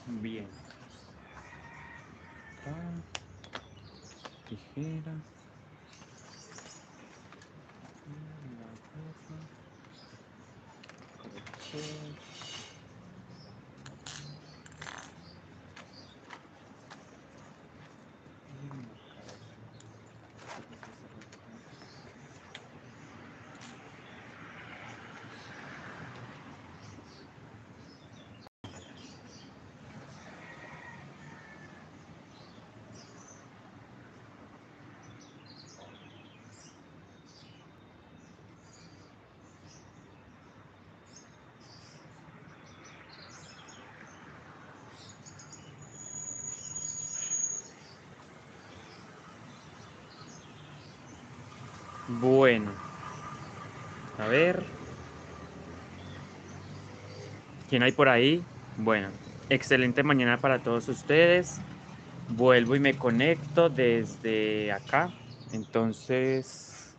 Bien. Acá, tijera. La aguja, crochet. Y marcador. Bueno, a ver, ¿quién hay por ahí? Bueno, excelente mañana para todos ustedes. Vuelvo y me conecto desde acá. Entonces,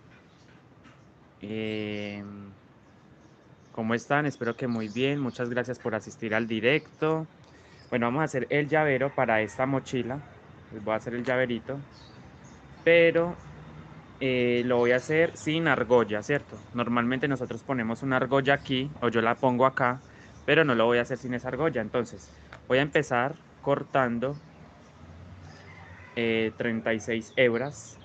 ¿cómo están? Espero que muy bien. Muchas gracias por asistir al directo. Bueno, vamos a hacer el llavero para esta mochila. Les voy a hacer el llaverito, pero lo voy a hacer sin argolla, ¿cierto? Normalmente nosotros ponemos una argolla aquí, o yo la pongo acá, pero no lo voy a hacer sin esa argolla. Entonces, voy a empezar cortando 36 hebras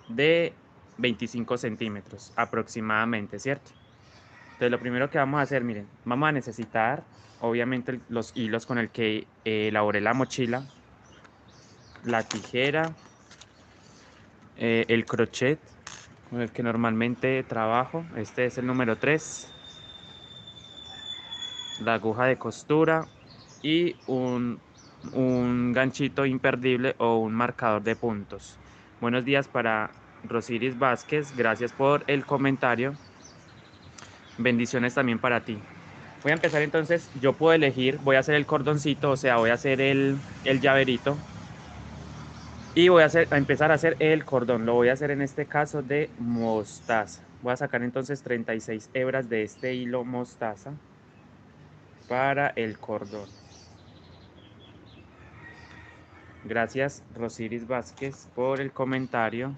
de 25 centímetros aproximadamente, ¿cierto? Entonces, lo primero que vamos a hacer, miren, vamos a necesitar, obviamente, los hilos con el que elaboré la mochila, la tijera, el crochet con el que normalmente trabajo. Este es el número 3, la aguja de costura y un ganchito imperdible o un marcador de puntos. Buenos días para Rosiris Vázquez, gracias por el comentario. Bendiciones también para ti. Voy a empezar entonces, yo puedo elegir, voy a hacer el cordoncito, o sea, voy a hacer el llaverito. Y voy a empezar a hacer el cordón. Lo voy a hacer en este caso de mostaza. Voy a sacar entonces 36 hebras de este hilo mostaza para el cordón. Gracias, Rosiris Vázquez, por el comentario.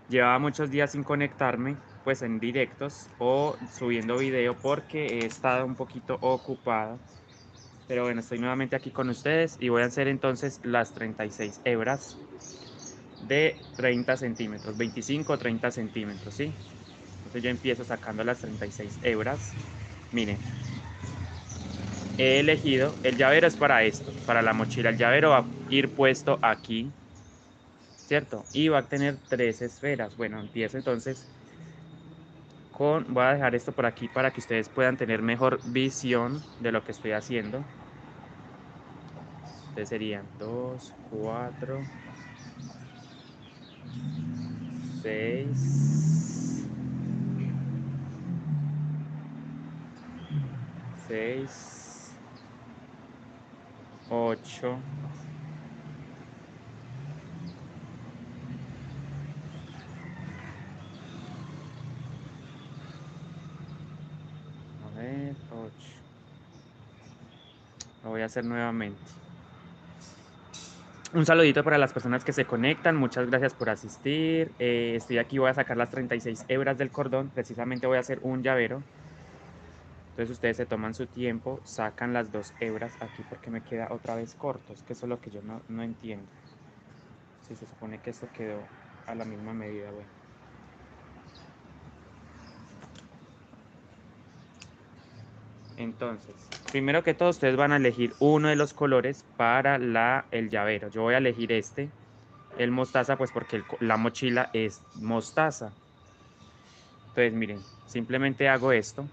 Llevaba muchos días sin conectarme, pues en directos o subiendo video porque he estado un poquito ocupado. Pero bueno, estoy nuevamente aquí con ustedes y voy a hacer entonces las 36 hebras de 30 centímetros, 25 o 30 centímetros, ¿sí? Entonces yo empiezo sacando las 36 hebras. Miren, he elegido, el llavero es para esto, para la mochila. El llavero va a ir puesto aquí, ¿cierto? Y va a tener 3 esferas. Bueno, empiezo entonces voy a dejar esto por aquí para que ustedes puedan tener mejor visión de lo que estoy haciendo. Entonces serían 2, 4, 6, 6, 8, a ver, 8. Lo voy a hacer nuevamente. Un saludito para las personas que se conectan. Muchas gracias por asistir. Estoy aquí, voy a sacar las 36 hebras del cordón. Precisamente voy a hacer un llavero. Entonces ustedes se toman su tiempo, sacan las 2 hebras aquí porque me queda otra vez corto. Es que eso es lo que yo no entiendo. Si se supone que esto quedó a la misma medida, bueno. Entonces, primero que todo, ustedes van a elegir uno de los colores para el llavero. Yo voy a elegir este, el mostaza, pues porque la mochila es mostaza. Entonces, miren, simplemente hago esto.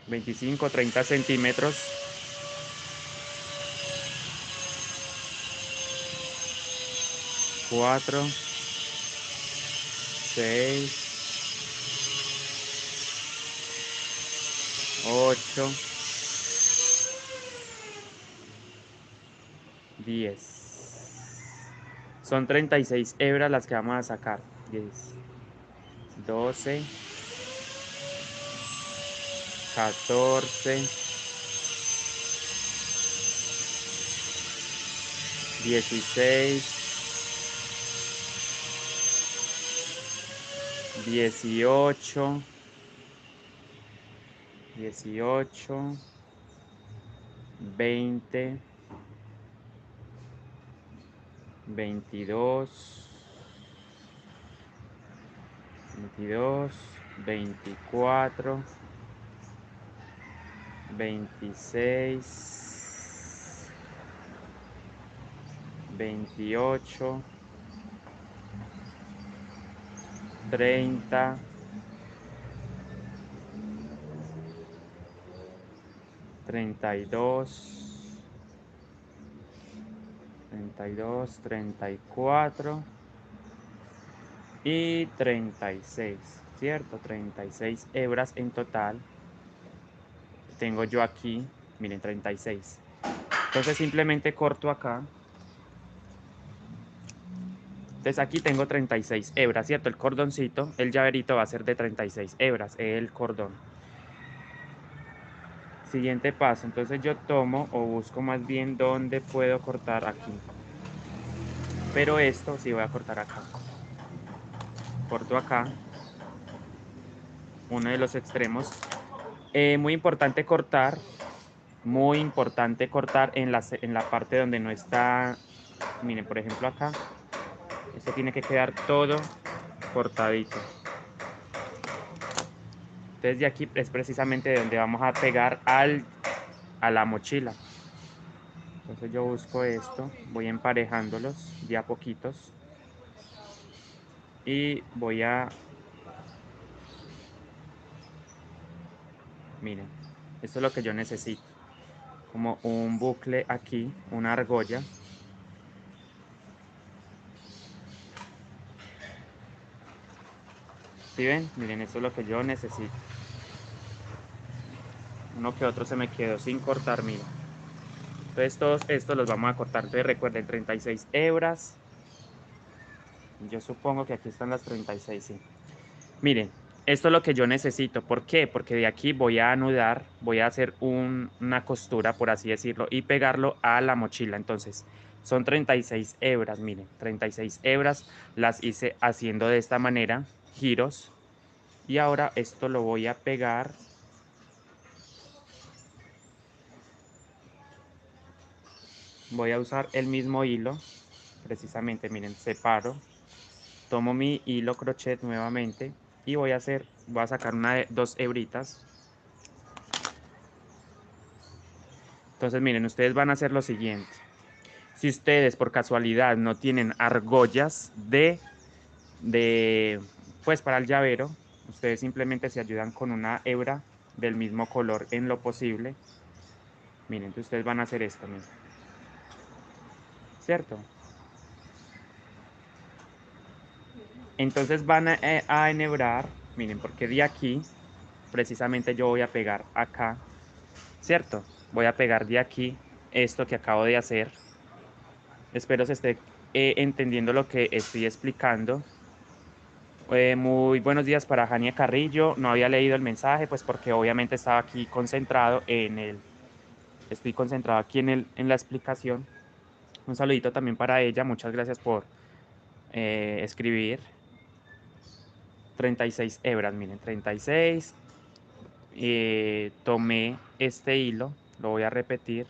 25, 30 centímetros. Cuatro, 6, 8, 10. Son 36 hebras las que vamos a sacar. 10, 12, 14, 16, 18, 18, 20, 22, 22, 24, 26, 28, 30, 32, 32, 34 y 36, ¿cierto? 36 hebras en total tengo yo aquí, miren, 36. Entonces simplemente corto acá. Entonces aquí tengo 36 hebras, ¿cierto? El cordoncito, el llaverito va a ser de 36 hebras, el cordón. Siguiente paso, entonces yo tomo o busco más bien dónde puedo cortar aquí. Pero esto sí voy a cortar acá. Corto acá, uno de los extremos. Muy importante cortar en la parte donde no está, miren, por ejemplo acá, esto tiene que quedar todo cortadito. Entonces de aquí es precisamente de donde vamos a pegar a la mochila. Entonces yo busco esto, voy emparejándolos de a poquitos y voy a, miren, esto es lo que yo necesito, como un bucle aquí, una argolla. ¿Sí ven? Miren, esto es lo que yo necesito. Uno que otro se me quedó sin cortar, miren. Entonces todos estos los vamos a cortar. Entonces recuerden, 36 hebras. Yo supongo que aquí están las 36, sí. Miren, esto es lo que yo necesito. ¿Por qué? Porque de aquí voy a anudar, voy a hacer una costura, por así decirlo, y pegarlo a la mochila. Entonces, son 36 hebras, miren, 36 hebras. Las hice haciendo de esta manera, giros. Y ahora esto lo voy a pegar. Voy a usar el mismo hilo, precisamente, miren, separo. Tomo mi hilo crochet nuevamente y voy a sacar dos hebritas. Entonces miren, ustedes van a hacer lo siguiente. Si ustedes por casualidad no tienen argollas pues para el llavero, ustedes simplemente se ayudan con una hebra del mismo color en lo posible. Miren, entonces ustedes van a hacer esto, miren. ¿Cierto? Entonces van a enhebrar, miren, porque de aquí precisamente yo voy a pegar acá, ¿cierto? Voy a pegar de aquí esto que acabo de hacer. Espero se esté entendiendo lo que estoy explicando. Muy buenos días para Jania Carrillo. No había leído el mensaje, pues porque obviamente estaba aquí concentrado estoy concentrado aquí en la explicación. Un saludito también para ella. Muchas gracias por escribir. 36 hebras, miren, 36. Tomé este hilo, lo voy a repetir,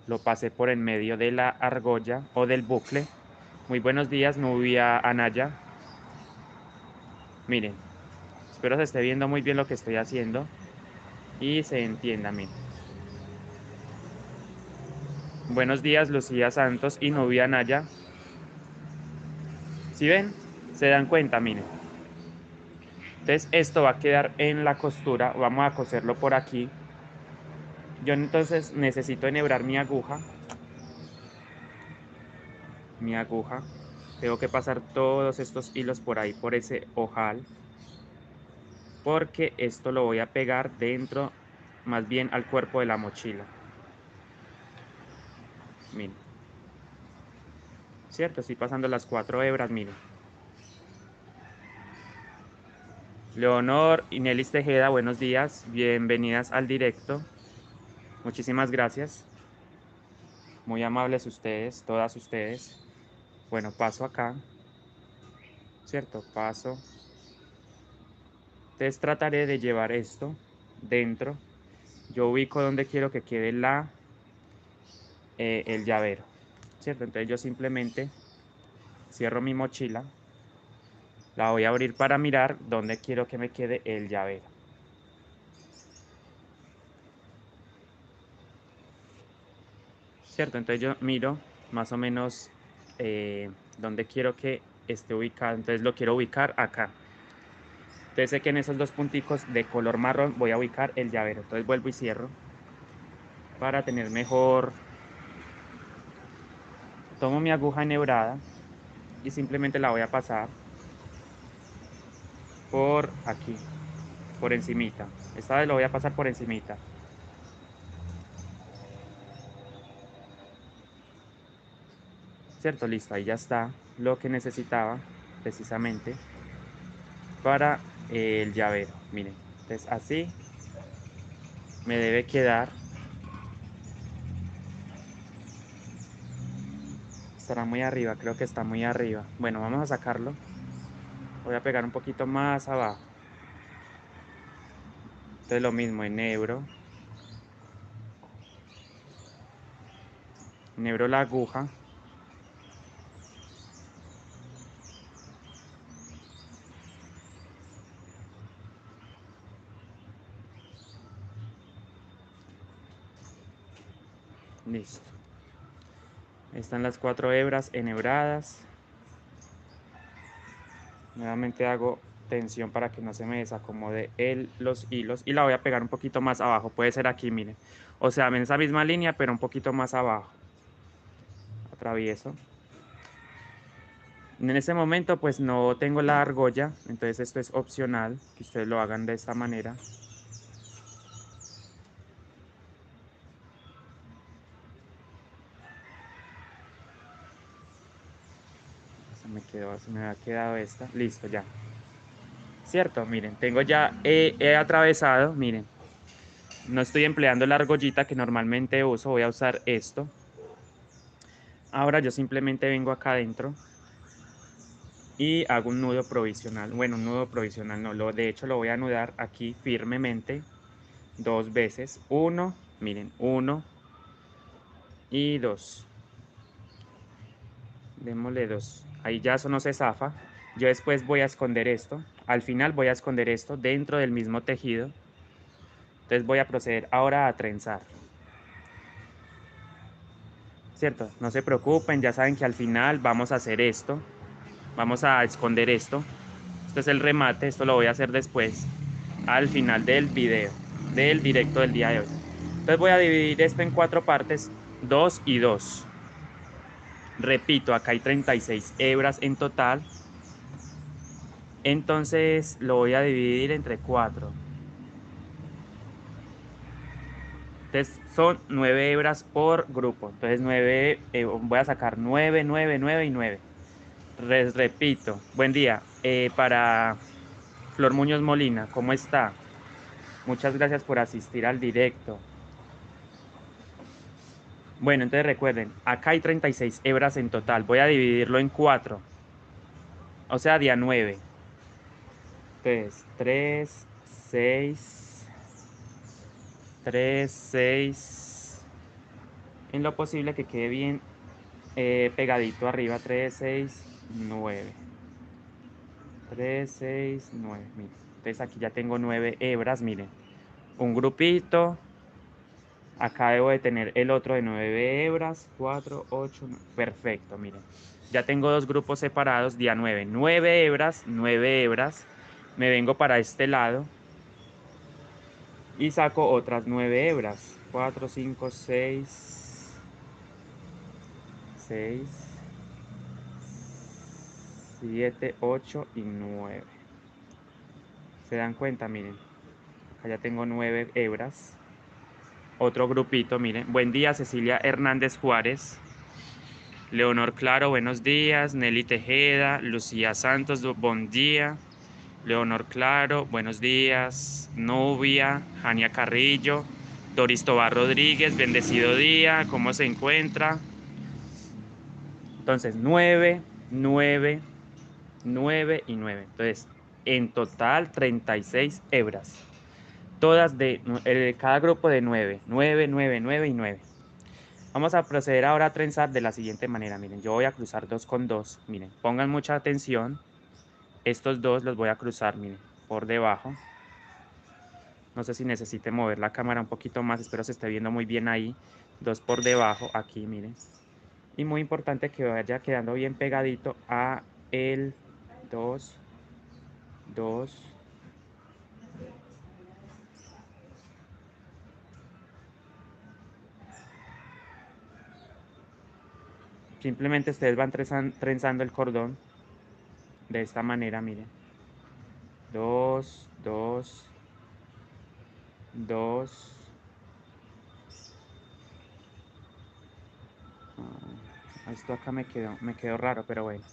lo pasé por en medio de la argolla o del bucle. Muy buenos días, Nubia Anaya. Miren, espero se esté viendo muy bien lo que estoy haciendo y se entienda, miren. Buenos días, Lucía Santos y Nubia Anaya. ¿Sí ven? Se dan cuenta, miren. Entonces esto va a quedar en la costura, vamos a coserlo por aquí. Yo entonces necesito enhebrar mi aguja. Tengo que pasar todos estos hilos por ahí, por ese ojal, porque esto lo voy a pegar dentro, más bien al cuerpo de la mochila. Miren. ¿Cierto? Estoy pasando las 4 hebras, miren. Leonor y Nelis Tejeda, buenos días, bienvenidas al directo. Muchísimas gracias. Muy amables ustedes, todas ustedes. Bueno, paso acá, ¿cierto? Paso. Entonces trataré de llevar esto dentro. Yo ubico donde quiero que quede el llavero, ¿cierto? Entonces yo simplemente cierro mi mochila. La voy a abrir para mirar dónde quiero que me quede el llavero. ¿Cierto? Entonces yo miro más o menos dónde quiero que esté ubicado. Entonces lo quiero ubicar acá. Entonces sé que en esos dos punticos de color marrón voy a ubicar el llavero. Entonces vuelvo y cierro para tener mejor. Tomo mi aguja enhebrada y simplemente la voy a pasar por aquí, por encimita. Esta vez lo voy a pasar por encimita. ¿Cierto? Listo, ahí ya está lo que necesitaba precisamente para el llavero. Miren, entonces así me debe quedar. Estará muy arriba, creo que está muy arriba. Bueno, vamos a sacarlo. Voy a pegar un poquito más abajo. Entonces lo mismo, enhebro la aguja. Listo. Están las 4 hebras enhebradas. Nuevamente hago tensión para que no se me desacomode los hilos y la voy a pegar un poquito más abajo. Puede ser aquí, miren. O sea, en esa misma línea, pero un poquito más abajo. Atravieso. En ese momento pues no tengo la argolla, entonces esto es opcional, que ustedes lo hagan de esta manera. Se me ha quedado esta. Listo, ya. Cierto, miren, tengo ya, he atravesado, miren. No estoy empleando la argollita que normalmente uso, voy a usar esto. Ahora yo simplemente vengo acá adentro y hago un nudo provisional. Bueno, un nudo provisional no, de hecho lo voy a anudar aquí firmemente 2 veces. Uno, miren, 1 y 2. Démosle 2. Ahí ya eso no se zafa. Yo después voy a esconder esto. Al final voy a esconder esto dentro del mismo tejido. Entonces voy a proceder ahora a trenzar. ¿Cierto? No se preocupen, ya saben que al final vamos a hacer esto. Vamos a esconder esto. Este es el remate, esto lo voy a hacer después, al final del video, del directo del día de hoy. Entonces voy a dividir esto en 4 partes, 2 y 2. Repito, acá hay 36 hebras en total. Entonces lo voy a dividir entre 4. Entonces son 9 hebras por grupo. Entonces 9, voy a sacar 9, 9, 9 y 9. Repito, buen día. Para Flor Muñoz Molina, ¿cómo está? Muchas gracias por asistir al directo. Bueno, entonces recuerden, acá hay 36 hebras en total. Voy a dividirlo en 4. O sea, día 9. Entonces, 3, 6, 3, 6. En lo posible que quede bien pegadito arriba. 3, 6, 9. 3, 6, 9. Miren. Entonces aquí ya tengo 9 hebras. Miren. Un grupito. Acá debo de tener el otro de 9 hebras. 4, 8, 9. Perfecto, miren. Ya tengo 2 grupos separados. Día 9. 9 hebras. 9 hebras. Me vengo para este lado. Y saco otras 9 hebras. 4, 5, 6. 6. 7, 8 y 9. ¿Se dan cuenta? Miren. Acá ya tengo 9 hebras. Otro grupito, miren. Buen día, Cecilia Hernández Juárez. Leonor Claro, buenos días. Nelly Tejeda. Lucía Santos, buen día. Leonor Claro, buenos días. Nubia, Jania Carrillo, Doris Tobar Rodríguez, bendecido día, ¿cómo se encuentra? Entonces, 9, 9, 9 y 9. Entonces, en total 36 hebras. Todas de cada grupo de 9, 9, 9, 9 y 9. Vamos a proceder ahora a trenzar de la siguiente manera. Miren, yo voy a cruzar 2 con 2. Miren, pongan mucha atención. Estos dos los voy a cruzar, miren, por debajo. No sé si necesite mover la cámara un poquito más. Espero se esté viendo muy bien ahí. 2 por debajo, aquí, miren. Y muy importante que vaya quedando bien pegadito a el 2, 2. Simplemente ustedes van trenzando el cordón de esta manera, miren. 2, 2, 2. Esto acá me quedó raro, pero bueno.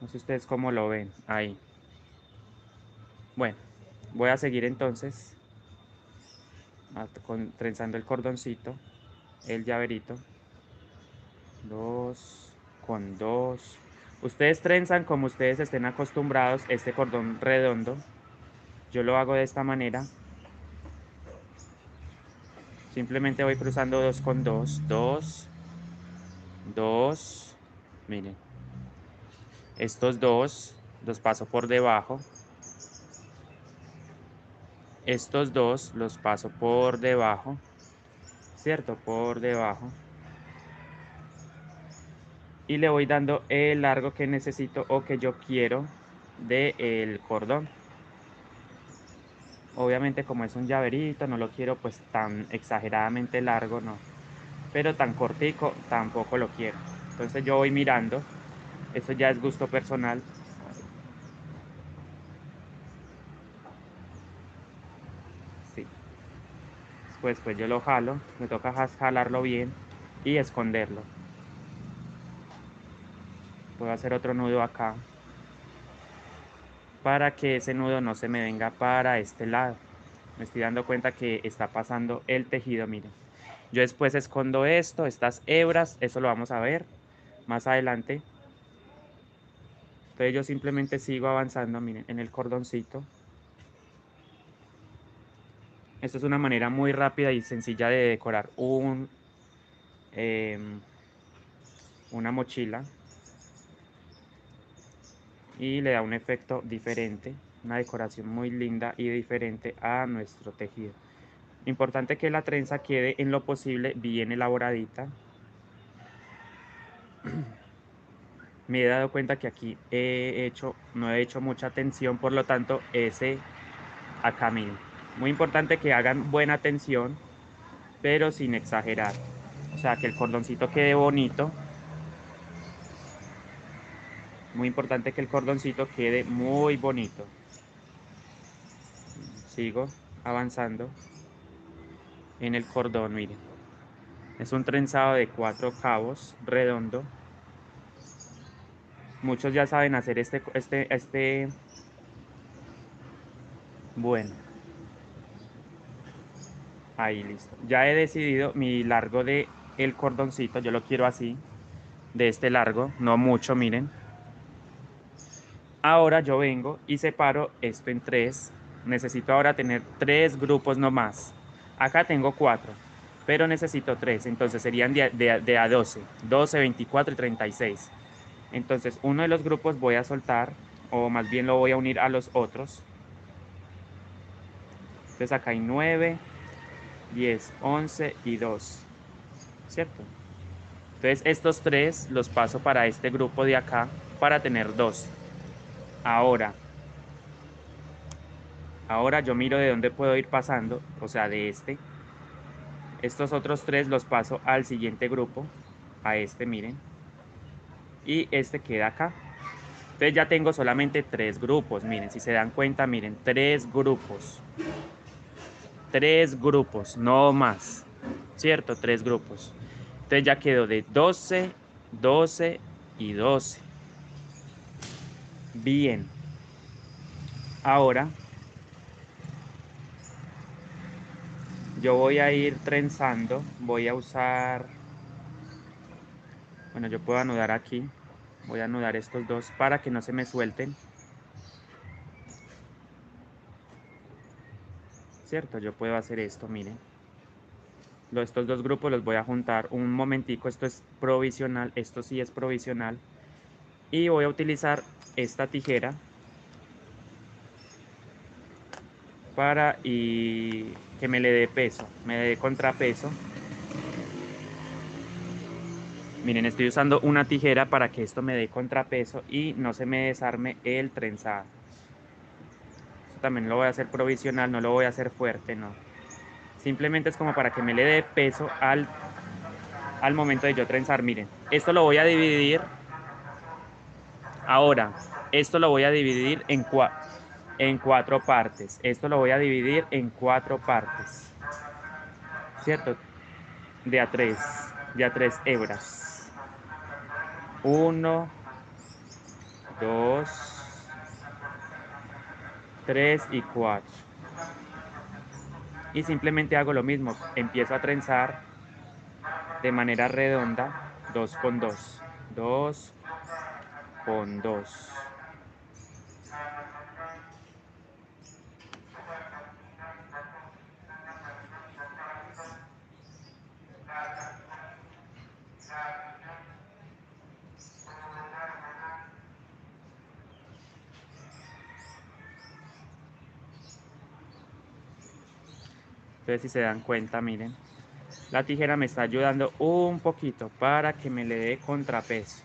No sé ustedes cómo lo ven. Ahí. Bueno, voy a seguir entonces trenzando el cordoncito, el llaverito. 2 con 2. Ustedes trenzan como ustedes estén acostumbrados este cordón redondo. Yo lo hago de esta manera. Simplemente voy cruzando 2 con 2. 2, 2. Miren. Estos dos los paso por debajo. Estos dos los paso por debajo. ¿Cierto? Por debajo. Y le voy dando el largo que necesito o que yo quiero del cordón. Obviamente como es un llaverito, no lo quiero pues tan exageradamente largo, no. Pero tan cortico tampoco lo quiero. Entonces yo voy mirando. Eso ya es gusto personal. Sí. Pues yo lo jalo. Me toca jalarlo bien y esconderlo. Puedo hacer otro nudo acá para que ese nudo no se me venga para este lado. Me estoy dando cuenta que está pasando el tejido, miren. Yo después escondo esto, estas hebras, eso lo vamos a ver más adelante. Entonces yo simplemente sigo avanzando, miren, en el cordoncito. Esto es una manera muy rápida y sencilla de decorar una mochila. Y le da un efecto diferente, una decoración muy linda y diferente a nuestro tejido. Importante que la trenza quede en lo posible bien elaboradita. Me he dado cuenta que aquí no he hecho mucha tensión, por lo tanto acá miren. Muy importante que hagan buena tensión, pero sin exagerar. O sea, que el cordoncito quede bonito. Muy importante que el cordoncito quede muy bonito. Sigo avanzando en el cordón, miren. Es un trenzado de 4 cabos redondo. Muchos ya saben hacer bueno, ahí listo. Ya he decidido mi largo de el cordoncito, yo lo quiero así, de este largo, no mucho, miren. Ahora yo vengo y separo esto en 3. Necesito ahora tener 3 grupos nomás. Acá tengo 4, pero necesito 3, entonces serían de a 12. 12, 24 y 36. Entonces uno de los grupos voy a soltar, o más bien lo voy a unir a los otros. Entonces acá hay 9, 10, 11 y 2, ¿cierto? Entonces estos 3 los paso para este grupo de acá para tener 2. Ahora yo miro de dónde puedo ir pasando, o sea, de este. Estos otros 3 los paso al siguiente grupo, a este, miren. Y este queda acá. Entonces ya tengo solamente 3 grupos, miren, si se dan cuenta, miren, 3 grupos. 3 grupos, no más, ¿cierto? 3 grupos. Entonces ya quedó de 12, 12 y 12. Bien. Ahora yo voy a ir trenzando, voy a usar, bueno, yo puedo anudar aquí, voy a anudar estos dos para que no se me suelten, ¿cierto? Yo puedo hacer esto, miren. Estos dos grupos los voy a juntar un momentico, esto es provisional, esto sí es provisional. Y voy a utilizar esta tijera para que me le dé peso, me dé contrapeso. Miren, estoy usando una tijera para que esto me dé contrapeso y no se me desarme el trenzado. Esto también lo voy a hacer provisional, no lo voy a hacer fuerte, no. Simplemente es como para que me le dé peso al momento de yo trenzar. Miren, esto lo voy a dividir. Ahora, esto lo voy a dividir en cuatro partes. Esto lo voy a dividir en cuatro partes. ¿Cierto? De a tres hebras. 1, 2, 3 y 4. Y simplemente hago lo mismo. Empiezo a trenzar de manera redonda, 2 con 2. 2 con 2. Entonces, si se dan cuenta, miren, la tijera me está ayudando un poquito para que me le dé contrapeso,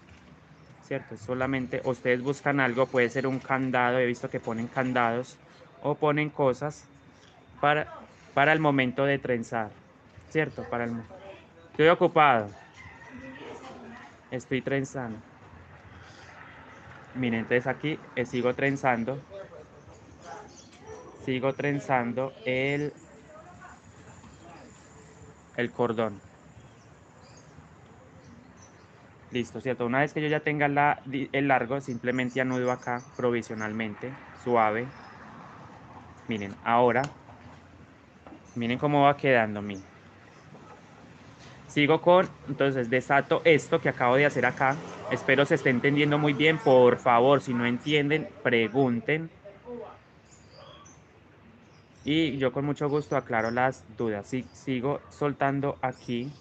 ¿cierto? Solamente ustedes buscan algo, puede ser un candado, he visto que ponen candados o ponen cosas para, para el momento de trenzar, ¿cierto? Estoy ocupado, estoy trenzando. Miren, entonces aquí sigo trenzando el cordón. Listo, ¿cierto? Una vez que yo ya tenga el largo, simplemente anudo acá provisionalmente, suave. Miren, ahora, miren cómo va quedando, miren. Entonces desato esto que acabo de hacer acá. Espero se esté entendiendo muy bien. Por favor, si no entienden, pregunten. Y yo con mucho gusto aclaro las dudas. Sigo soltando aquí.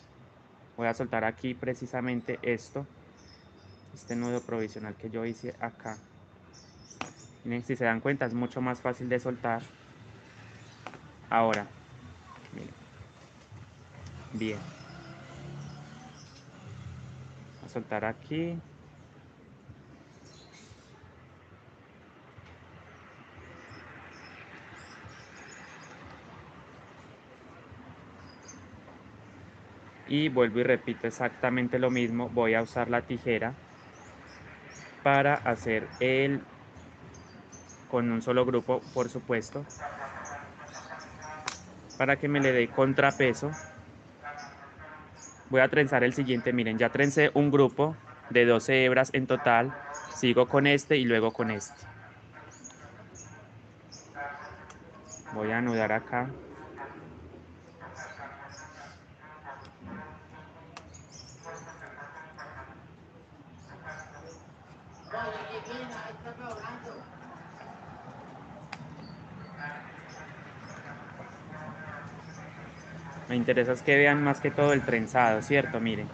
Voy a soltar aquí precisamente este nudo provisional que yo hice acá. Miren, si se dan cuenta, es mucho más fácil de soltar. Ahora, miren. Bien. Voy a soltar aquí. Y vuelvo y repito exactamente lo mismo. Voy a usar la tijera para hacer con un solo grupo, por supuesto, para que me le dé contrapeso. Voy a trenzar el siguiente, miren, ya trencé un grupo de 12 hebras en total, sigo con este y luego con este. Voy a anudar acá. Me interesa es que vean más que todo el trenzado, ¿cierto? Miren.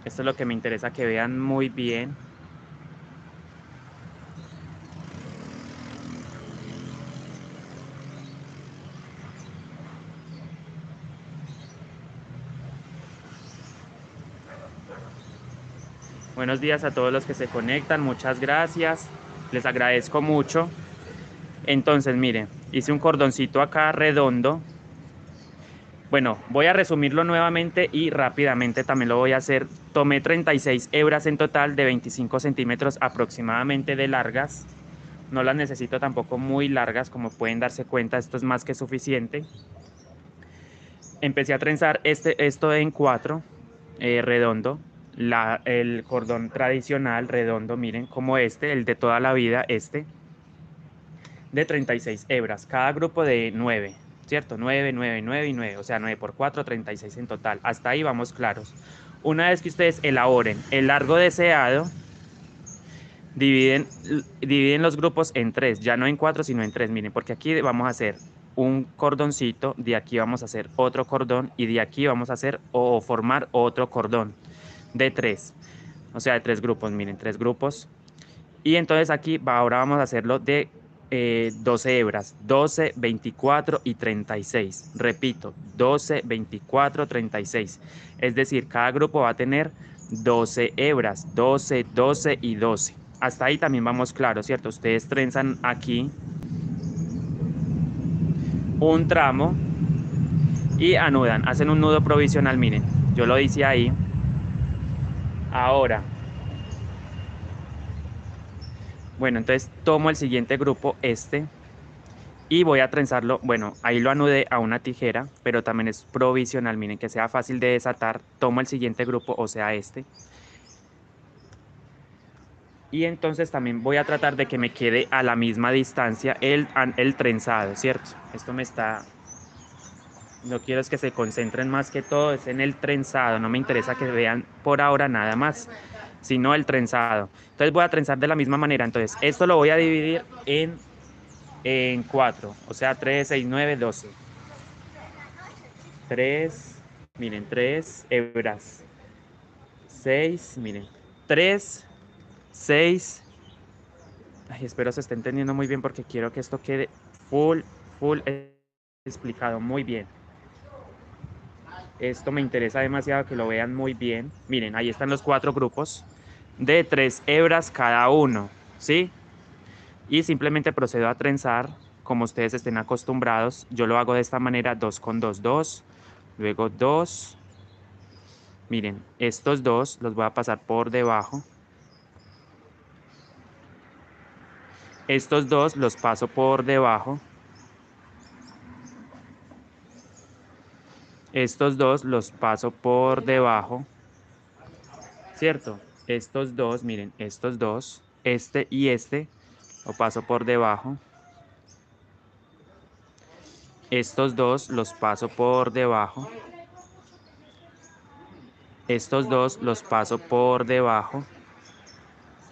Esto es lo que me interesa que vean muy bien. Buenos días a todos los que se conectan, muchas gracias. Les agradezco mucho. Entonces, miren, hice un cordoncito acá redondo. Bueno, voy a resumirlo nuevamente y rápidamente también lo voy a hacer. Tomé 36 hebras en total de 25 centímetros aproximadamente de largas. No las necesito tampoco muy largas, como pueden darse cuenta, esto es más que suficiente. Empecé a trenzar esto en 4, redondo. el cordón tradicional redondo, miren, como este, el de toda la vida, este, de 36 hebras, cada grupo de 9, ¿cierto? 9, 9, 9 y 9, o sea, 9 por 4, 36 en total. Hasta ahí vamos claros. Una vez que ustedes elaboren el largo deseado, dividen los grupos en 3, ya no en 4, sino en 3, miren, porque aquí vamos a hacer un cordoncito, de aquí vamos a hacer otro cordón y de aquí vamos a hacer o formar otro cordón de 3, o sea, de 3 grupos, miren, 3 grupos. Y entonces aquí ahora vamos a hacerlo de 12 hebras, 12, 24 y 36. Repito, 12, 24, 36. Es decir, cada grupo va a tener 12 hebras, 12, 12 y 12. Hasta ahí también vamos claros, ¿cierto? Ustedes trenzan aquí un tramo y anudan, hacen un nudo provisional, miren, yo lo hice ahí. Ahora, bueno, entonces tomo el siguiente grupo, este, y voy a trenzarlo, bueno, ahí lo anudé a una tijera, pero también es provisional, miren, que sea fácil de desatar. Tomo el siguiente grupo, o sea, este. Y entonces también voy a tratar de que me quede a la misma distancia el trenzado, ¿cierto? Esto me está... No quiero es que se concentren más que todo, es en el trenzado, no me interesa que vean por ahora nada más, sino el trenzado. Entonces voy a trenzar de la misma manera, entonces esto lo voy a dividir en 4, o sea, 3, 6, 9, 12. 3, miren, 3 hebras. 6, miren, 3, 6. Ay, espero se esté entendiendo muy bien porque quiero que esto quede full explicado muy bien. Esto me interesa demasiado que lo vean muy bien. Miren, ahí están los 4 grupos de 3 hebras cada uno, ¿sí? Y simplemente procedo a trenzar como ustedes estén acostumbrados. Yo lo hago de esta manera, 2 con 2, 2, luego 2. Miren, estos dos los voy a pasar por debajo. Estos dos los paso por debajo. Estos dos los paso por debajo. ¿Cierto? Estos dos, miren, estos dos, este y este, lo paso por debajo. Estos dos los paso por debajo. Estos dos los paso por debajo.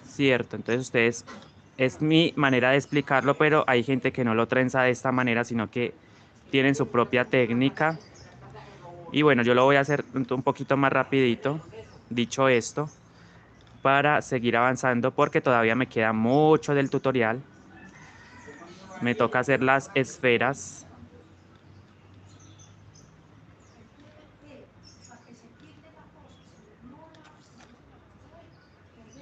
Cierto, entonces ustedes, es mi manera de explicarlo, pero hay gente que no lo trenza de esta manera, sino que tienen su propia técnica. Y bueno, yo lo voy a hacer un poquito más rapidito, dicho esto, para seguir avanzando porque todavía me queda mucho del tutorial. Me toca hacer las esferas.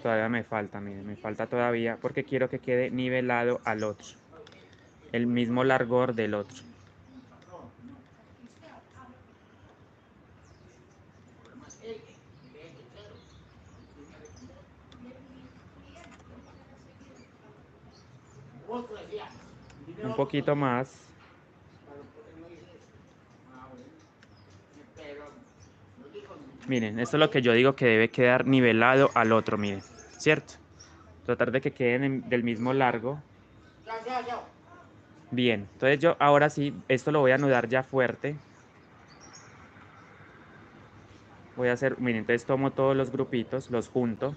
Todavía me falta, miren, me falta todavía porque quiero que quede nivelado al otro. El mismo largor del otro. Un poquito más. Miren, esto es lo que yo digo que debe quedar nivelado al otro, miren, ¿cierto? Tratar de que queden del mismo largo. Bien, entonces yo ahora sí, esto lo voy a anudar ya fuerte. Voy a hacer, miren, entonces tomo todos los grupitos, los junto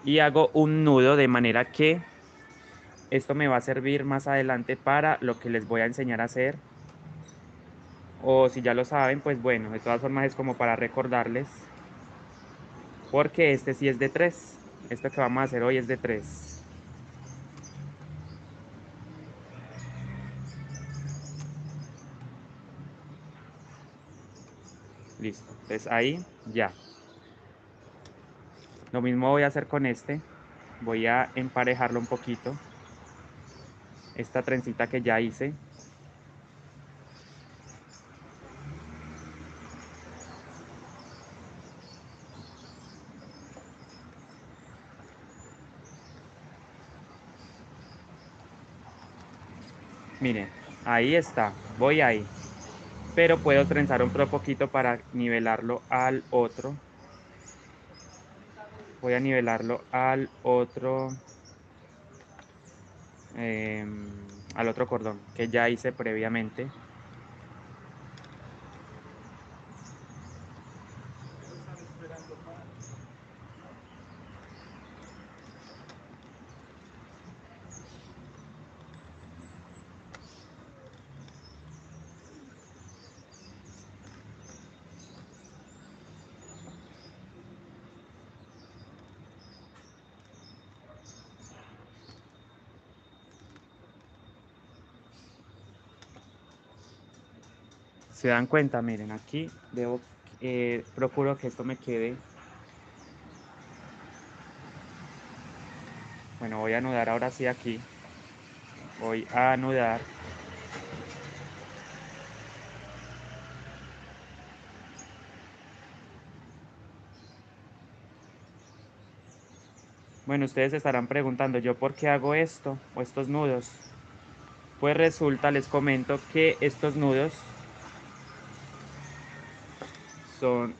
y hago un nudo de manera que esto me va a servir más adelante para lo que les voy a enseñar a hacer. O si ya lo saben, pues bueno, de todas formas es como para recordarles. Porque este sí es de 3. Esto que vamos a hacer hoy es de 3. Listo. Entonces ahí ya. Lo mismo voy a hacer con este. Voy a emparejarlo un poquito. Esta trencita que ya hice. Miren, ahí está. Voy ahí. Pero puedo trenzar un poquito para nivelarlo al otro. voy a nivelarlo al otro cordón que ya hice previamente. Se dan cuenta, miren, aquí procuro que esto me quede. Bueno, voy a anudar ahora sí aquí. Voy a anudar. Bueno, ustedes se estarán preguntando, ¿yo por qué hago esto o estos nudos? Pues resulta, les comento que estos nudos son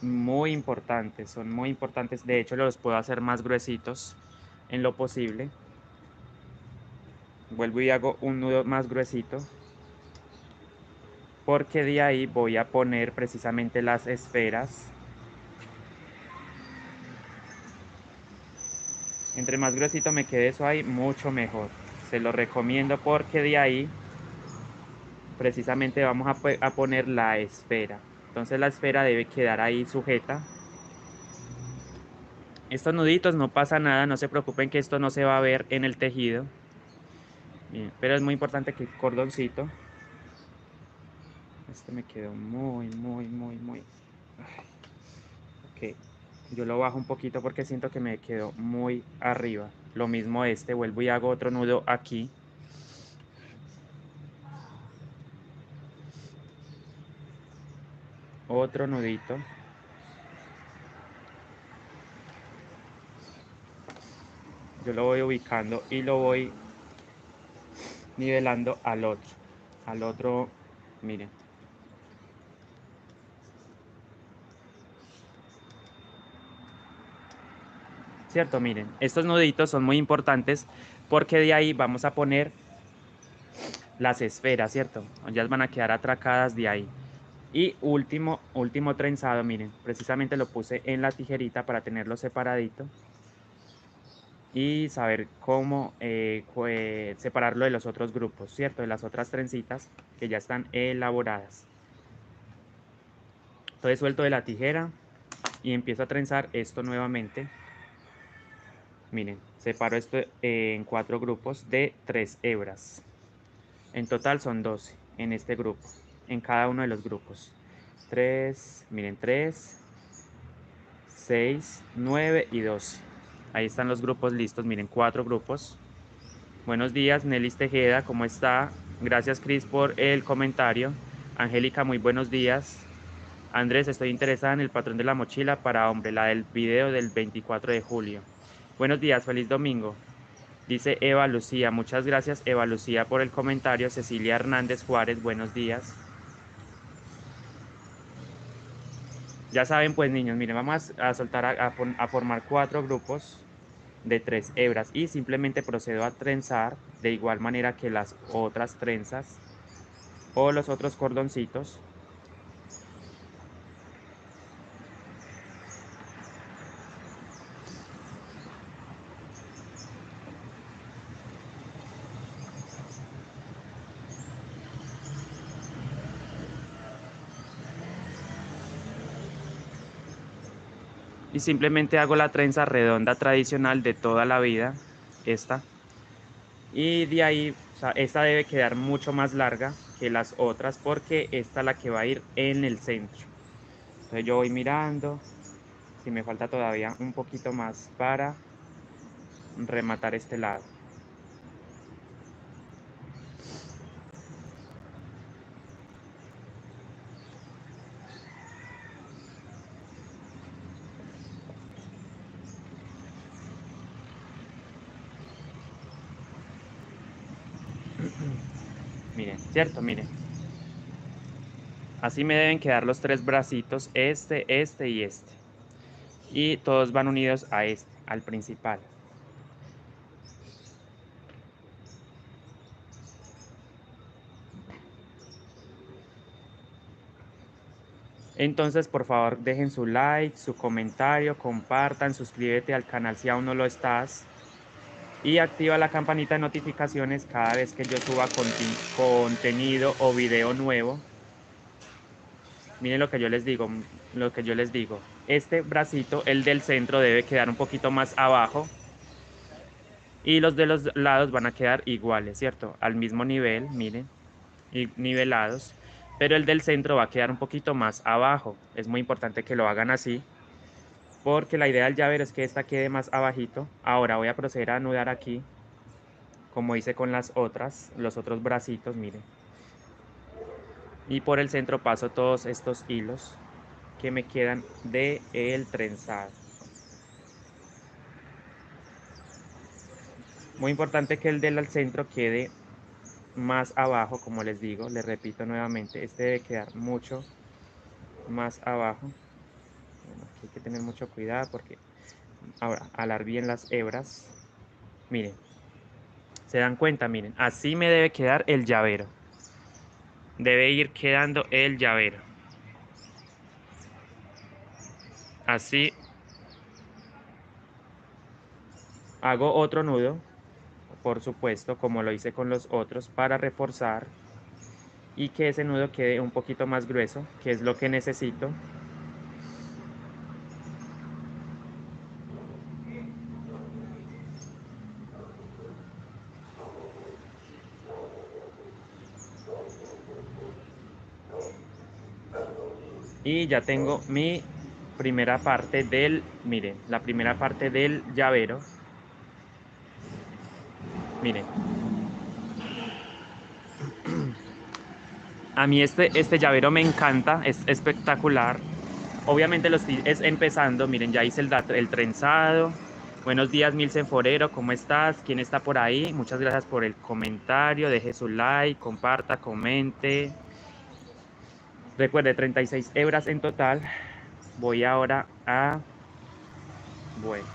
muy importantes, son muy importantes. De hecho, los puedo hacer más gruesitos en lo posible. Vuelvo y hago un nudo más gruesito, porque de ahí voy a poner precisamente las esferas. Entre más gruesito me quede eso ahí, mucho mejor. Se lo recomiendo porque de ahí precisamente vamos a poner la esfera. Entonces la esfera debe quedar ahí sujeta. Estos nuditos no pasa nada, no se preocupen que esto no se va a ver en el tejido. Bien, pero es muy importante que el cordoncito. Este me quedó muy. Ok, yo lo bajo un poquito porque siento que me quedó muy arriba. Lo mismo este, vuelvo y hago otro nudo aquí. Otro nudito. Yo lo voy ubicando y lo voy nivelando al otro. Al otro, miren. ¿Cierto? Miren, estos nuditos son muy importantes porque de ahí vamos a poner las esferas, ¿cierto? Ellas van a quedar atracadas de ahí. Y último trenzado, miren, precisamente lo puse en la tijerita para tenerlo separadito y saber cómo separarlo de los otros grupos, ¿cierto? De las otras trencitas que ya están elaboradas. Entonces suelto de la tijera y empiezo a trenzar esto nuevamente. Miren, separo esto en 4 grupos de 3 hebras. En total son 12 en este grupo, en cada uno de los grupos. 3, miren, 3, 6, 9 y 12. Ahí están los grupos listos, miren, 4 grupos. Buenos días, Nelis Tejeda, ¿cómo está? Gracias, Cris, por el comentario. Angélica, muy buenos días. Andrés, estoy interesada en el patrón de la mochila para hombre, la del video del 24 de julio. Buenos días, feliz domingo. Dice Eva Lucía, muchas gracias Eva Lucía por el comentario. Cecilia Hernández Juárez, buenos días. Ya saben pues niños, miren, vamos a soltar a formar 4 grupos de 3 hebras y simplemente procedo a trenzar de igual manera que las otras trenzas o los otros cordoncitos. Y simplemente hago la trenza redonda tradicional de toda la vida, esta. Y de ahí, o sea, esta debe quedar mucho más larga que las otras porque esta es la que va a ir en el centro. Entonces yo voy mirando si me falta todavía un poquito más para rematar este lado. Miren, ¿cierto? Miren. Así me deben quedar los 3 bracitos, este y este. y todos van unidos a este, al principal. Entonces, por favor, dejen su like, su comentario, compartan, suscríbete al canal si aún no lo estás y activa la campanita de notificaciones cada vez que yo suba contenido o video nuevo. Miren lo que yo les digo, Este bracito, el del centro, debe quedar un poquito más abajo y los de los lados van a quedar iguales, ¿cierto? Al mismo nivel, miren, y nivelados, pero el del centro va a quedar un poquito más abajo. Es muy importante que lo hagan así, porque la idea del llavero es que esta quede más abajito. Ahora voy a proceder a anudar aquí, como hice con los otros bracitos, miren. Y por el centro paso todos estos hilos que me quedan de el trenzado. Muy importante que el del centro quede más abajo, como les digo, les repito nuevamente, este debe quedar mucho más abajo. Bueno, aquí hay que tener mucho cuidado porque ahora alar bien las hebras. Miren, se dan cuenta, miren, así me debe quedar el llavero. Debe ir quedando el llavero. Así hago otro nudo, por supuesto, como lo hice con los otros, para reforzar y que ese nudo quede un poquito más grueso, que es lo que necesito. Y ya tengo mi primera parte miren, la primera parte del llavero. Miren. A mí este llavero me encanta, es espectacular. Obviamente lo estoy empezando, miren, ya hice el trenzado. Buenos días, Milsen Forero, ¿cómo estás? ¿Quién está por ahí? Muchas gracias por el comentario, deje su like, comparta, comente. Recuerde, 36 hebras en total. Voy ahora a... Bueno,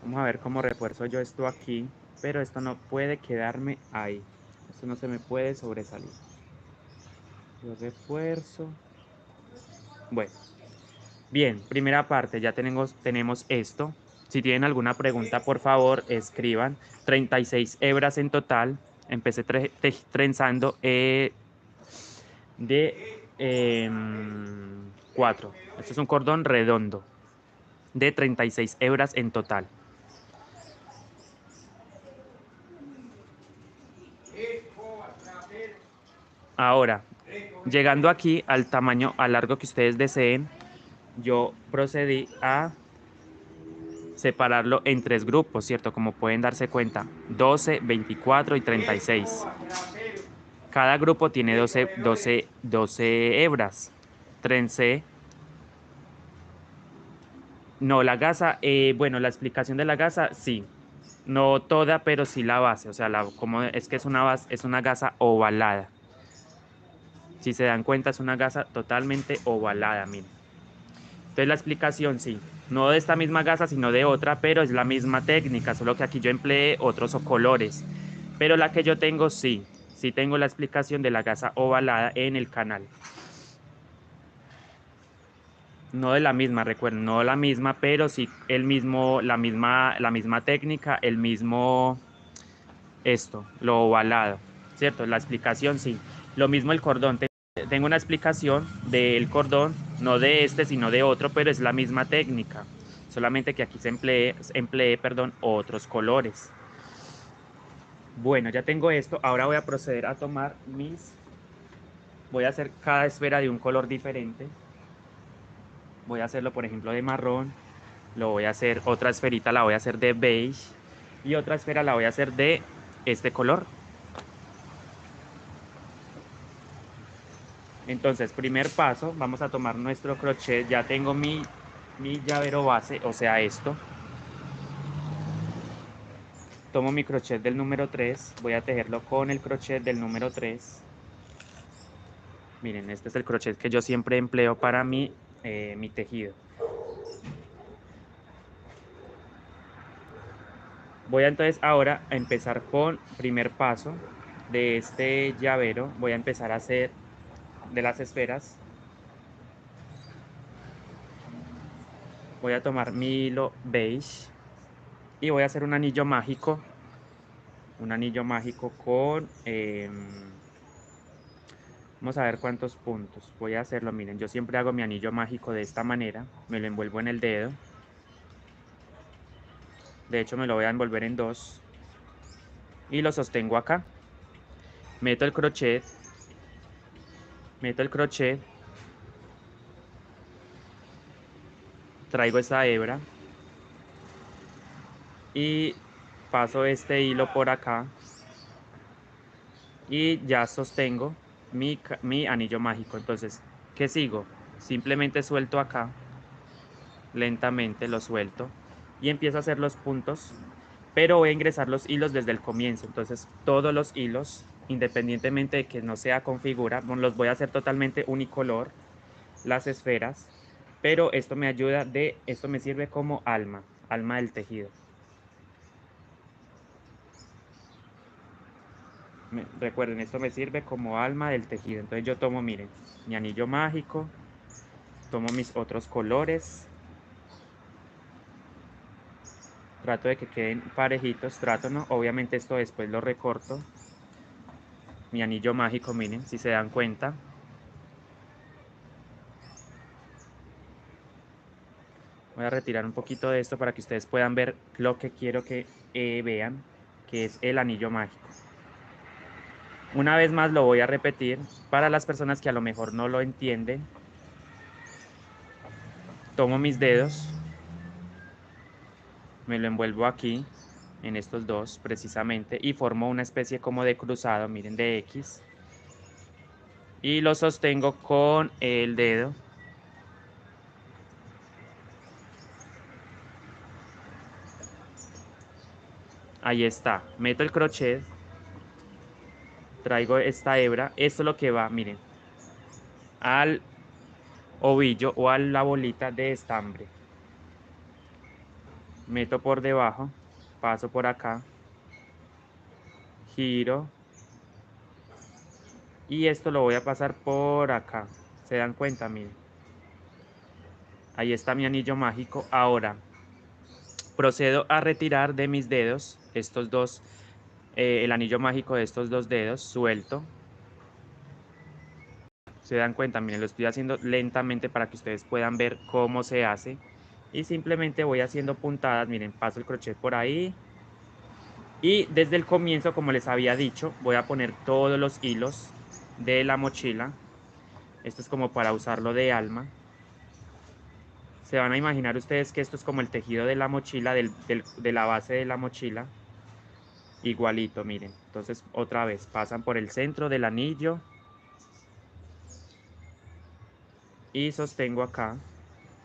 vamos a ver cómo refuerzo yo esto aquí, pero esto no puede quedarme ahí. Esto no se me puede sobresalir. Yo refuerzo. Bueno. Bien, primera parte, ya tenemos esto. Si tienen alguna pregunta, por favor, escriban. 36 hebras en total. Empecé trenzando de 4. Esto es un cordón redondo de 36 hebras en total. Ahora, llegando aquí al tamaño, al largo que ustedes deseen, yo procedí a separarlo en 3 grupos, ¿cierto? Como pueden darse cuenta, 12, 24 y 36. Cada grupo tiene 12 hebras. Trencé. No, la gasa, bueno, la explicación de la gasa, sí. No toda, pero sí la base. O sea, como es que es una base, es una gasa ovalada. Si se dan cuenta, es una gasa totalmente ovalada, miren. Entonces la explicación, sí. No de esta misma gasa, sino de otra, pero es la misma técnica, solo que aquí yo empleé otros colores. Pero la que yo tengo, sí. Sí tengo la explicación de la gasa ovalada en el canal. No de la misma, recuerden, no la misma, pero sí la misma técnica, el mismo lo ovalado, ¿cierto? La explicación sí. Lo mismo el cordón. Tengo una explicación del cordón, no de este, sino de otro, pero es la misma técnica. Solamente que aquí empleé, perdón, otros colores. Bueno, ya tengo esto. Ahora voy a proceder a tomar voy a hacer cada esfera de un color diferente. Voy a hacerlo, por ejemplo, de marrón. Lo voy a hacer, otra esferita la voy a hacer de beige. Y otra esfera la voy a hacer de este color. Entonces, primer paso, vamos a tomar nuestro crochet. Ya tengo mi llavero base, o sea, esto. Tomo mi crochet del número 3. Voy a tejerlo con el crochet del número 3. Miren, este es el crochet que yo siempre empleo para mi tejido. Voy a entonces ahora a empezar con primer paso de este llavero. Voy a empezar a hacer de las esferas. Voy a tomar mi hilo beige y voy a hacer un anillo mágico. Un anillo mágico con... vamos a ver cuántos puntos. Voy a hacerlo, miren, yo siempre hago mi anillo mágico de esta manera. Me lo envuelvo en el dedo. De hecho, me lo voy a envolver en dos. Y lo sostengo acá. Meto el crochet. Meto el crochet. Traigo esa hebra. Y paso este hilo por acá. Y ya sostengo mi anillo mágico. Entonces, ¿qué sigo? Simplemente suelto acá. Lentamente lo suelto. Y empiezo a hacer los puntos. Pero voy a ingresar los hilos desde el comienzo. Entonces, todos los hilos, independientemente de que no sea con figura, los voy a hacer totalmente unicolor, las esferas. Pero esto me ayuda esto me sirve como alma del tejido. Recuerden, esto me sirve como alma del tejido. Entonces yo tomo, miren, mi anillo mágico, tomo mis otros colores, trato de que queden parejitos, trato, ¿no? Obviamente esto después lo recorto. Mi anillo mágico, miren, si se dan cuenta. Voy a retirar un poquito de esto para que ustedes puedan ver lo que quiero que vean, que es el anillo mágico. Una vez más lo voy a repetir para las personas que a lo mejor no lo entienden. Tomo mis dedos, me lo envuelvo aquí, en estos dos precisamente, y formo una especie como de cruzado, miren, de X. Y lo sostengo con el dedo. Ahí está. Meto el crochet, traigo esta hebra. Esto es lo que va, miren, al ovillo o a la bolita de estambre. Meto por debajo, paso por acá, giro y esto lo voy a pasar por acá. ¿Se dan cuenta? Miren. Ahí está mi anillo mágico. Ahora procedo a retirar de mis dedos estos dos, el anillo mágico de estos dos dedos, suelto. Se dan cuenta, miren, lo estoy haciendo lentamente para que ustedes puedan ver cómo se hace. Y simplemente voy haciendo puntadas, miren, paso el crochet por ahí. Y desde el comienzo, como les había dicho, voy a poner todos los hilos de la mochila. Esto es como para usarlo de alma. Se van a imaginar ustedes que esto es como el tejido de la mochila, de la base de la mochila. Igualito, miren. Entonces, otra vez, pasan por el centro del anillo. Y sostengo acá.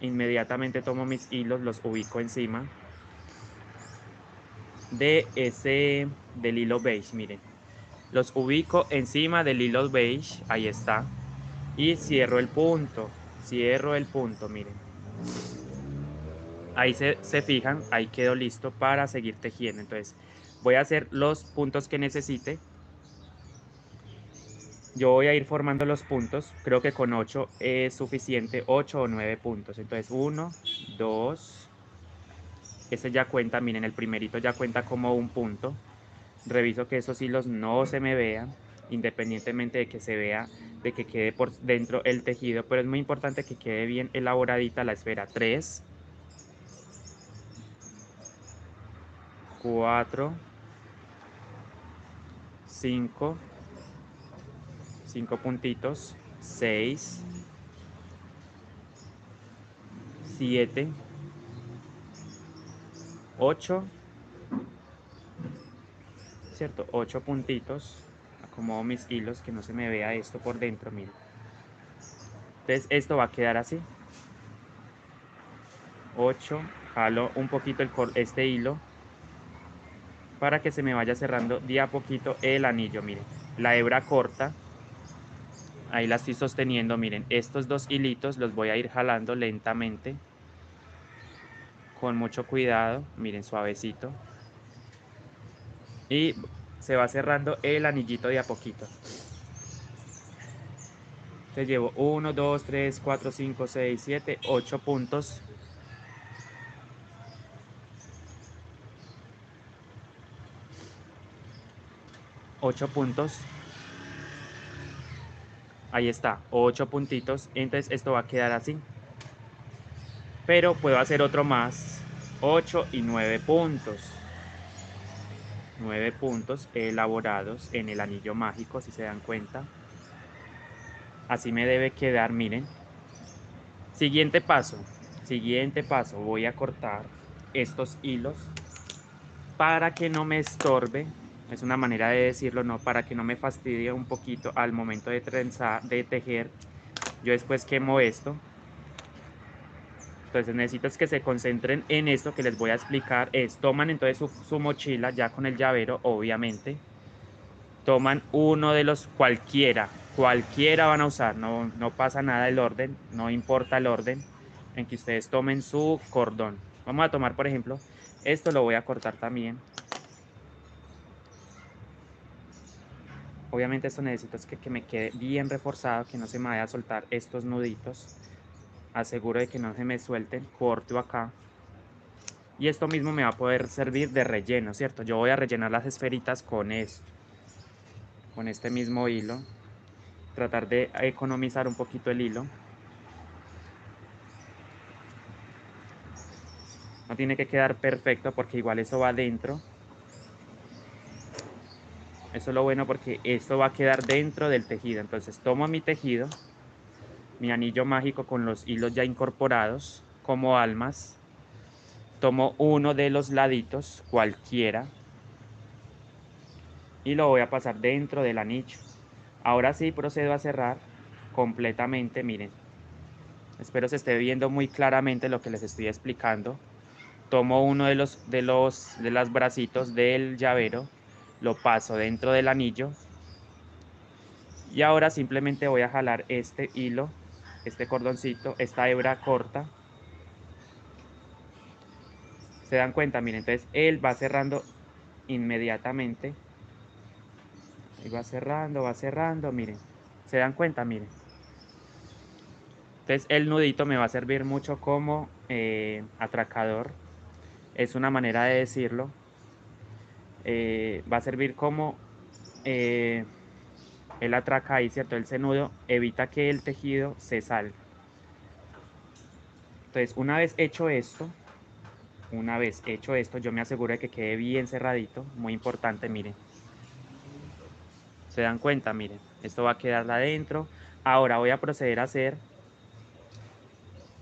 Inmediatamente tomo mis hilos, los ubico encima del hilo beige, miren. Los ubico encima del hilo beige, ahí está. Y cierro el punto, miren. Ahí se fijan, ahí quedó listo para seguir tejiendo. Entonces, voy a hacer los puntos que necesite. Yo voy a ir formando los puntos, creo que con 8 es suficiente, 8 o 9 puntos. Entonces, 1, 2, ese ya cuenta, miren, el primerito ya cuenta como un punto. Reviso que esos hilos no se me vean, independientemente de que se vea, de que quede por dentro el tejido, pero es muy importante que quede bien elaboradita la esfera. 3, 4, 5 puntitos, 6, 7, 8, ¿cierto? 8 puntitos. Acomodo mis hilos, que no se me vea esto por dentro, miren. Entonces esto va a quedar así. 8, jalo un poquito este hilo para que se me vaya cerrando de a poquito el anillo, miren. La hebra corta, ahí la estoy sosteniendo, miren. Estos dos hilitos los voy a ir jalando lentamente, con mucho cuidado, miren, suavecito. y se va cerrando el anillito de a poquito. Entonces llevo 1, 2, 3, 4, 5, 6, 7, 8 puntos. Ocho puntos. Ahí está, 8 puntitos. Entonces esto va a quedar así. Pero puedo hacer otro más. 8 y 9 puntos. 9 puntos elaborados en el anillo mágico, si se dan cuenta. Así me debe quedar, miren. Siguiente paso. Siguiente paso. Voy a cortar estos hilos para que no me estorbe. Es una manera de decirlo, ¿no? Para que no me fastidie un poquito al momento de trenzar, de tejer. Yo después quemo esto. Entonces necesito es que se concentren en esto que les voy a explicar. Toman entonces su mochila ya con el llavero, obviamente. Toman uno de los cualquiera van a usar. No pasa nada el orden, no importa el orden en que ustedes tomen su cordón. Vamos a tomar, por ejemplo, esto lo voy a cortar también. Obviamente esto necesito es que me quede bien reforzado, que no se me vaya a soltar estos nuditos. Aseguro de que no se me suelten, corto acá. Y esto mismo me va a poder servir de relleno, ¿cierto? Yo voy a rellenar las esferitas con esto, con este mismo hilo. Tratar de economizar un poquito el hilo. No tiene que quedar perfecto porque igual eso va dentro. Eso es lo bueno porque esto va a quedar dentro del tejido. Entonces tomo mi tejido, mi anillo mágico con los hilos ya incorporados como almas. Tomo uno de los laditos, cualquiera, y lo voy a pasar dentro del anillo. Ahora sí procedo a cerrar completamente, miren. Espero se esté viendo muy claramente lo que les estoy explicando. Tomo uno de las bracitos del llavero, lo paso dentro del anillo y ahora simplemente voy a jalar este hilo, este cordoncito, esta hebra corta. ¿Se dan cuenta? Miren, entonces él va cerrando inmediatamente. Y va cerrando, miren. ¿Se dan cuenta? Miren. Entonces el nudito me va a servir mucho como atracador. Es una manera de decirlo. Va a servir como el atraca ahí, ¿cierto? El nudo evita que el tejido se salga. Entonces, una vez hecho esto, yo me aseguro de que quede bien cerradito. Muy importante, miren. ¿Se dan cuenta? Miren, esto va a quedar adentro. Ahora voy a proceder a hacer,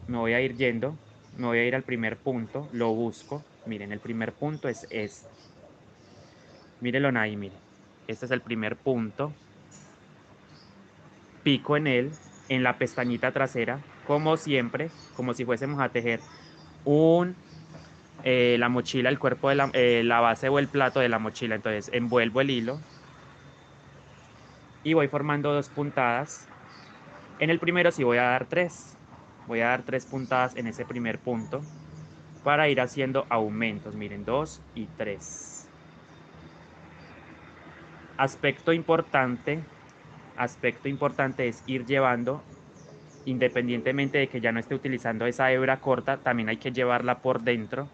me voy a ir yendo, me voy a ir al primer punto, lo busco. Miren, el primer punto es este. Mírenlo ahí, miren. Este es el primer punto. Pico en él, en la pestañita trasera, como siempre, como si fuésemos a tejer la mochila, el cuerpo de la base o el plato de la mochila. Entonces envuelvo el hilo y voy formando dos puntadas. En el primero sí voy a dar tres. Voy a dar tres puntadas en ese primer punto para ir haciendo aumentos. Miren, 2 y 3. Aspecto importante es ir llevando, independientemente de que ya no esté utilizando esa hebra corta, también hay que llevarla por dentro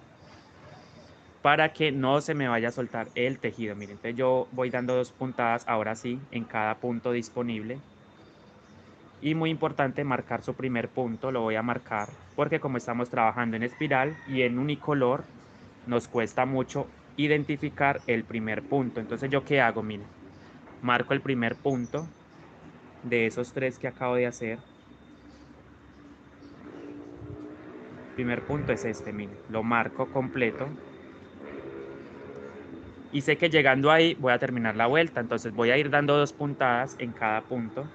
para que no se me vaya a soltar el tejido. Miren, entonces yo voy dando dos puntadas, ahora sí, en cada punto disponible. Y muy importante marcar su primer punto, lo voy a marcar, porque como estamos trabajando en espiral y en unicolor, nos cuesta mucho identificar el primer punto. Entonces, ¿yo qué hago? Miren, marco el primer punto de esos tres que acabo de hacer. El primer punto es este, miren, lo marco completo. Y sé que llegando ahí voy a terminar la vuelta, entonces voy a ir dando dos puntadas en cada punto.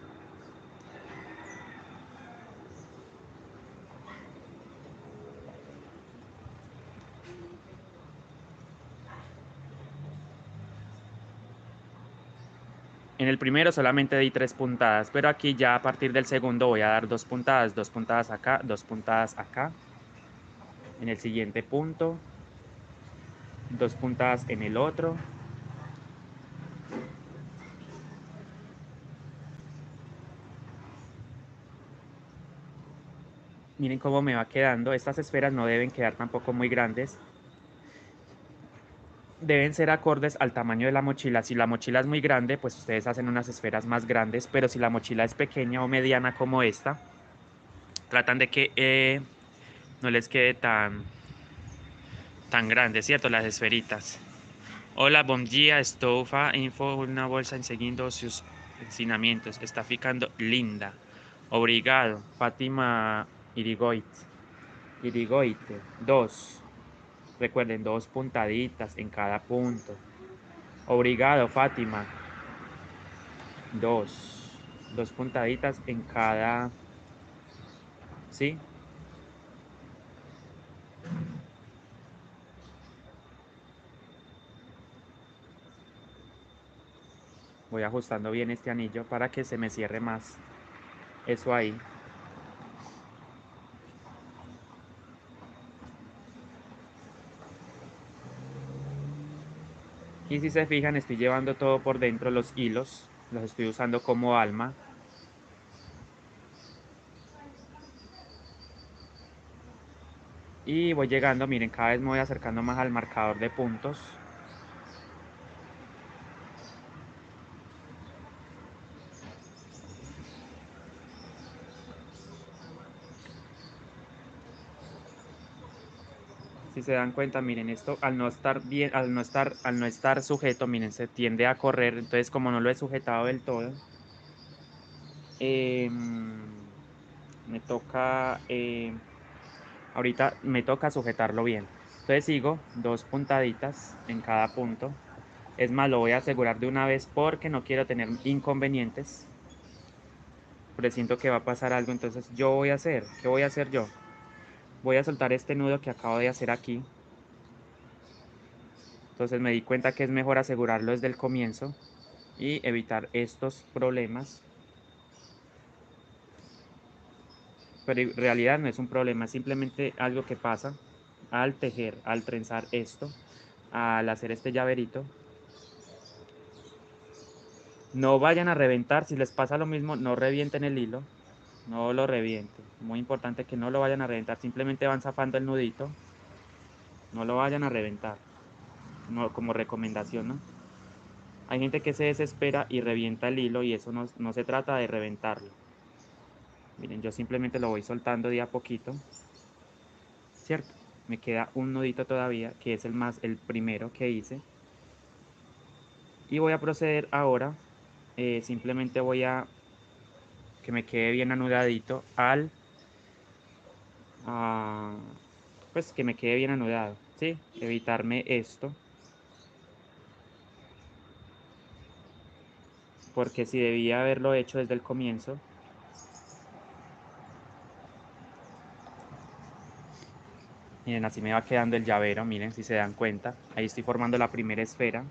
En el primero solamente di tres puntadas, pero aquí ya a partir del segundo voy a dar dos puntadas acá, dos puntadas acá. En el siguiente punto, dos puntadas en el otro Miren cómo me va quedando. Estas esferas no deben quedar tampoco muy grandes. Deben ser acordes al tamaño de la mochila. Si la mochila es muy grande, pues ustedes hacen unas esferas más grandes, pero si la mochila es pequeña o mediana como esta, tratan de que no les quede tan grande, ¿cierto? Las esferitas. Hola, bom dia, estou info una bolsa enseguindo sus ensinamientos. Está ficando linda. Obrigado, Fátima Irigoite. Irigoite, 2. Recuerden, 2 puntaditas en cada punto. Obrigado, Fátima. 2. 2 puntaditas en cada... ¿Sí? Voy ajustando bien este anillo para que se me cierre más. Eso ahí. Y si se fijan, estoy llevando todo por dentro, los hilos. Los estoy usando como alma. Y voy llegando, miren, cada vez me voy acercando más al marcador de puntos. Si se dan cuenta, miren, esto al no estar bien, al no estar sujeto, miren, se tiende a correr. Entonces, como no lo he sujetado del todo, me toca, ahorita me toca sujetarlo bien. Entonces sigo 2 puntaditas en cada punto. Es más, lo voy a asegurar de una vez porque no quiero tener inconvenientes. Presiento que va a pasar algo, entonces yo voy a hacer, ¿qué voy a hacer yo? Voy a soltar este nudo que acabo de hacer aquí. Entonces me di cuenta que es mejor asegurarlo desde el comienzo y evitar estos problemas. Pero en realidad no es un problema, es simplemente algo que pasa al tejer, al trenzar esto, al hacer este llaverito. No vayan a reventar, si les pasa lo mismo, no revienten el hilo, no lo revienten. Muy importante que no lo vayan a reventar, simplemente van zafando el nudito, no lo vayan a reventar, no, como recomendación, ¿no? Hay gente que se desespera y revienta el hilo y eso no se trata de reventarlo. Miren, yo simplemente lo voy soltando de a poquito, ¿cierto? Me queda un nudito todavía, que es el primero que hice. Y voy a proceder ahora, simplemente voy a que me quede bien anudadito ah, pues que me quede bien anudado, ¿sí? Evitarme esto, porque si debía haberlo hecho desde el comienzo. Miren, así me va quedando el llavero, miren si se dan cuenta. Ahí estoy formando la primera esfera.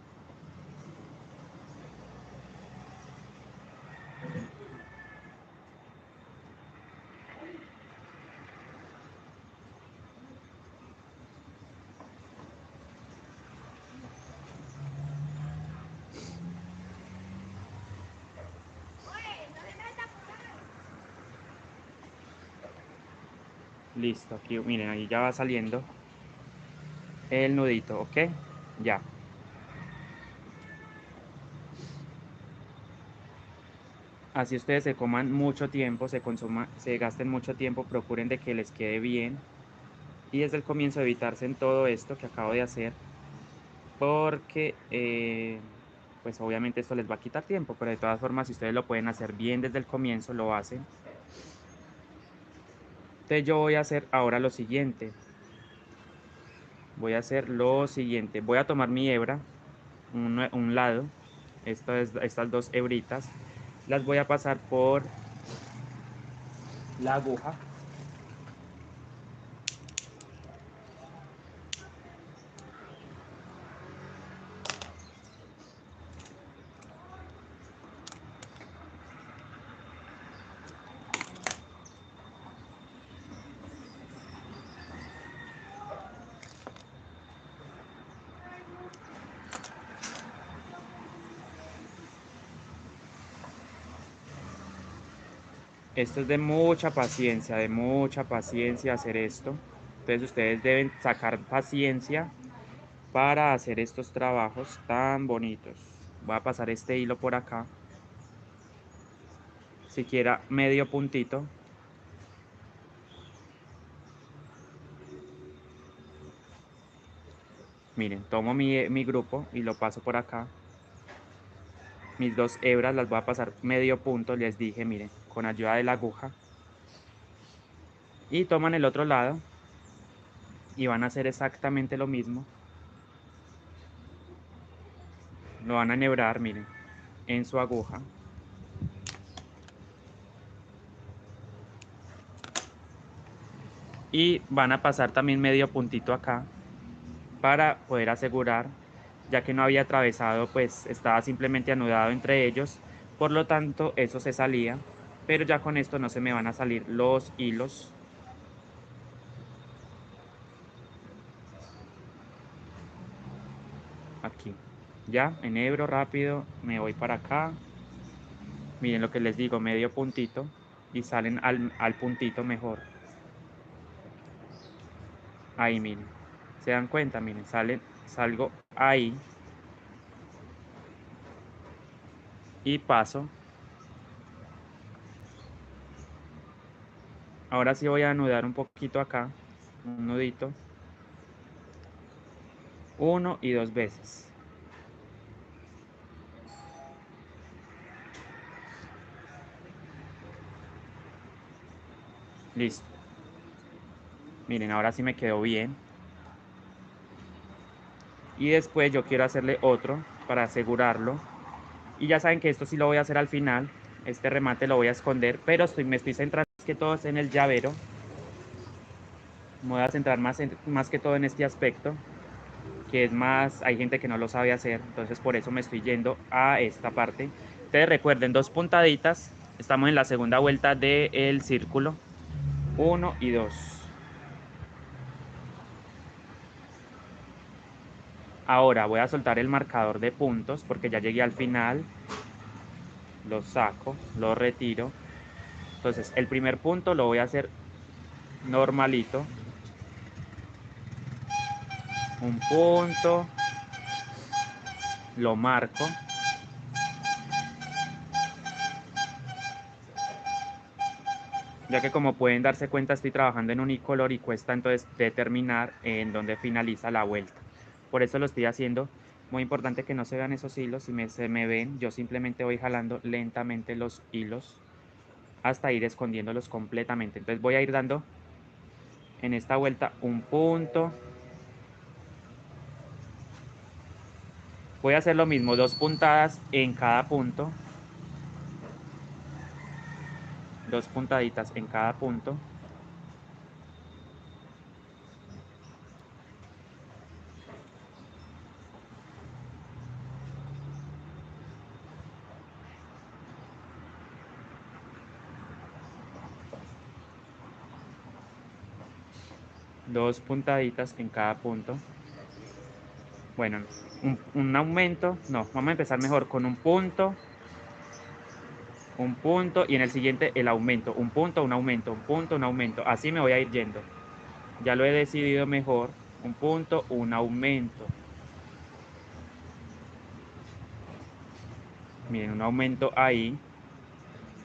Listo, aquí miren, ahí ya va saliendo el nudito, ¿ok? Ya. Así ustedes se coman mucho tiempo, se gasten mucho tiempo, procuren de que les quede bien. Y desde el comienzo evitarse en todo esto que acabo de hacer, porque pues obviamente esto les va a quitar tiempo, pero de todas formas si ustedes lo pueden hacer bien desde el comienzo, lo hacen. Entonces yo voy a hacer ahora lo siguiente. Voy a tomar mi hebra, un lado, estas dos hebritas, las voy a pasar por la aguja. Esto es de mucha paciencia hacer esto. Entonces ustedes deben sacar paciencia para hacer estos trabajos tan bonitos. Voy a pasar este hilo por acá, siquiera medio puntito. Miren, tomo mi grupo y lo paso por acá. Mis dos hebras las voy a pasar medio punto, les dije, miren, con ayuda de la aguja. Y toman el otro lado y van a hacer exactamente lo mismo. Lo van a enhebrar, miren, en su aguja. Y van a pasar también medio puntito acá para poder asegurar, ya que no había atravesado, pues estaba simplemente anudado entre ellos, por lo tanto eso se salía, pero ya con esto no se me van a salir los hilos. Aquí, ya, enhebro rápido, me voy para acá, miren lo que les digo, medio puntito, y salen al puntito mejor. Ahí, miren, se dan cuenta, miren, salgo ahí y paso. Ahora sí voy a anudar un poquito acá, un nudito, 1 y 2 veces. Listo. Miren, ahora sí me quedó bien. Y después yo quiero hacerle otro para asegurarlo. Y ya saben que esto sí lo voy a hacer al final. Este remate lo voy a esconder, pero me estoy centrando más que todo en el llavero. Me voy a centrar más que todo en este aspecto, que es más, hay gente que no lo sabe hacer, entonces por eso me estoy yendo a esta parte. Ustedes recuerden, 2 puntaditas, estamos en la segunda vuelta del círculo, 1 y 2. Ahora voy a soltar el marcador de puntos porque ya llegué al final, lo saco, lo retiro. Entonces el primer punto lo voy a hacer normalito, un punto, lo marco. Ya que como pueden darse cuenta estoy trabajando en unicolor y cuesta entonces determinar en dónde finaliza la vuelta. Por eso lo estoy haciendo. Muy importante que no se vean esos hilos. Si se me ven, yo simplemente voy jalando lentamente los hilos hasta ir escondiéndolos completamente. Entonces voy a ir dando en esta vuelta un punto. Voy a hacer lo mismo, 2 puntadas en cada punto. 2 puntaditas en cada punto. Dos puntaditas en cada punto. Bueno, un aumento, no, vamos a empezar mejor con un punto y en el siguiente el aumento, un punto, un aumento, un punto, un aumento. Así me voy a ir yendo. Ya lo he decidido mejor. Un punto, un aumento. Miren, un aumento ahí.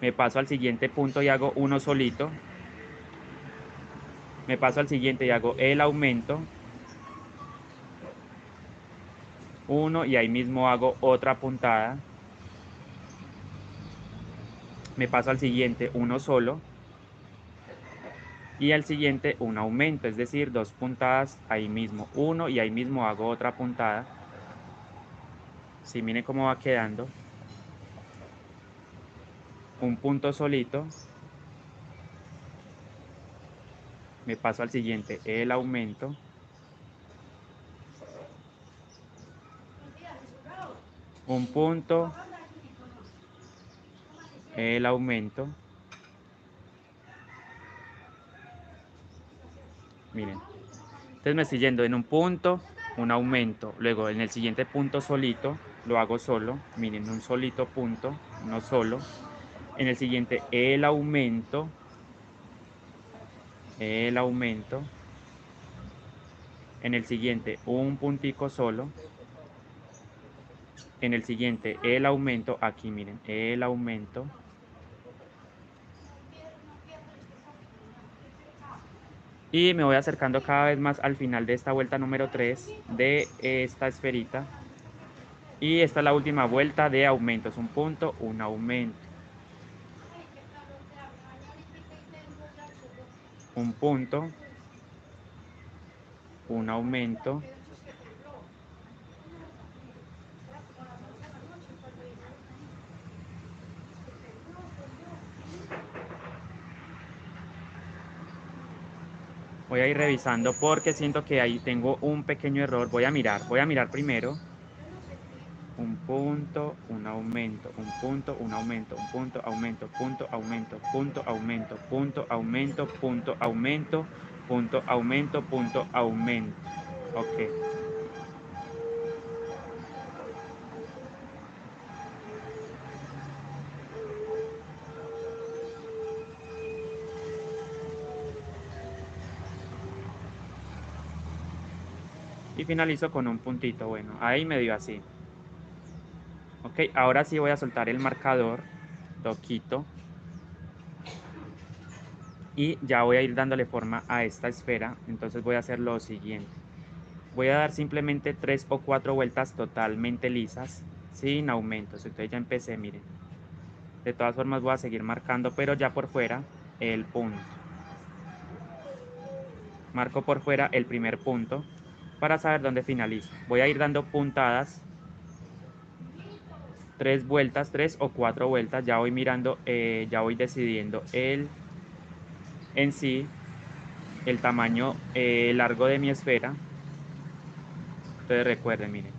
Me paso al siguiente punto y hago uno solito. Me paso al siguiente y hago el aumento. Uno y ahí mismo hago otra puntada. Me paso al siguiente uno solo. Y al siguiente un aumento, es decir, 2 puntadas ahí mismo. Uno y ahí mismo hago otra puntada. Si miren cómo va quedando. Un punto solito. Me paso al siguiente el aumento. Un punto, el aumento. Miren, entonces me estoy yendo en un punto, un aumento. Luego en el siguiente punto solito, lo hago solo. Miren, un solito punto, no solo. En el siguiente, el aumento. En el siguiente, un puntico solo. En el siguiente, el aumento. Aquí miren, el aumento. Y me voy acercando cada vez más al final de esta vuelta número 3 de esta esferita. Y esta es la última vuelta de aumentos. Un punto, un aumento. Un punto, un aumento. Voy a ir revisando porque siento que ahí tengo un pequeño error. Voy a mirar primero. Un punto, un aumento, un punto, un aumento, un punto, aumento, punto, aumento, punto, aumento, punto, aumento, punto, aumento, punto, aumento, punto, aumento. Ok. Y finalizo con un puntito. Bueno, ahí me dio así. Ok, ahora sí voy a soltar el marcador. Lo quito. Y ya voy a ir dándole forma a esta esfera. Entonces voy a hacer lo siguiente. Voy a dar simplemente 3 o 4 vueltas totalmente lisas, sin aumentos. Entonces ya empecé, miren. De todas formas voy a seguir marcando, pero ya por fuera el punto. Marco por fuera el primer punto para saber dónde finalizo. Voy a ir dando puntadas, 3 vueltas, 3 o 4 vueltas. Ya voy mirando, ya voy decidiendo en sí el tamaño largo de mi esfera. Entonces recuerden, miren.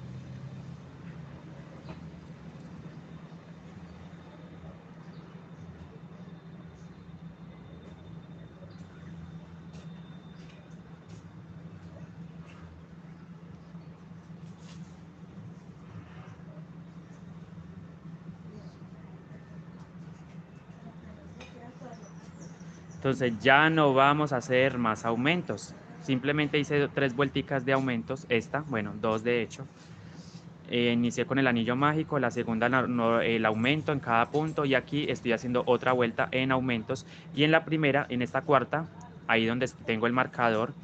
Entonces ya no vamos a hacer más aumentos. Simplemente hice 3 vuelticas de aumentos. Esta, bueno, 2 de hecho. Inicié con el anillo mágico, la segunda el aumento en cada punto y aquí estoy haciendo otra vuelta en aumentos y en la primera, en esta cuarta, ahí donde tengo el marcador,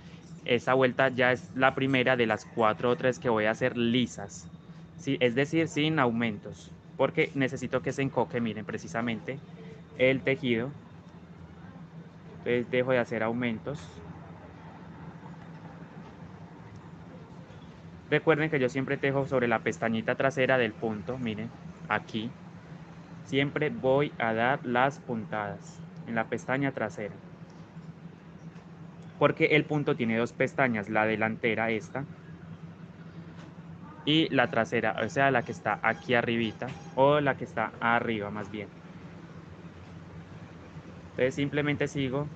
esa vuelta ya es la primera de las 4 o 3 que voy a hacer lisas, ¿sí? Es decir, sin aumentos, porque necesito que se encoque, miren, precisamente el tejido. Entonces dejo de hacer aumentos. Recuerden que yo siempre tejo sobre la pestañita trasera del punto, miren, aquí. Siempre voy a dar las puntadas en la pestaña trasera. Porque el punto tiene dos pestañas, la delantera esta y la trasera, o sea, la que está aquí arribita o la que está arriba más bien. Entonces simplemente sigo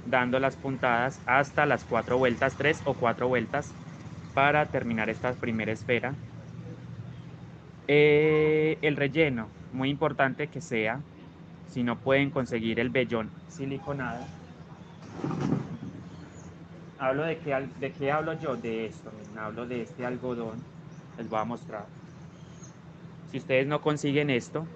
dando las puntadas hasta las 4 vueltas, 3 o 4 vueltas para terminar esta primera esfera. El relleno, muy importante que sea, si no pueden conseguir el vellón siliconado. Hablo de qué hablo yo de esto, miren, hablo de este algodón, les voy a mostrar. Si ustedes no consiguen esto,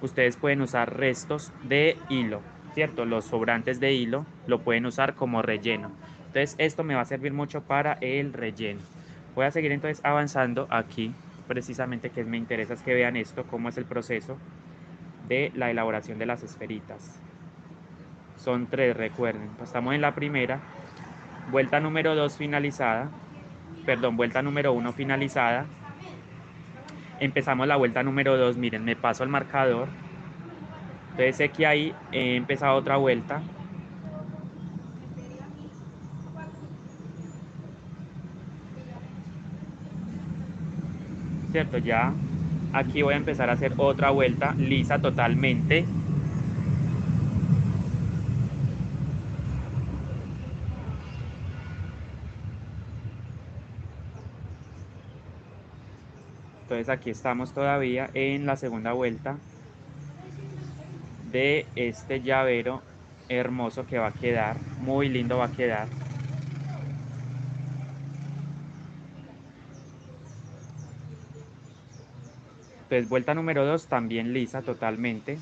ustedes pueden usar restos de hilo, ¿cierto? Los sobrantes de hilo lo pueden usar como relleno. Entonces esto me va a servir mucho para el relleno. Voy a seguir entonces avanzando aquí, precisamente que me interesa es que vean esto, cómo es el proceso de la elaboración de las esferitas. Son 3, recuerden. Estamos en la primera, vuelta número 2 finalizada, perdón, vuelta número 1 finalizada. Empezamos la vuelta número 2, miren, me paso el marcador. Entonces sé que ahí he empezado otra vuelta. ¿Cierto? Ya aquí voy a empezar a hacer otra vuelta lisa totalmente. Entonces aquí estamos todavía en la segunda vuelta. de este llavero hermoso que va a quedar, muy lindo va a quedar. Entonces vuelta número 2 también lisa totalmente.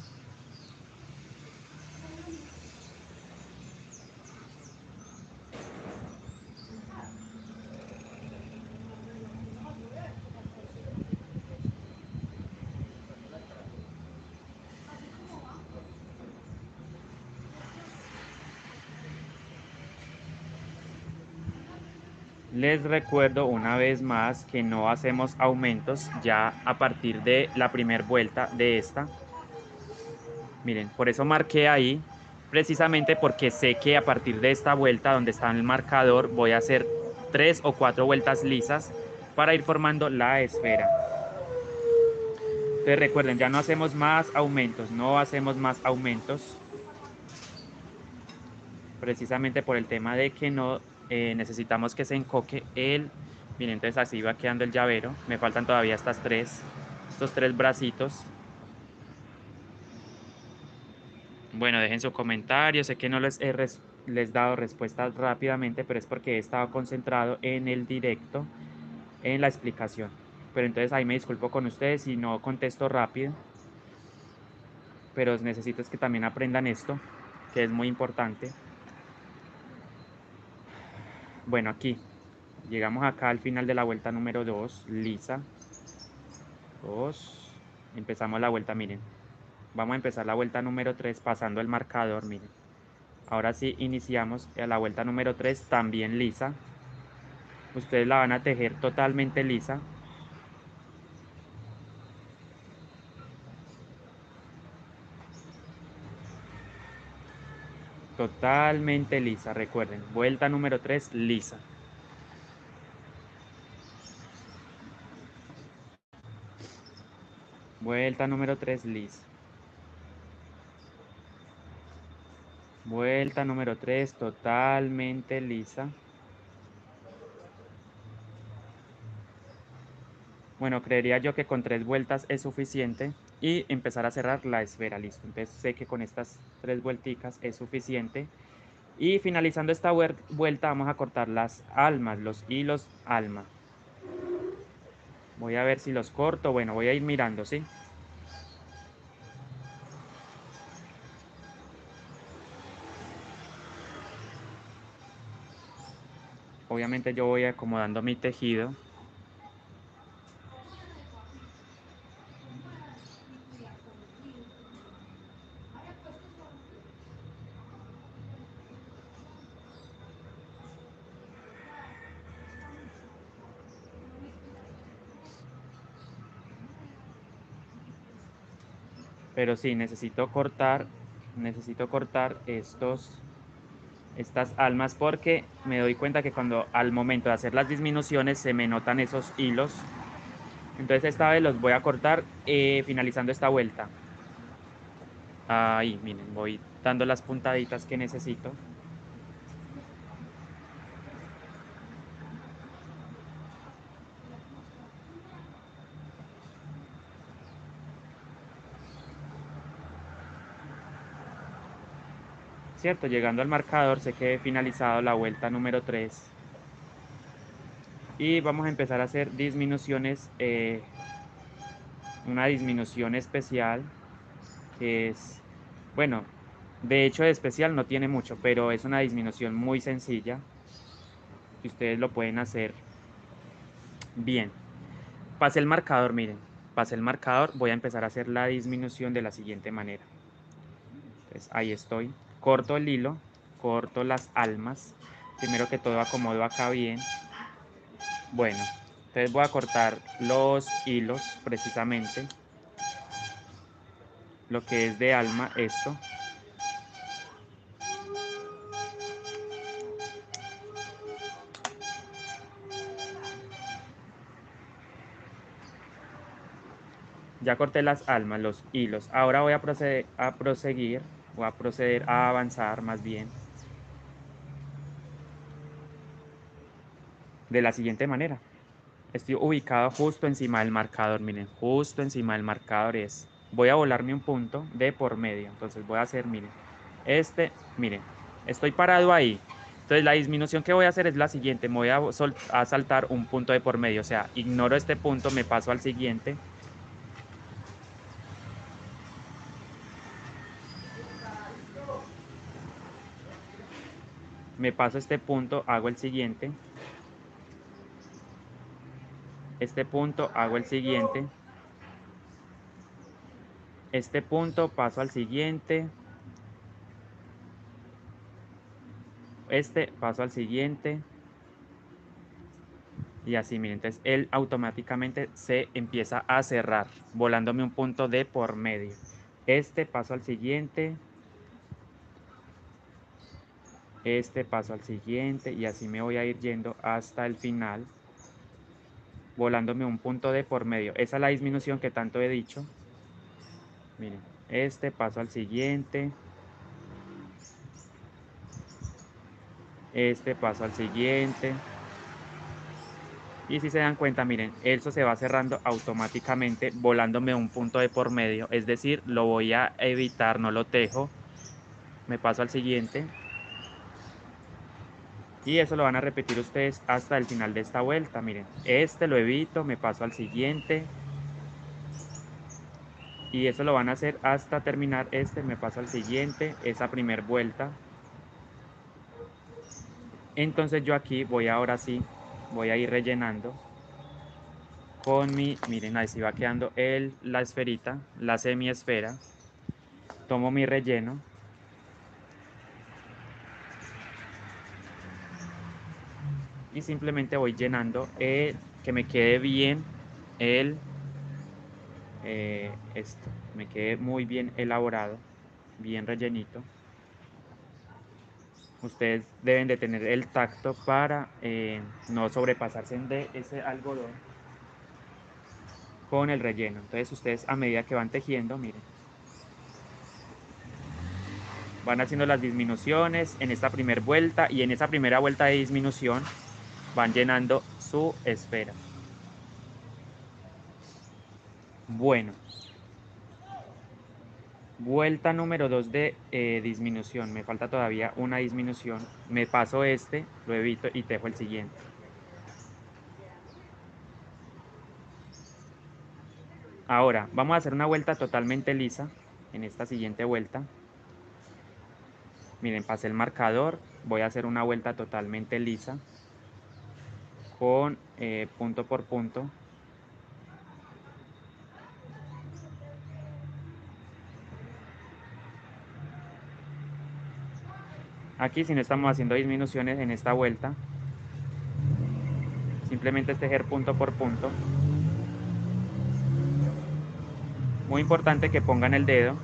Les recuerdo una vez más que no hacemos aumentos ya a partir de la primera vuelta de esta. Miren, por eso marqué ahí, precisamente porque sé que a partir de esta vuelta donde está el marcador voy a hacer 3 o 4 vueltas lisas para ir formando la esfera. Entonces recuerden, ya no hacemos más aumentos, no hacemos más aumentos, precisamente por el tema de que no necesitamos que se encoque el... Miren, entonces así va quedando el llavero. Me faltan todavía estos tres bracitos. Bueno, dejen su comentario. Sé que no les he dado respuestas rápidamente, pero es porque he estado concentrado en el directo, en la explicación. Pero entonces ahí me disculpo con ustedes si no contesto rápido. Pero necesito es que también aprendan esto, que es muy importante. Bueno, aquí llegamos acá al final de la vuelta número 2, lisa. 2. Empezamos la vuelta, miren. Vamos a empezar la vuelta número 3 pasando el marcador, miren. Ahora sí iniciamos la vuelta número 3 también lisa. Ustedes la van a tejer totalmente lisa. Totalmente lisa, recuerden. Vuelta número 3 lisa. Vuelta número 3 lisa. Vuelta número 3 totalmente lisa. Bueno, creería yo que con 3 vueltas es suficiente y empezar a cerrar la esfera, listo. Entonces sé que con estas 3 vuelticas es suficiente. Y finalizando esta vuelta vamos a cortar las almas, los hilos alma. Voy a ver si los corto, bueno, voy a ir mirando, ¿sí? Obviamente yo voy acomodando mi tejido. Pero sí, necesito cortar estas almas porque me doy cuenta que cuando al momento de hacer las disminuciones se me notan esos hilos. Entonces esta vez los voy a cortar finalizando esta vuelta. Ahí, miren, voy dando las puntaditas que necesito. Cierto, llegando al marcador sé que he finalizado la vuelta número 3 y vamos a empezar a hacer disminuciones, una disminución especial que es, bueno, de hecho de especial no tiene mucho, pero es una disminución muy sencilla que ustedes lo pueden hacer bien. Pasé el marcador, miren, pasé el marcador, voy a empezar a hacer la disminución de la siguiente manera. Entonces ahí estoy, corto el hilo, corto las almas, primero que todo acomodo acá bien. Bueno, entonces voy a cortar los hilos precisamente, lo que es de alma, esto. Ya corté las almas, los hilos. Ahora voy a proceder a avanzar más bien de la siguiente manera. Estoy ubicado justo encima del marcador, miren, justo encima del marcador es. voy a volarme un punto de por medio. Entonces voy a hacer, miren, miren, estoy parado ahí. Entonces la disminución que voy a hacer es la siguiente, me voy a saltar un punto de por medio, o sea, ignoro este punto, me paso al siguiente. Me paso este punto, hago el siguiente. Este punto, hago el siguiente. Este punto, paso al siguiente. Paso al siguiente. Y así, miren, entonces él automáticamente se empieza a cerrar, volándome un punto de por medio. Paso al siguiente. Paso al siguiente. Y así me voy a ir yendo hasta el final, volándome un punto de por medio. Esa es la disminución que tanto he dicho. Miren, paso al siguiente. Paso al siguiente. Y si se dan cuenta, miren, eso se va cerrando automáticamente volándome un punto de por medio. Es decir, lo voy a evitar, no lo tejo. Me paso al siguiente. Y eso lo van a repetir ustedes hasta el final de esta vuelta. Miren, lo evito, me paso al siguiente. Y eso lo van a hacer hasta terminar me paso al siguiente, esa primer vuelta. Entonces yo aquí ahora sí, voy a ir rellenando con miren, ahí sí va quedando la esferita, la semiesfera. Tomo mi relleno. Y simplemente voy llenando que me quede bien el, me quede muy bien elaborado, bien rellenito. Ustedes deben de tener el tacto para no sobrepasarse de ese algodón con el relleno. Entonces ustedes a medida que van tejiendo, miren, van haciendo las disminuciones en esta primera vuelta y en esa primera vuelta de disminución van llenando su esfera. Bueno, vuelta número 2 de disminución. Me falta todavía una disminución. Me paso lo evito y tejo el siguiente. Ahora, vamos a hacer una vuelta totalmente lisa en esta siguiente vuelta. Miren, pasé el marcador. Voy a hacer una vuelta totalmente lisa con punto por punto. Aquí, si no estamos haciendo disminuciones en esta vuelta, simplemente es tejer punto por punto. Muy importante que pongan el dedo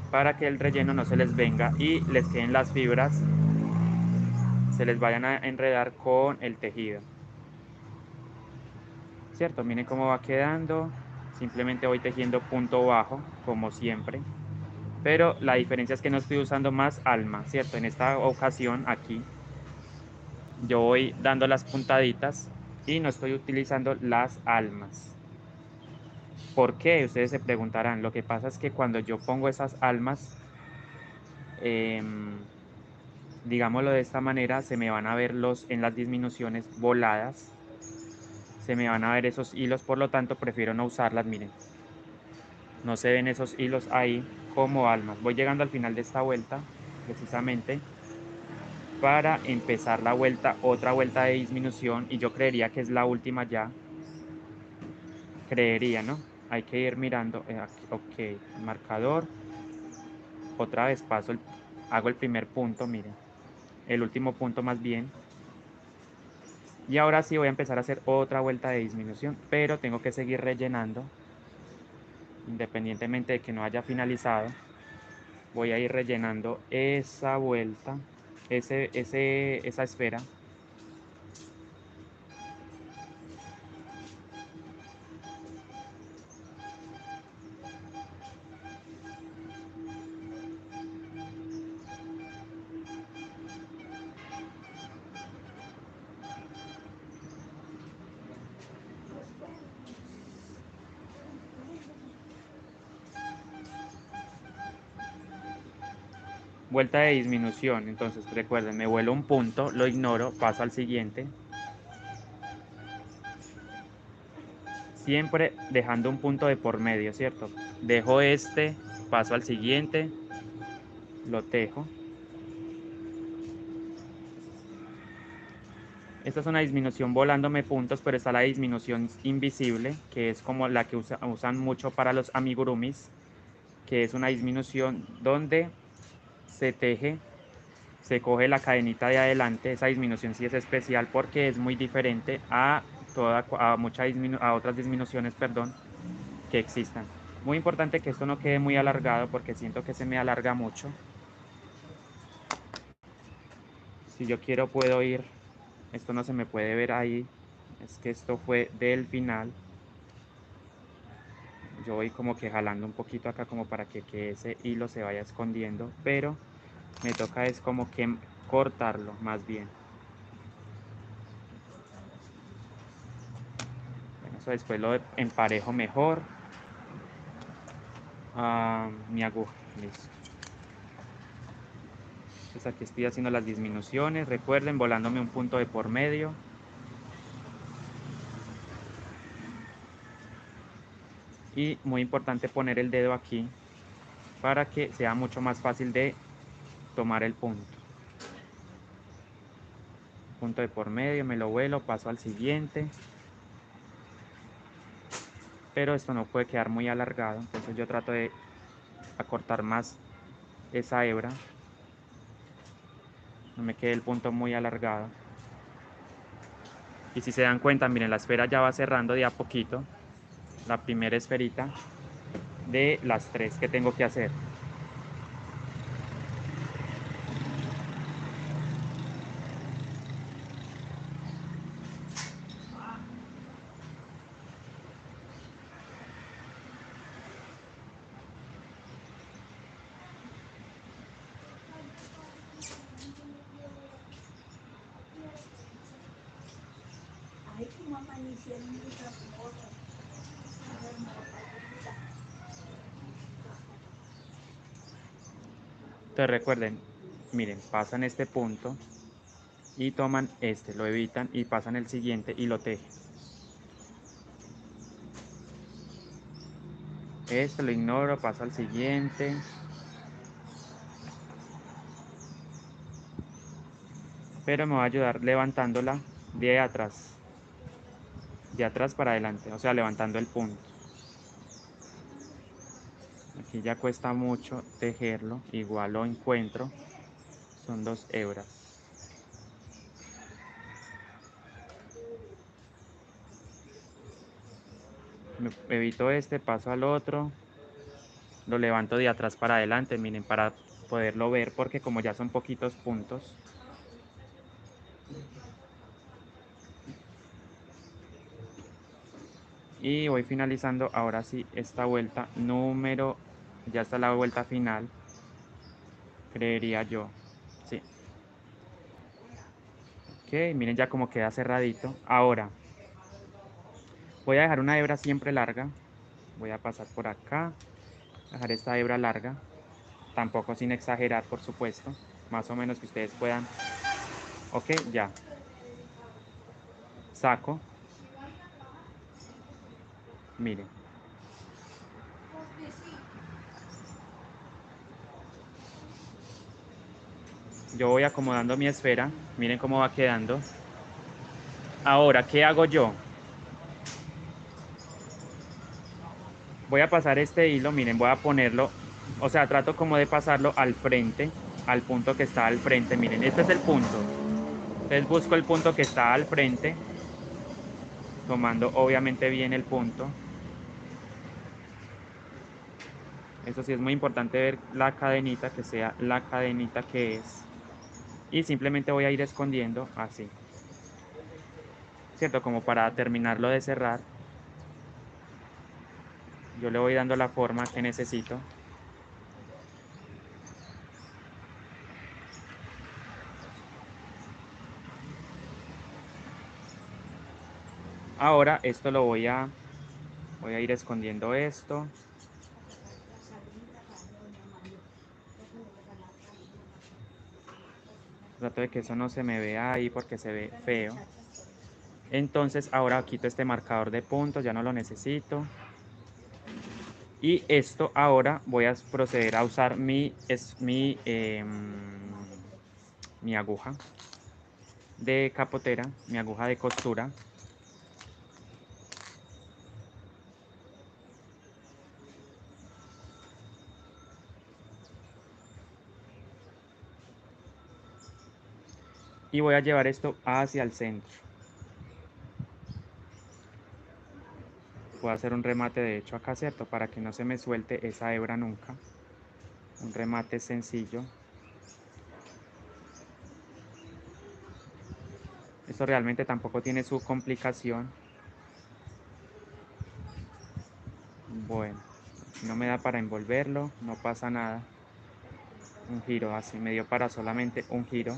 para que el relleno no se les venga y les queden las fibras, se les vayan a enredar con el tejido. ¿Cierto? Miren cómo va quedando. Simplemente voy tejiendo punto bajo, como siempre. Pero la diferencia es que no estoy usando más alma, ¿cierto? En esta ocasión, aquí, yo voy dando las puntaditas y no estoy utilizando las almas. ¿Por qué? Ustedes se preguntarán. Lo que pasa es que cuando yo pongo esas almas, digámoslo de esta manera, se me van a ver en las disminuciones voladas. Se me van a ver esos hilos, por lo tanto prefiero no usarlas, miren. No se ven esos hilos ahí como almas. Voy llegando al final de esta vuelta, precisamente, para empezar la vuelta, otra vuelta de disminución, y yo creería que es la última ya. Creería, ¿no? Hay que ir mirando, ok, marcador, otra vez hago el primer punto, miren, el último punto más bien, y ahora sí voy a empezar a hacer otra vuelta de disminución, pero tengo que seguir rellenando, independientemente de que no haya finalizado, voy a ir rellenando esa vuelta, esa esfera. Vuelta de disminución, entonces recuerden, me vuelo un punto, lo ignoro, paso al siguiente. Siempre dejando un punto de por medio, ¿cierto? Dejo este, paso al siguiente, lo tejo. Esta es una disminución volándome puntos, pero está la disminución invisible, que es como la que usan mucho para los amigurumis, que es una disminución donde se teje, se coge la cadenita de adelante. Esa disminución sí es especial porque es muy diferente a, a otras disminuciones, perdón, que existan. Muy importante que esto no quede muy alargado porque siento que se me alarga mucho. Si yo quiero puedo ir, esto no se me puede ver ahí, es que esto fue del final. Yo voy como que jalando un poquito acá como para que ese hilo se vaya escondiendo, pero me toca es como que cortarlo más bien. Bueno, eso después lo emparejo mejor. Mi aguja, listo. Entonces aquí estoy haciendo las disminuciones, recuerden, volándome un punto de por medio. Y muy importante poner el dedo aquí para que sea mucho más fácil de tomar el punto. Punto de por medio, me lo vuelo, paso al siguiente. Pero esto no puede quedar muy alargado, entonces yo trato de acortar más esa hebra. No me quede el punto muy alargado. Y si se dan cuenta, miren, la esfera ya va cerrando de a poquito. La primera esferita de las 3 que tengo que hacer. Entonces recuerden, miren, pasan este punto y toman este, lo evitan y pasan el siguiente y lo tejen. Esto lo ignoro, paso al siguiente. Pero me va a ayudar levantándola de atrás para adelante, o sea, levantando el punto. Aquí ya cuesta mucho tejerlo, igual lo encuentro, son 2 hebras. Me evito este, paso al otro, lo levanto de atrás para adelante, miren, para poderlo ver, porque como ya son poquitos puntos. Y voy finalizando ahora sí esta vuelta número, ya está la vuelta final, creería yo, sí. Ok, miren ya como queda cerradito. Ahora, voy a dejar una hebra siempre larga, voy a pasar por acá, dejar esta hebra larga, tampoco sin exagerar, por supuesto, más o menos que ustedes puedan. Ok, ya. Saco, miren. Yo voy acomodando mi esfera, miren cómo va quedando. Ahora, ¿qué hago yo? Voy a pasar este hilo, miren, voy a ponerlo, o sea, trato como de pasarlo al frente, al punto que está al frente, miren, este es el punto. Entonces busco el punto que está al frente, tomando obviamente bien el punto. Eso sí es muy importante ver la cadenita, que sea la cadenita que es. Y simplemente voy a ir escondiendo así, ¿cierto? Como para terminarlo de cerrar. Yo le voy dando la forma que necesito. Ahora esto voy a ir escondiendo esto. Trato de que eso no se me vea ahí porque se ve feo. Entonces ahora quito este marcador de puntos, ya no lo necesito. Y esto ahora voy a proceder a usar mi aguja de capotera, mi aguja de costura. Y voy a llevar esto hacia el centro. Voy a hacer un remate de hecho acá, ¿cierto? Para que no se me suelte esa hebra nunca. Un remate sencillo. Esto realmente tampoco tiene su complicación. Bueno, si no me da para envolverlo, no pasa nada. Un giro así, me dio para solamente un giro.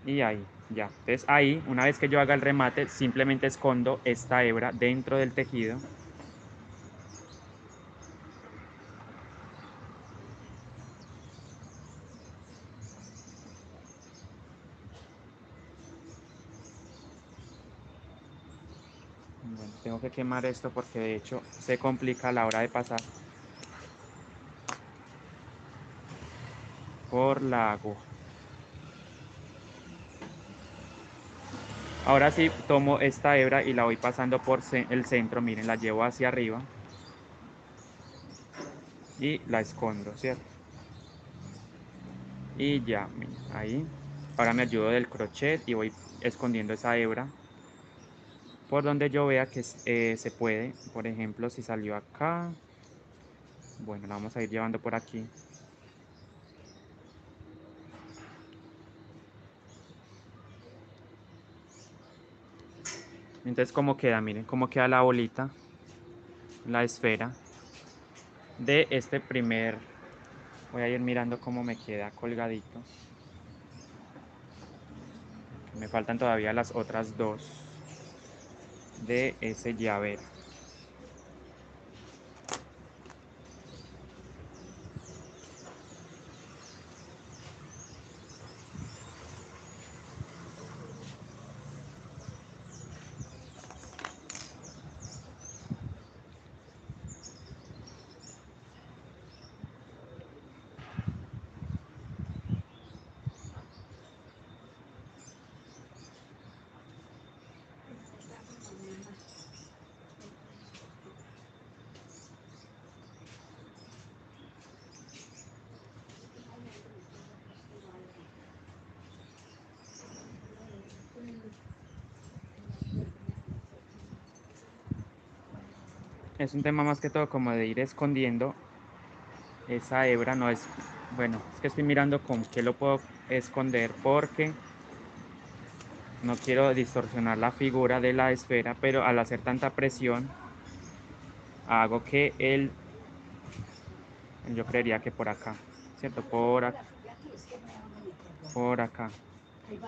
Y ahí, ya. Entonces ahí, una vez que yo haga el remate, simplemente escondo esta hebra dentro del tejido. Bueno, tengo que quemar esto porque de hecho se complica a la hora de pasar por la aguja. Ahora sí tomo esta hebra y la voy pasando por el centro, miren, la llevo hacia arriba y la escondo, ¿cierto? Y ya, miren, ahí. Ahora me ayudo del crochet y voy escondiendo esa hebra por donde yo vea que se puede. Por ejemplo, si salió acá, bueno, la vamos a ir llevando por aquí. Entonces, ¿cómo queda? Miren, cómo queda la bolita, la esfera de este primer. Voy a ir mirando cómo me queda colgadito. Me faltan todavía las otras dos de ese llavero. Es un tema más que todo como de ir escondiendo esa hebra. No es, bueno, es que estoy mirando con qué lo puedo esconder porque no quiero distorsionar la figura de la esfera, pero al hacer tanta presión hago que yo creería que por acá, ¿cierto? Por acá.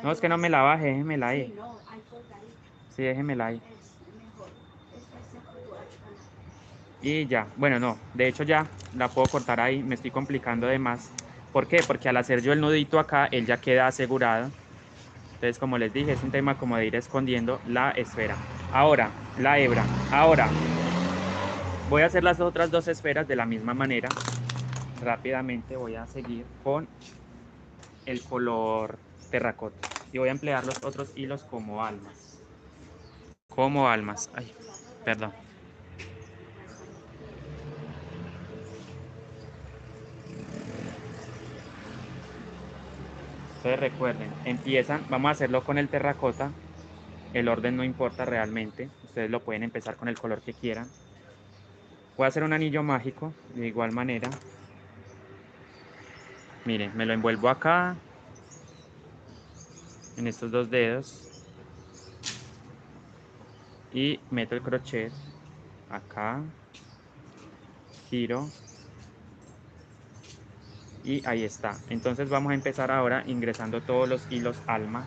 No, es que no me la baje, déjemela ahí. Sí, déjemela ahí. Y ya, bueno, no, de hecho ya la puedo cortar ahí, me estoy complicando de más. ¿Por qué? Porque al hacer yo el nudito acá, él ya queda asegurado. Entonces, como les dije, es un tema como de ir escondiendo la esfera. Ahora, la hebra. Ahora, voy a hacer las otras dos esferas de la misma manera. Rápidamente voy a seguir con el color terracota. Y voy a emplear los otros hilos como almas. Como almas. Ay, perdón. Entonces recuerden, empiezan, vamos a hacerlo con el terracota. El orden no importa realmente. Ustedes lo pueden empezar con el color que quieran. Voy a hacer un anillo mágico de igual manera. Miren, me lo envuelvo acá, en estos dos dedos. Y meto el crochet acá. Giro. Y ahí está. Entonces vamos a empezar ahora ingresando todos los hilos alma.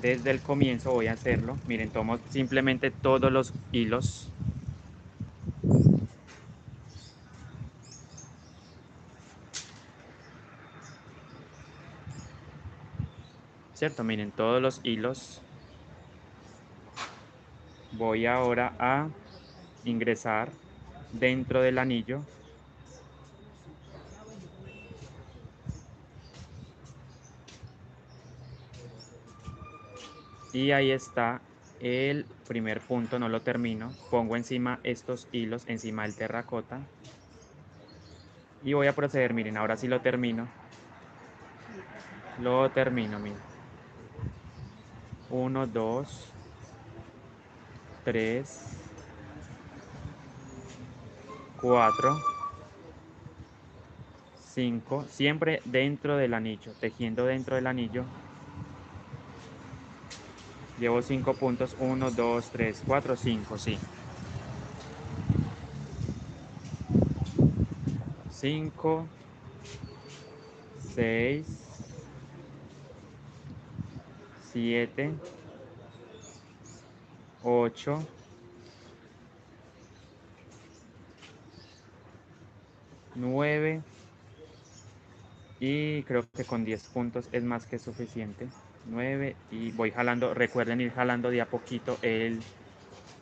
desde el comienzo voy a hacerlo. Miren, tomo simplemente todos los hilos. ¿Cierto? Miren, todos los hilos. Voy ahora a ingresar dentro del anillo. Y ahí está el primer punto, no lo termino. Pongo encima estos hilos, encima del terracota. Y voy a proceder, miren, ahora sí lo termino. Lo termino, miren. 1, 2, 3, 4, 5. Siempre dentro del anillo, tejiendo dentro del anillo. Llevo 5 puntos, 1, 2, 3, 4, 5, sí. 5, 6, 7, 8, 9 y creo que con 10 puntos es más que suficiente. 9 y voy jalando, recuerden ir jalando de a poquito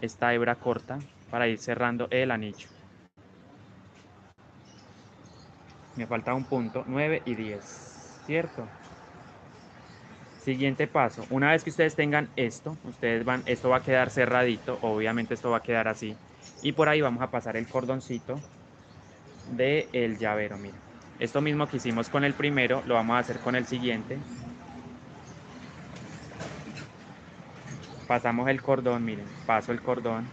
esta hebra corta para ir cerrando el anillo. Me falta un punto, 9 y 10, ¿cierto? Siguiente paso, una vez que ustedes tengan esto, esto va a quedar cerradito, obviamente esto va a quedar así. Y por ahí vamos a pasar el cordoncito del llavero, miren. Esto mismo que hicimos con el primero, lo vamos a hacer con el siguiente. Pasamos el cordón, miren, paso el cordón.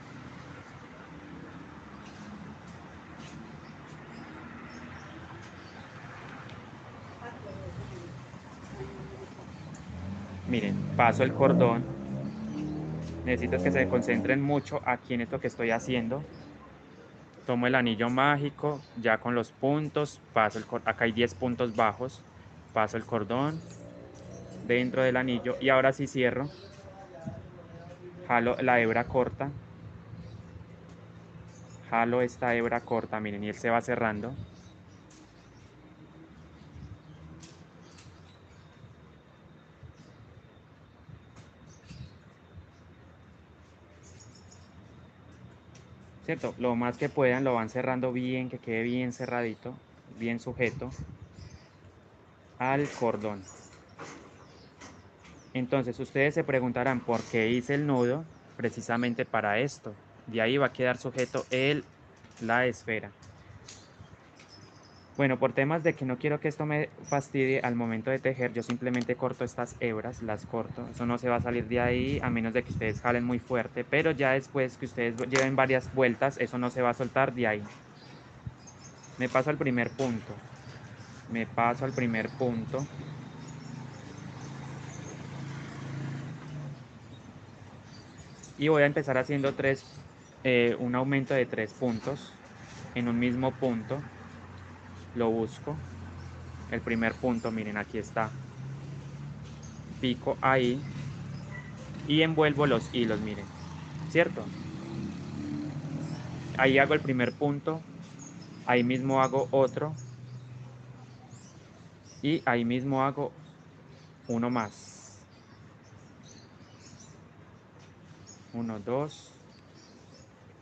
Miren, paso el cordón. Necesito que se concentren mucho aquí en esto que estoy haciendo. Tomo el anillo mágico, ya con los puntos, paso acá hay 10 puntos bajos, paso el cordón dentro del anillo y ahora sí cierro. Jalo la hebra corta, jalo esta hebra corta, miren, y él se va cerrando. ¿Cierto? Lo más que puedan, lo van cerrando bien, que quede bien cerradito, bien sujeto al cordón. Entonces ustedes se preguntarán por qué hice el nudo, precisamente para esto. De ahí va a quedar sujeto la esfera. Bueno, por temas de que no quiero que esto me fastidie al momento de tejer, yo simplemente corto estas hebras, las corto. Eso no se va a salir de ahí a menos de que ustedes jalen muy fuerte, pero ya después que ustedes lleven varias vueltas, eso no se va a soltar de ahí. Me paso al primer punto. Me paso al primer punto. Y voy a empezar haciendo un aumento de 3 puntos en un mismo punto. Lo busco. El primer punto, miren, aquí está. Pico ahí y envuelvo los hilos, miren. ¿Cierto? Ahí hago el primer punto. Ahí mismo hago otro. Y ahí mismo hago uno más. Uno, dos.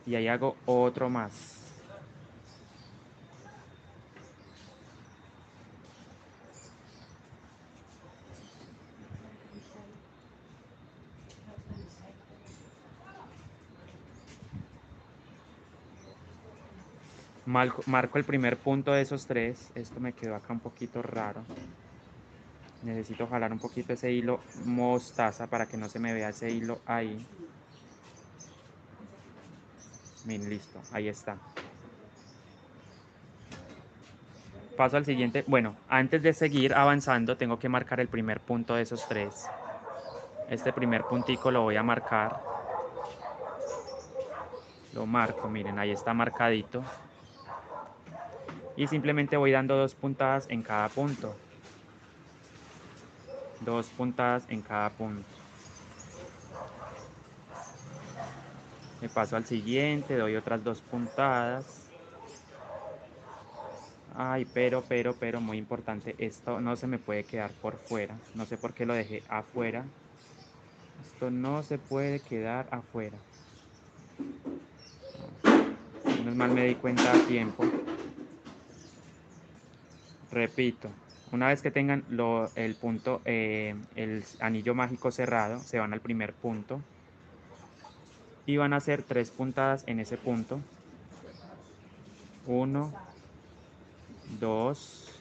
Y ahí hago otro más. Marco el primer punto de esos tres. Esto me quedó acá un poquito raro. Necesito jalar un poquito ese hilo mostaza para que no se me vea ese hilo ahí. Bien, listo, ahí está. Paso al siguiente. Bueno, antes de seguir avanzando, tengo que marcar el primer punto de esos tres. Este primer puntico lo voy a marcar. Lo marco, miren, ahí está marcadito. Y simplemente voy dando 2 puntadas en cada punto. 2 puntadas en cada punto. Me paso al siguiente, doy otras 2 puntadas. Ay, pero, muy importante, esto no se me puede quedar por fuera. No sé por qué lo dejé afuera. Esto no se puede quedar afuera. Menos mal me di cuenta a tiempo. Repito, una vez que tengan el punto, el anillo mágico cerrado, se van al primer punto y van a hacer 3 puntadas en ese punto. 1, 2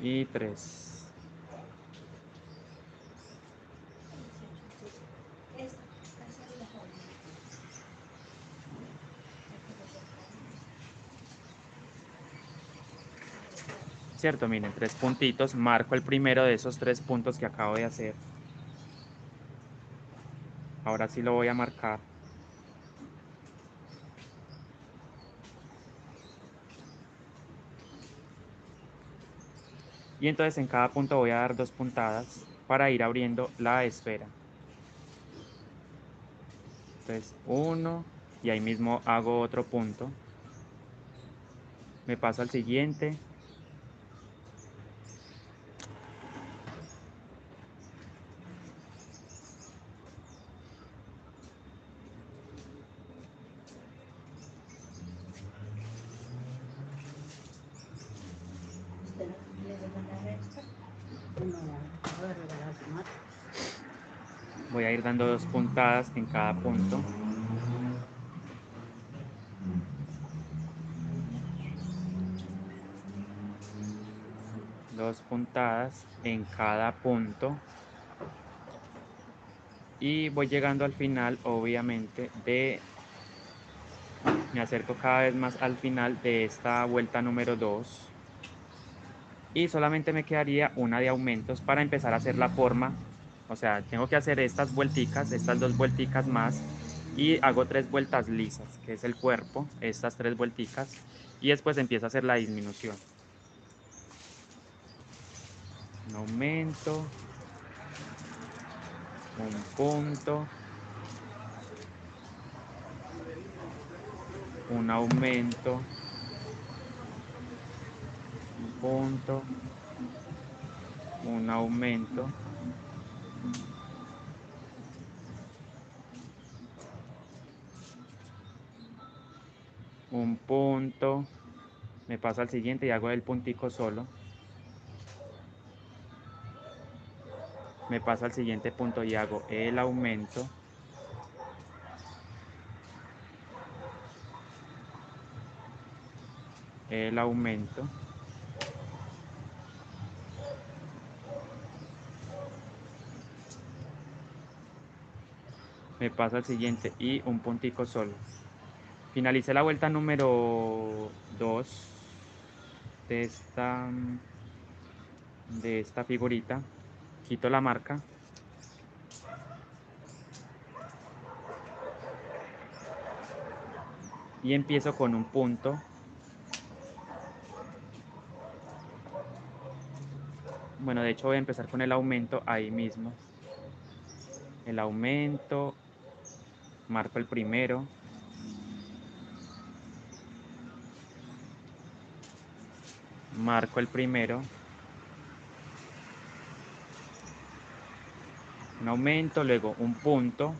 y 3. Cierto, miren, 3 puntitos, marco el primero de esos 3 puntos que acabo de hacer. Ahora sí lo voy a marcar. Y entonces en cada punto voy a dar 2 puntadas para ir abriendo la esfera. Entonces 1 y ahí mismo hago otro punto. Me paso al siguiente. Voy a ir dando 2 puntadas en cada punto. Dos puntadas en cada punto. Y voy llegando al final, obviamente, me acerco cada vez más al final de esta vuelta número 2. Y solamente me quedaría una de aumentos para empezar a hacer la forma. O sea, tengo que hacer estas vuelticas, estas 2 vuelticas más, y hago 3 vueltas lisas, que es el cuerpo, estas 3 vuelticas, y después empiezo a hacer la disminución. Un aumento, un punto, un aumento, un punto, un aumento, un punto, me paso al siguiente y hago el puntico solo, me paso al siguiente punto y hago el aumento, el aumento, me paso al siguiente y un puntico solo. Finalicé la vuelta número 2 de esta figurita, quito la marca y empiezo con un punto. Bueno, de hecho voy a empezar con el aumento ahí mismo. El aumento, marco el primero, marco el primero, un aumento, luego un punto,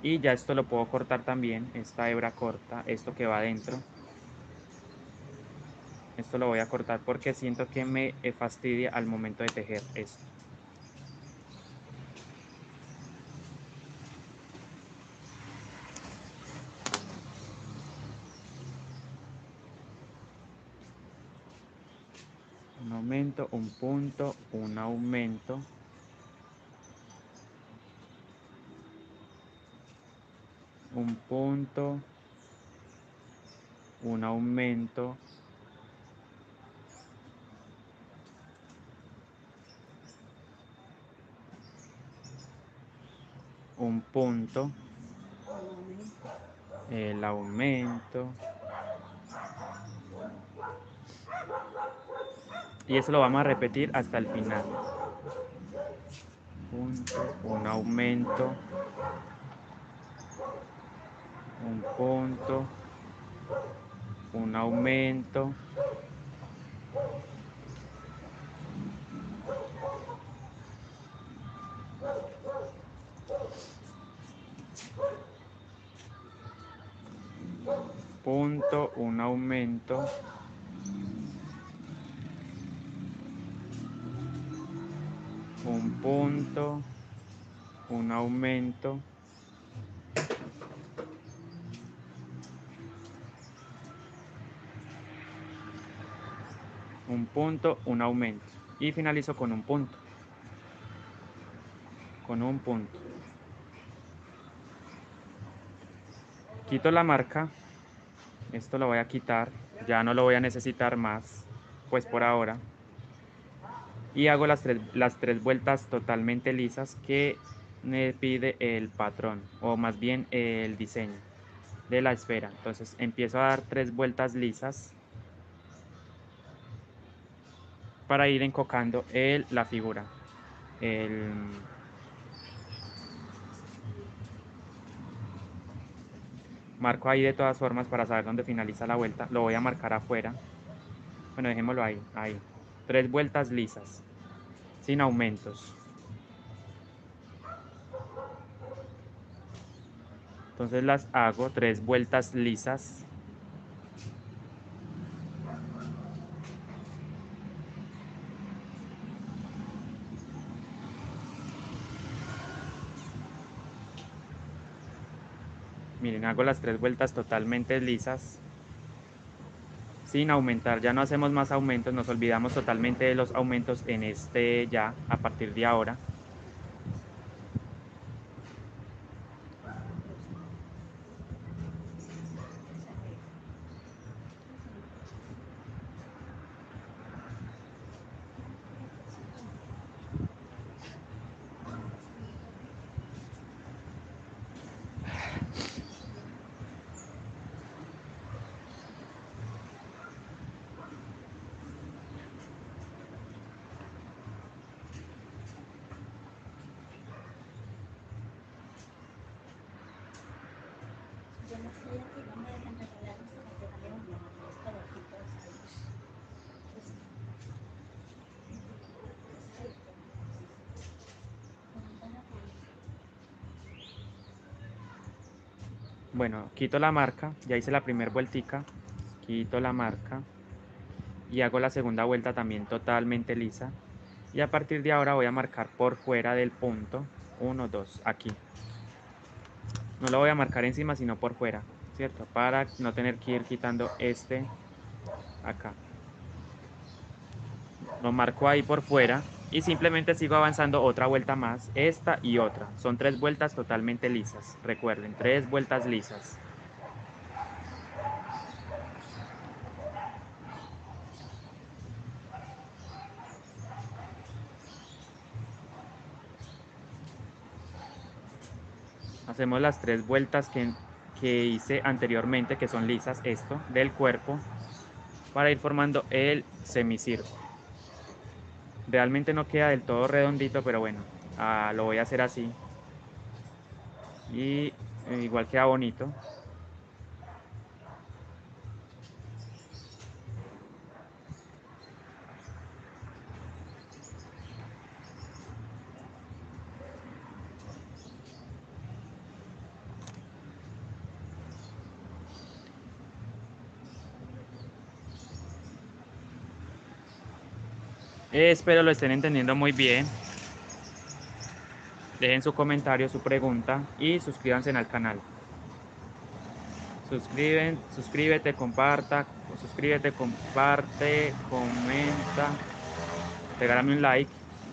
y ya esto lo puedo cortar también, esta hebra corta, esto que va adentro. Esto lo voy a cortar porque siento que me fastidia al momento de tejer esto. Un aumento, un punto, un aumento, un punto, un aumento, un punto, el aumento, y eso lo vamos a repetir hasta el final. punto, un aumento, un punto, un aumento, punto, un aumento, un punto, un aumento, un punto, un aumento. Y finalizo con un punto. Con un punto. Quito la marca. Esto lo voy a quitar. Ya no lo voy a necesitar más. Pues por ahora. Y hago las tres vueltas totalmente lisas que me pide el patrón. O más bien el diseño de la esfera. Entonces empiezo a dar 3 vueltas lisas para ir encocando la figura. Marco ahí de todas formas para saber dónde finaliza la vuelta. Lo voy a marcar afuera. Bueno, dejémoslo ahí, ahí. 3 vueltas lisas, sin aumentos. Entonces las hago 3 vueltas lisas. Miren, hago las 3 vueltas totalmente lisas, sin aumentar. Ya no hacemos más aumentos, nos olvidamos totalmente de los aumentos en ya, a partir de ahora. Bueno, quito la marca, ya hice la primera vueltica, quito la marca y hago la segunda vuelta también totalmente lisa. Y a partir de ahora voy a marcar por fuera del punto 1, 2, aquí. No lo voy a marcar encima, sino por fuera, ¿cierto? Para no tener que ir quitando acá. Lo marco ahí por fuera y simplemente sigo avanzando otra vuelta más, esta y otra. Son 3 vueltas totalmente lisas, recuerden, 3 vueltas lisas. Hacemos las 3 vueltas que hice anteriormente, que son lisas, esto, del cuerpo, para ir formando el semicírculo. Realmente no queda del todo redondito, pero bueno, lo voy a hacer así. Y igual queda bonito. Espero lo estén entendiendo muy bien. Dejen su comentario, su pregunta y suscríbanse al canal. Suscríbete, comparte, comenta, regálame un like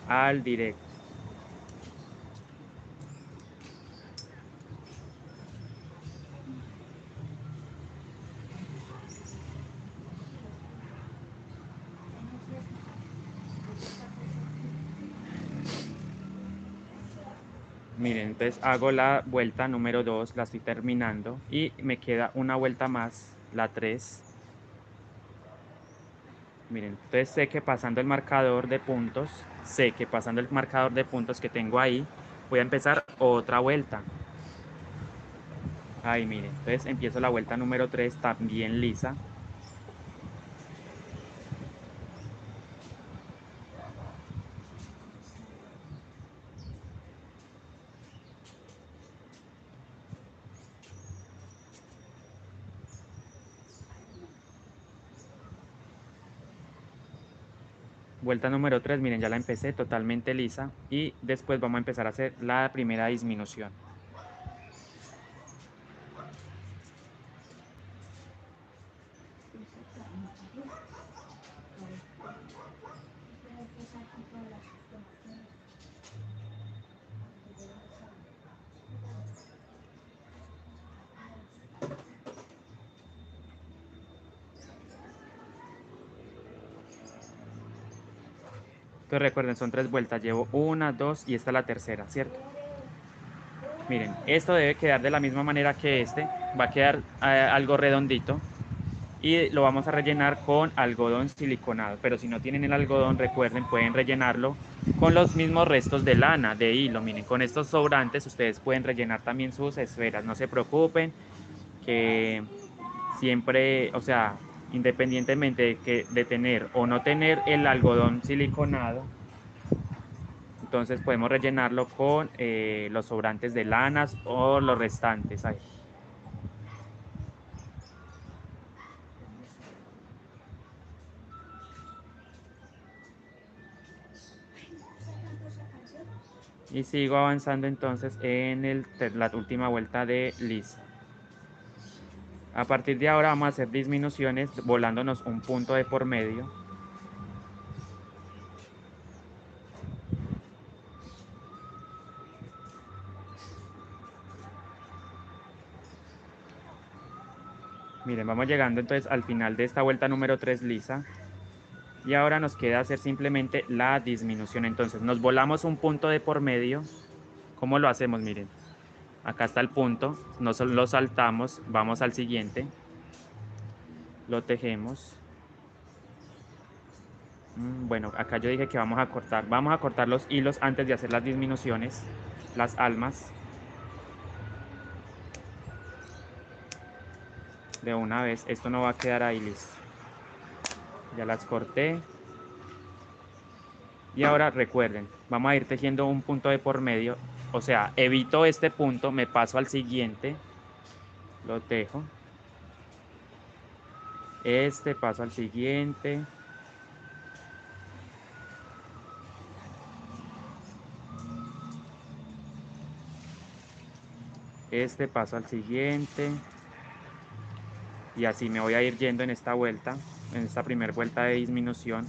al directo. Miren, entonces hago la vuelta número 2, la estoy terminando y me queda una vuelta más, la 3. Miren, entonces sé que pasando el marcador de puntos, que tengo ahí, voy a empezar otra vuelta. Ahí miren, entonces empiezo la vuelta número 3 también lisa. Vuelta número 3, miren, ya la empecé totalmente lisa y después vamos a empezar a hacer la primera disminución. Entonces recuerden, son 3 vueltas, llevo 1, 2 y esta es la tercera, ¿cierto? Miren, esto debe quedar de la misma manera que este, va a quedar algo redondito y lo vamos a rellenar con algodón siliconado, pero si no tienen el algodón, recuerden, pueden rellenarlo con los mismos restos de lana, de hilo. Miren, con estos sobrantes ustedes pueden rellenar también sus esferas, no se preocupen, que siempre, o sea, independientemente de tener o no tener el algodón siliconado, entonces podemos rellenarlo con los sobrantes de lanas o los restantes. Ahí. Y sigo avanzando entonces en la última vuelta de lisa. A partir de ahora vamos a hacer disminuciones volándonos un punto de por medio. Miren, vamos llegando entonces al final de esta vuelta número 3 lisa. Y ahora nos queda hacer simplemente la disminución. Entonces nos volamos un punto de por medio. ¿Cómo lo hacemos? Miren, acá está el punto, nos lo saltamos, vamos al siguiente, lo tejemos. Bueno, acá yo dije que vamos a cortar los hilos antes de hacer las disminuciones, las almas, de una vez. Esto no va a quedar ahí, listo. Ya las corté. Y ahora recuerden, vamos a ir tejiendo un punto de por medio, o sea, evito este punto, me paso al siguiente, lo tejo. Este paso al siguiente. Este paso al siguiente. Y así me voy a ir yendo en esta vuelta, en esta primera vuelta de disminución,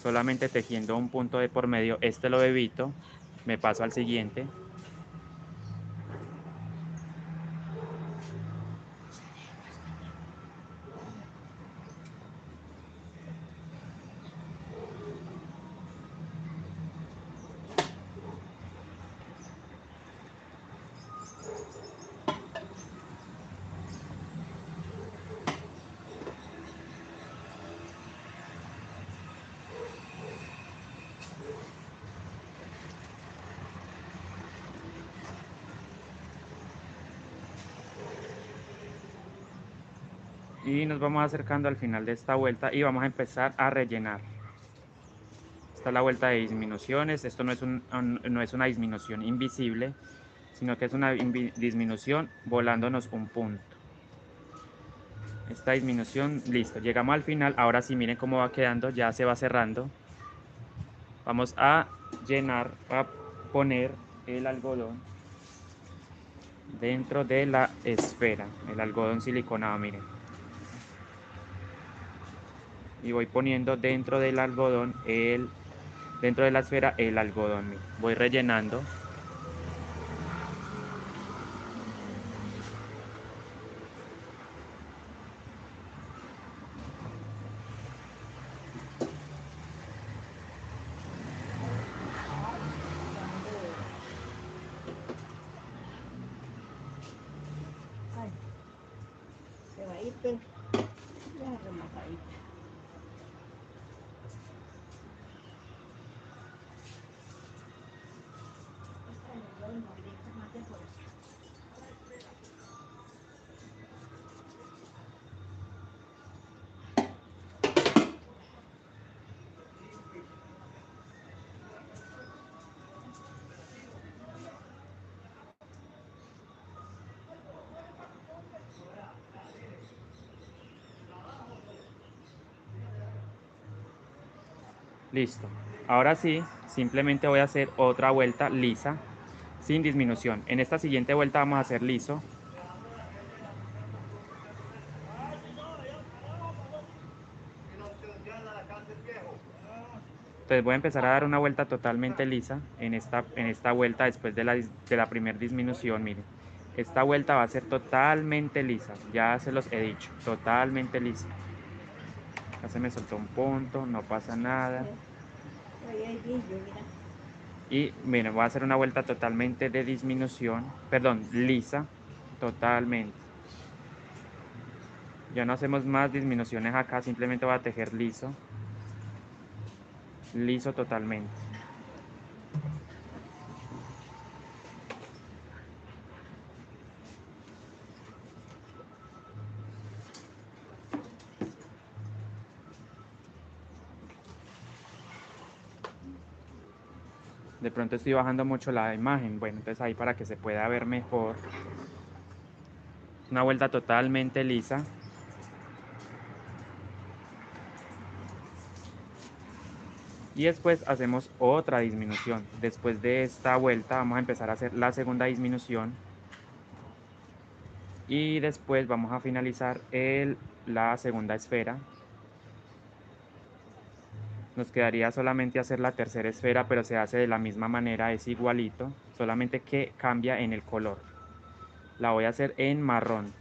solamente tejiendo un punto de por medio. Este lo evito, me paso al siguiente. Y nos vamos acercando al final de esta vuelta y vamos a empezar a rellenar. Esta es la vuelta de disminuciones. Esto no es una disminución invisible, sino que es una disminución volándonos un punto. Esta disminución, listo, llegamos al final. Ahora sí, miren cómo va quedando, ya se va cerrando. Vamos a llenar, a poner el algodón dentro de la esfera, el algodón siliconado, miren. Y voy poniendo dentro del algodón, dentro de la esfera, el algodón, miren. Voy rellenando. Se va a ir, pero ya remojadito. Listo. Ahora sí, simplemente voy a hacer otra vuelta lisa, sin disminución. En esta siguiente vuelta vamos a hacer liso. Entonces voy a empezar a dar una vuelta totalmente lisa en esta vuelta después de la primera disminución, miren. Esta vuelta va a ser totalmente lisa, ya se los he dicho, totalmente lisa. Ya se me soltó un punto, no pasa nada. Y bueno, voy a hacer una vuelta totalmente de disminución, perdón, lisa, totalmente. Ya no hacemos más disminuciones acá, simplemente voy a tejer liso, liso totalmente. De pronto estoy bajando mucho la imagen, bueno, entonces ahí para que se pueda ver mejor. Una vuelta totalmente lisa. Y después hacemos otra disminución. Después de esta vuelta vamos a empezar a hacer la segunda disminución. Y después vamos a finalizar la segunda esfera. Nos quedaría solamente hacer la tercera esfera, pero se hace de la misma manera, es igualito, solamente que cambia en el color. La voy a hacer en marrón,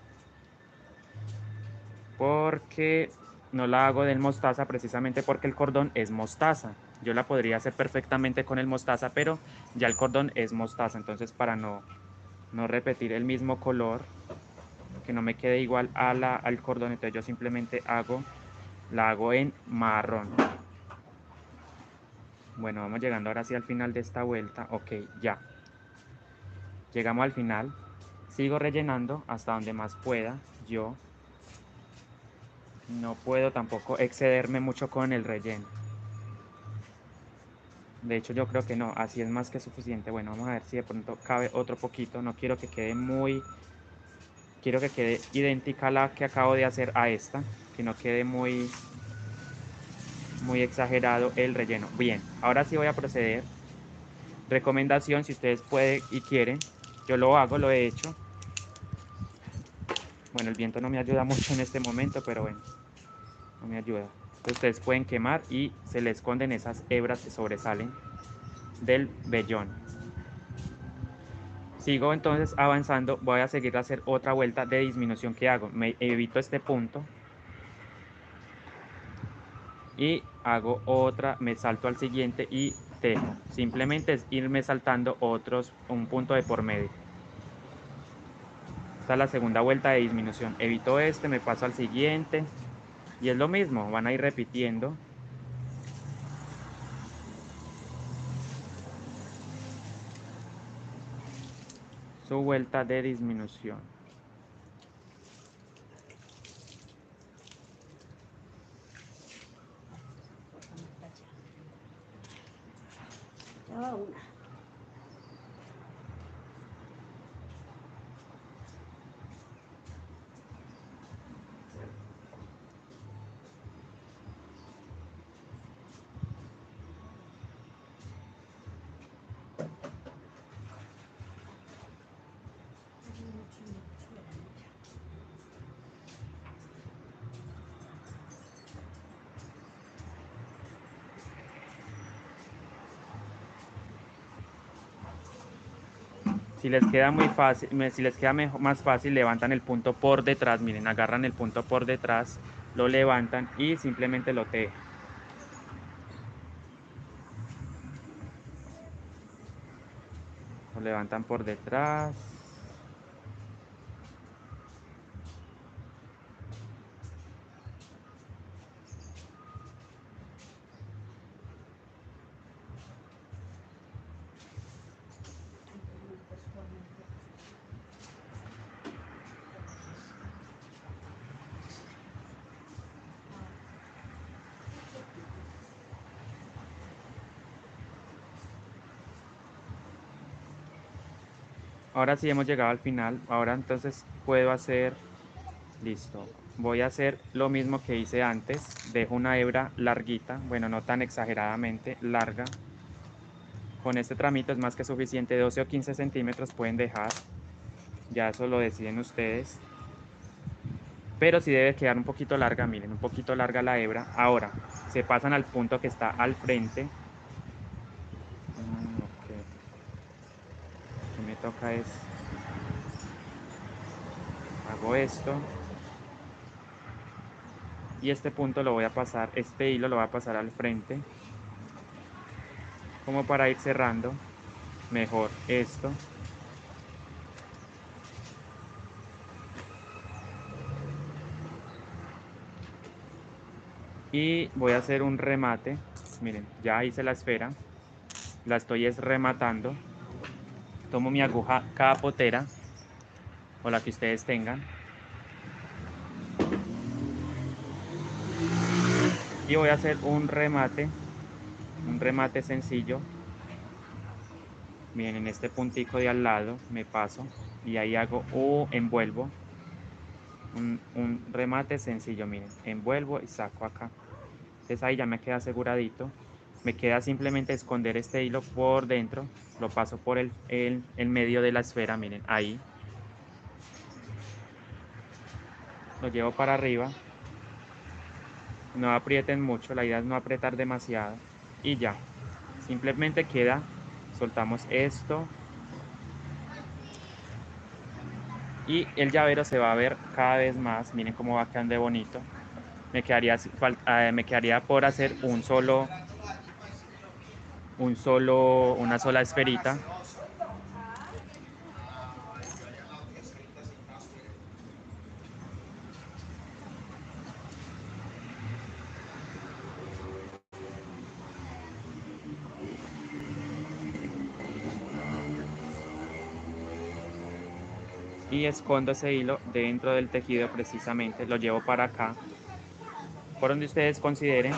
porque no la hago del mostaza precisamente porque el cordón es mostaza. Yo la podría hacer perfectamente con el mostaza, pero ya el cordón es mostaza, entonces para no repetir el mismo color, que no me quede igual al cordón, entonces yo simplemente la hago en marrón. Bueno, vamos llegando ahora sí al final de esta vuelta. Ok, ya. Llegamos al final. Sigo rellenando hasta donde más pueda. Yo no puedo tampoco excederme mucho con el relleno. De hecho, yo creo que no, así es más que suficiente. Bueno, vamos a ver si de pronto cabe otro poquito. No quiero que quede quiero que quede idéntica a la que acabo de hacer a esta, que no quede muy exagerado el relleno. Bien, ahora sí voy a proceder. Recomendación, si ustedes pueden y quieren, yo lo hago, lo he hecho. Bueno, el viento no me ayuda mucho en este momento, pero bueno, no me ayuda. Entonces, ustedes pueden quemar y se les esconden esas hebras que sobresalen del vellón. Sigo entonces avanzando, voy a seguir a hacer otra vuelta de disminución que hago. Me evito este punto y hago otra, me salto al siguiente y tejo. Simplemente es irme saltando un punto de por medio. Esta es la segunda vuelta de disminución. Evito este, me paso al siguiente y es lo mismo, van a ir repitiendo. Su vuelta de disminución. Si les queda muy fácil, si les queda más fácil, levantan el punto por detrás. Miren, agarran el punto por detrás, lo levantan y simplemente lo tejen. Lo levantan por detrás. Ahora sí hemos llegado al final. Ahora entonces puedo hacer, listo. Voy a hacer lo mismo que hice antes. Dejo una hebra larguita, bueno, no tan exageradamente larga. Con este tramito es más que suficiente, 12 o 15 centímetros pueden dejar. Ya eso lo deciden ustedes. Pero sí debe quedar un poquito larga, miren, un poquito larga la hebra. Ahora, se pasan al punto que está al frente. Ok. Aquí me toca es, hago esto. Y este punto lo voy a pasar, este hilo lo voy a pasar al frente. Como para ir cerrando mejor esto. Y voy a hacer un remate. Miren, ya hice la esfera. La estoy es rematando. Tomo mi aguja capotera o la que ustedes tengan. Y voy a hacer un remate sencillo. Miren, en este puntico de al lado me paso y ahí hago o envuelvo. Un remate sencillo, miren, envuelvo y saco acá. Entonces ahí ya me queda aseguradito. Me queda simplemente esconder este hilo por dentro. Lo paso por el medio de la esfera, miren, ahí. Lo llevo para arriba. No aprieten mucho, la idea es no apretar demasiado. Y ya, simplemente queda, soltamos esto. Y el llavero se va a ver cada vez más. Miren cómo va quedando de bonito. Me quedaría por hacer una sola esferita. Y escondo ese hilo dentro del tejido precisamente. Lo llevo para acá, por donde ustedes consideren.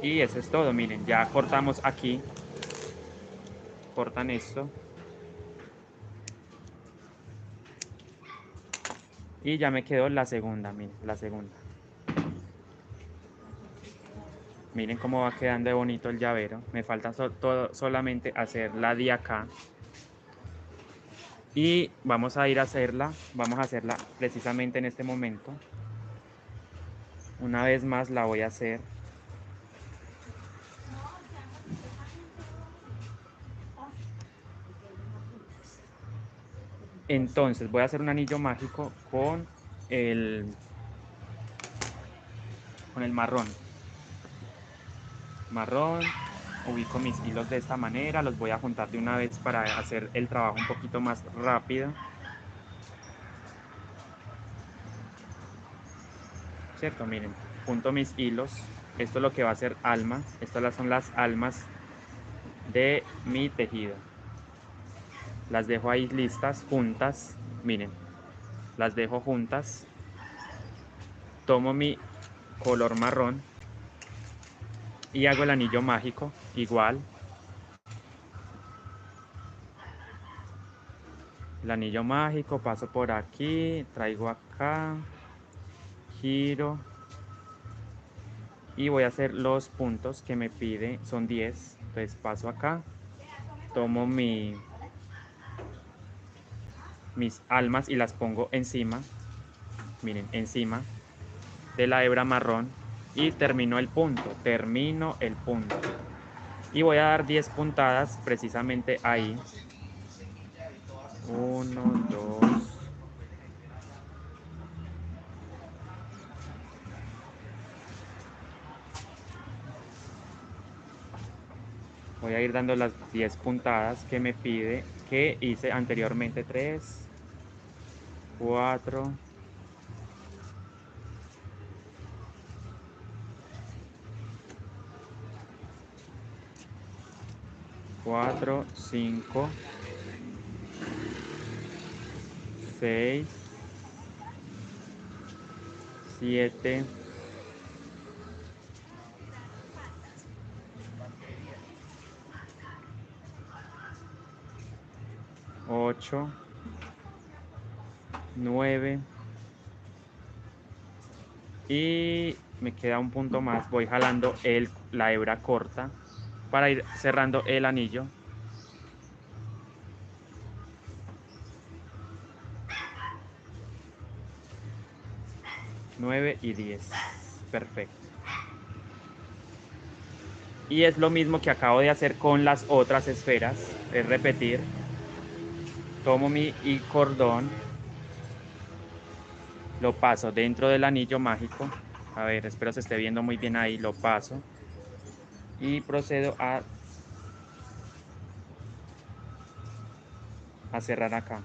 Y eso es todo, miren, ya cortamos aquí. Cortan esto. Y ya me quedó la segunda, miren, la segunda. Miren cómo va quedando de bonito el llavero. Me falta solamente hacer la de acá. Y vamos a ir a hacerla. Vamos a hacerla precisamente en este momento. Una vez más la voy a hacer. Entonces voy a hacer un anillo mágico con el marrón. Marrón. Ubico mis hilos de esta manera. Los voy a juntar de una vez para hacer el trabajo un poquito más rápido. ¿Cierto? Miren, junto mis hilos. Esto es lo que va a ser alma. Estas son las almas de mi tejido. Las dejo ahí listas, juntas. Miren, las dejo juntas. Tomo mi color marrón y hago el anillo mágico igual. El anillo mágico, paso por aquí, traigo acá, giro y voy a hacer los puntos que me pide, son 10. Entonces paso acá, tomo mis almas y las pongo encima, miren, encima de la hebra marrón y termino el punto. Y voy a dar 10 puntadas precisamente ahí. 1, 2. Voy a ir dando las 10 puntadas que me pide, que hice anteriormente. 3, 4, 4, 5, 6, 7, 8, 9 y me queda un punto más. Voy jalando la hebra corta para ir cerrando el anillo. 9 y 10. Perfecto. Y es lo mismo que acabo de hacer con las otras esferas, es repetir. Tomo mi cordón, lo paso dentro del anillo mágico. A ver, espero se esté viendo muy bien ahí, lo paso. Y procedo a cerrar acá.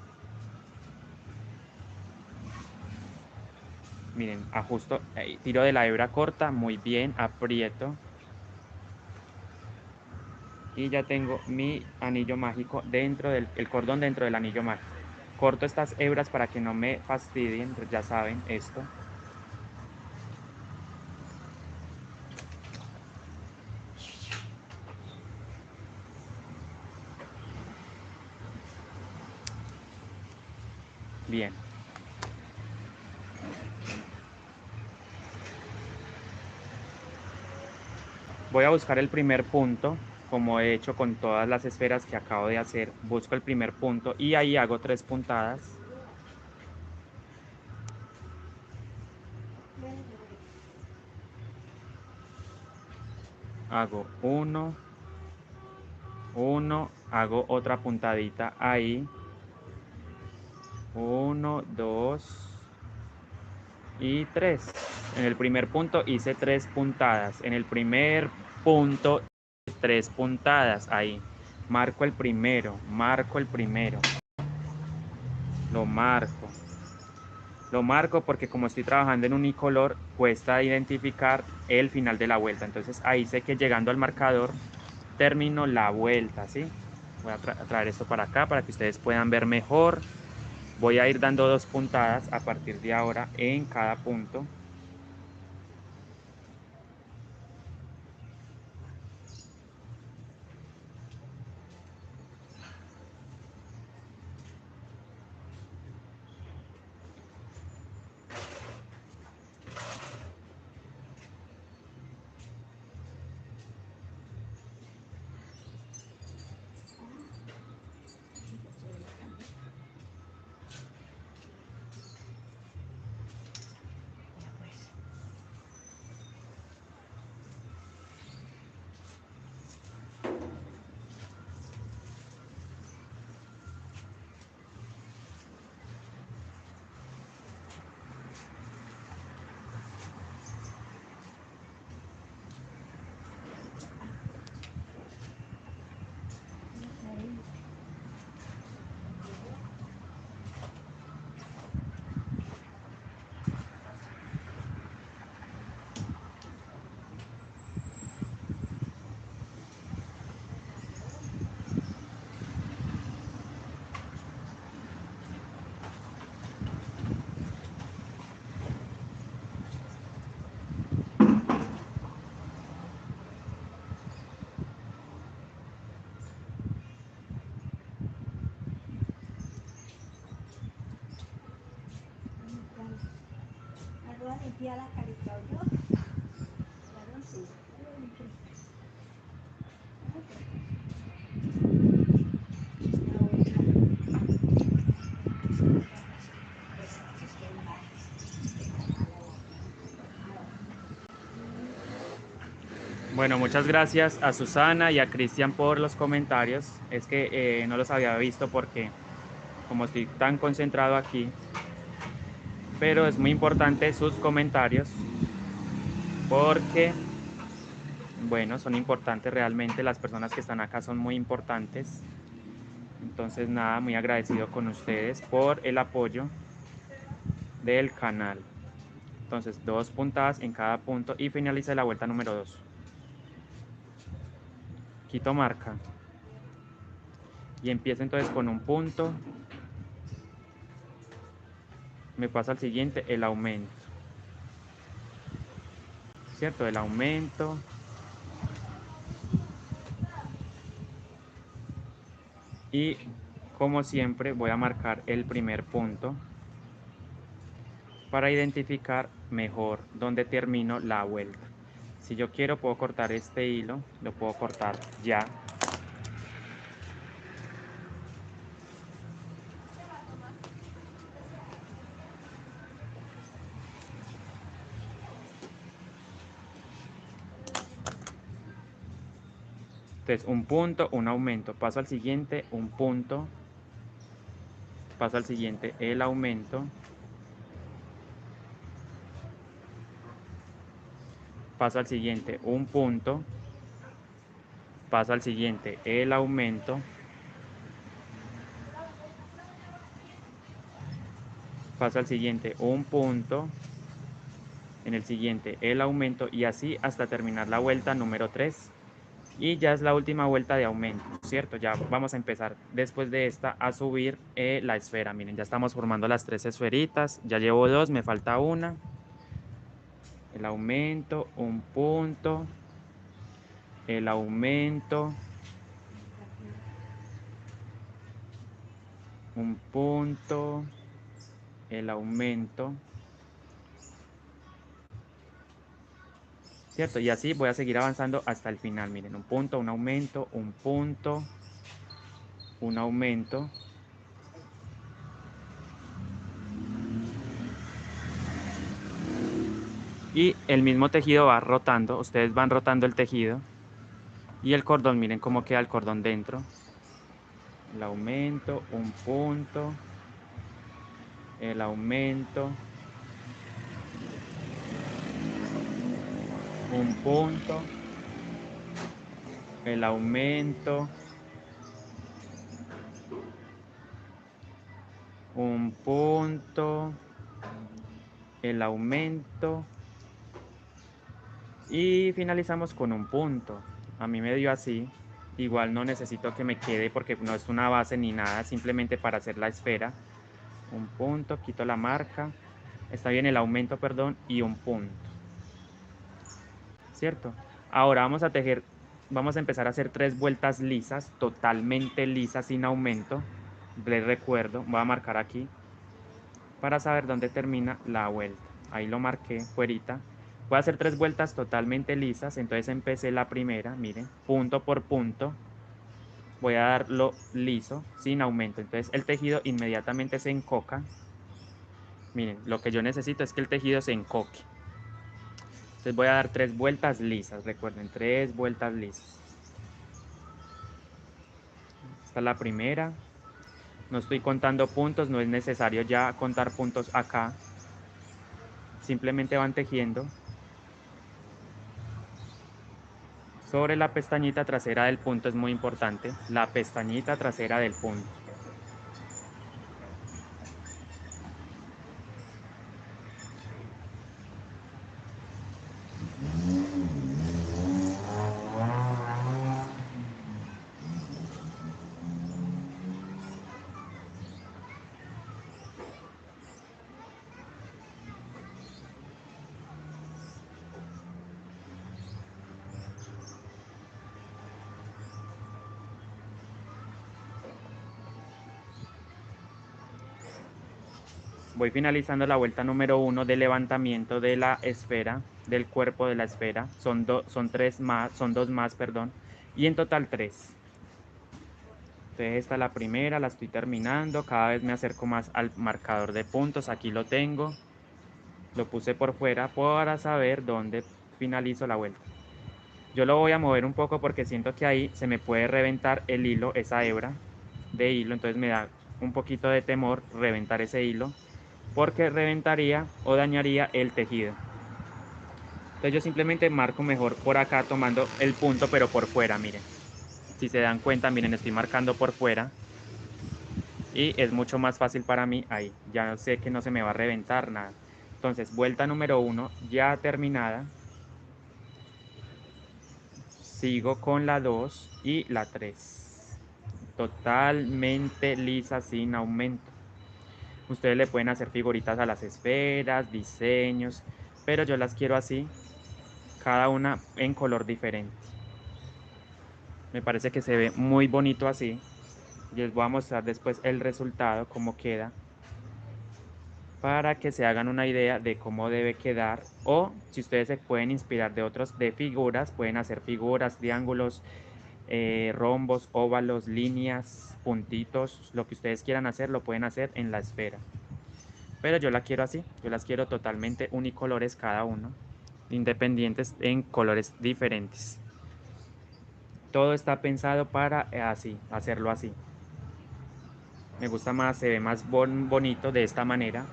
Miren, ajusto, tiro de la hebra corta, muy bien, aprieto. Y ya tengo mi anillo mágico dentro el cordón dentro del anillo mágico. Corto estas hebras para que no me fastidien, ya saben esto. Bien. Voy a buscar el primer punto, como he hecho con todas las esferas que acabo de hacer. Busco el primer punto y ahí hago 3 puntadas. Hago 1, 1, hago otra puntadita ahí. 1, 2 y 3. En el primer punto hice 3 puntadas. En el primer punto, 3 puntadas ahí. Marco el primero, lo marco. Lo marco porque como estoy trabajando en unicolor, cuesta identificar el final de la vuelta. Entonces ahí sé que llegando al marcador termino la vuelta, ¿sí? Voy a traer esto para acá para que ustedes puedan ver mejor. Voy a ir dando 2 puntadas a partir de ahora en cada punto. Bueno, muchas gracias a Susana y a Cristian por los comentarios. Es que no los había visto porque como estoy tan concentrado aquí, pero es muy importante sus comentarios porque, bueno, son importantes realmente. Las personas que están acá son muy importantes. Entonces, nada, muy agradecido con ustedes por el apoyo del canal. Entonces, 2 puntadas en cada punto y finalice la vuelta número 2. Quito marca. Y empiezo entonces con un punto. Me pasa al siguiente, el aumento. ¿Cierto? El aumento. Y Como siempre, voy a marcar el primer punto para identificar mejor dónde termino la vuelta. Si yo quiero, puedo cortar este hilo, lo puedo cortar ya. Entonces, un punto, un aumento, paso al siguiente, un punto, paso al siguiente, el aumento, paso al siguiente, un punto, paso al siguiente, el aumento, paso al siguiente, un punto, en el siguiente, el aumento, y así hasta terminar la vuelta número 3. Y ya es la última vuelta de aumento, ¿cierto? Ya vamos a empezar después de esta a subir la esfera. Miren, ya estamos formando las 3 esferitas, ya llevo 2, me falta una. El aumento, un punto, el aumento, un punto, el aumento, ¿cierto? Y así voy a seguir avanzando hasta el final. Miren, un punto, un aumento, un punto, un aumento. Y el mismo tejido va rotando, ustedes van rotando el tejido. Y el cordón, miren cómo queda el cordón dentro. El aumento, un punto, el aumento, un punto, el aumento, un punto, el aumento y finalizamos con un punto. A mí me dio así. Igual no necesito que me quede porque no es una base ni nada, simplemente para hacer la esfera. Un punto, quito la marca. Está bien el aumento, perdón, y un punto. ¿Cierto? Ahora vamos a tejer, vamos a empezar a hacer 3 vueltas lisas, totalmente lisas, sin aumento. Les recuerdo, voy a marcar aquí para saber dónde termina la vuelta. Ahí lo marqué, fuerita. Voy a hacer 3 vueltas totalmente lisas, entonces empecé la primera, miren, punto por punto. Voy a darlo liso, sin aumento. Entonces el tejido inmediatamente se encoca. Miren, lo que yo necesito es que el tejido se encoque. Entonces voy a dar 3 vueltas lisas, recuerden, 3 vueltas lisas. Esta es la primera. No estoy contando puntos, no es necesario ya contar puntos acá. Simplemente van tejiendo sobre la pestañita trasera del punto, es muy importante. La pestañita trasera del punto. Voy finalizando la vuelta número 1 de levantamiento de la esfera, del cuerpo de la esfera. Son 3 más, son 2 más, perdón. Y en total 3. Entonces esta es la primera, la estoy terminando. Cada vez me acerco más al marcador de puntos. Aquí lo tengo. Lo puse por fuera para saber dónde finalizo la vuelta. Yo lo voy a mover un poco porque siento que ahí se me puede reventar el hilo, esa hebra de hilo. Entonces me da un poquito de temor reventar ese hilo porque reventaría o dañaría el tejido. Entonces yo simplemente marco mejor por acá tomando el punto pero por fuera, miren. Si se dan cuenta, miren, estoy marcando por fuera y es mucho más fácil para mí ahí. Ya sé que no se me va a reventar nada. Entonces, vuelta número 1 ya terminada. Sigo con la 2 y la 3. Totalmente lisa, sin aumento. Ustedes le pueden hacer figuritas a las esferas, diseños, pero yo las quiero así, cada una en color diferente. Me parece que se ve muy bonito así. Les voy a mostrar después el resultado, cómo queda, para que se hagan una idea de cómo debe quedar, o si ustedes se pueden inspirar de otros, de figuras, pueden hacer figuras, triángulos, rombos, óvalos, líneas, puntitos, lo que ustedes quieran hacer, lo pueden hacer en la esfera. Pero yo la quiero así, yo las quiero totalmente unicolores cada uno, independientes en colores diferentes. Todo está pensado para así, hacerlo así. Me gusta más, se ve más bonito de esta manera.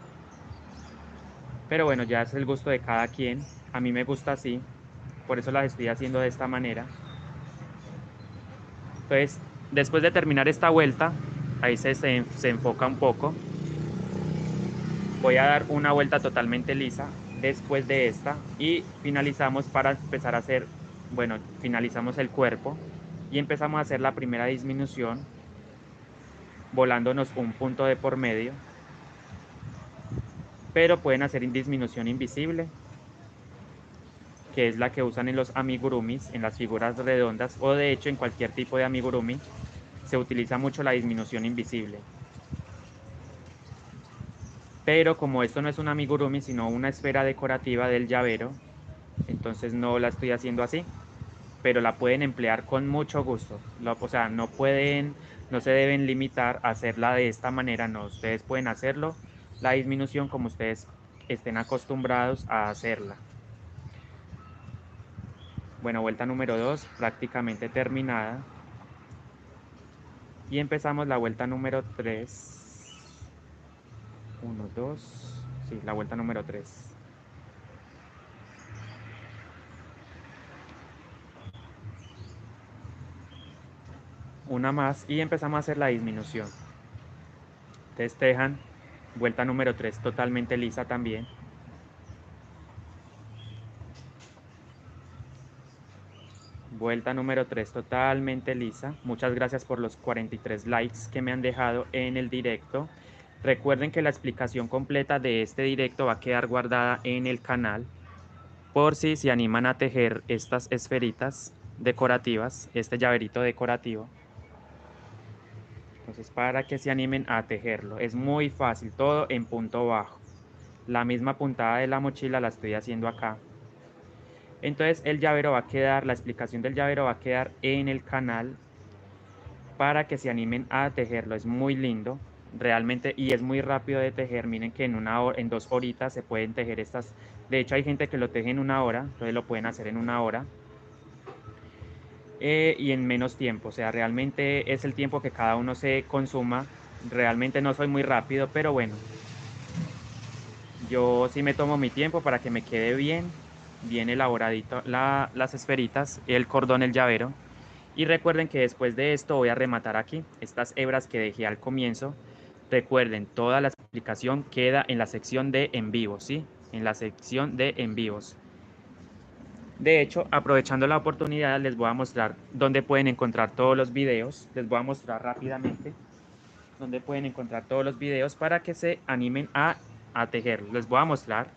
Pero bueno, ya es el gusto de cada quien. A mí me gusta así, por eso las estoy haciendo de esta manera. Entonces, después de terminar esta vuelta, ahí se enfoca un poco. Voy a dar una vuelta totalmente lisa después de esta y finalizamos para empezar a hacer, bueno, finalizamos el cuerpo y empezamos a hacer la primera disminución, volándonos un punto de por medio, pero pueden hacer disminución invisible, que es la que usan en los amigurumis, en las figuras redondas, o de hecho en cualquier tipo de amigurumi se utiliza mucho la disminución invisible. Pero como esto no es un amigurumi, sino una esfera decorativa del llavero, entonces no la estoy haciendo así, pero la pueden emplear con mucho gusto. O sea, no se deben limitar a hacerla de esta manera, no, ustedes pueden hacerlo, la disminución como ustedes estén acostumbrados a hacerla. Bueno, vuelta número 2, prácticamente terminada. Y empezamos la vuelta número 3. 1, 2, sí, la vuelta número 3. Una más y empezamos a hacer la disminución. Ustedes dejan vuelta número 3 totalmente lisa también. Vuelta número 3 totalmente lisa. Muchas gracias por los 43 likes que me han dejado en el directo. Recuerden que la explicación completa de este directo va a quedar guardada en el canal por si se animan a tejer estas esferitas decorativas, este llaverito decorativo. Entonces, para que se animen a tejerlo, es muy fácil, todo en punto bajo. La misma puntada de la mochila la estoy haciendo acá. Entonces el llavero va a quedar, la explicación del llavero va a quedar en el canal para que se animen a tejerlo. Es muy lindo, realmente, y es muy rápido de tejer. Miren que en 2 horitas se pueden tejer estas. De hecho, hay gente que lo teje en 1 hora, entonces lo pueden hacer en 1 hora. Y en menos tiempo, o sea, realmente es el tiempo que cada uno se consuma. Realmente no soy muy rápido, pero bueno, yo sí me tomo mi tiempo para que me quede bien elaboradito las esferitas, el cordón, el llavero. Y recuerden que después de esto voy a rematar aquí estas hebras que dejé al comienzo. Recuerden, toda la explicación queda en la sección de en vivo, ¿sí? En la sección de en vivos. De hecho, aprovechando la oportunidad, les voy a mostrar dónde pueden encontrar todos los videos. Les voy a mostrar rápidamente dónde pueden encontrar todos los videos para que se animen a tejer. Les voy a mostrar.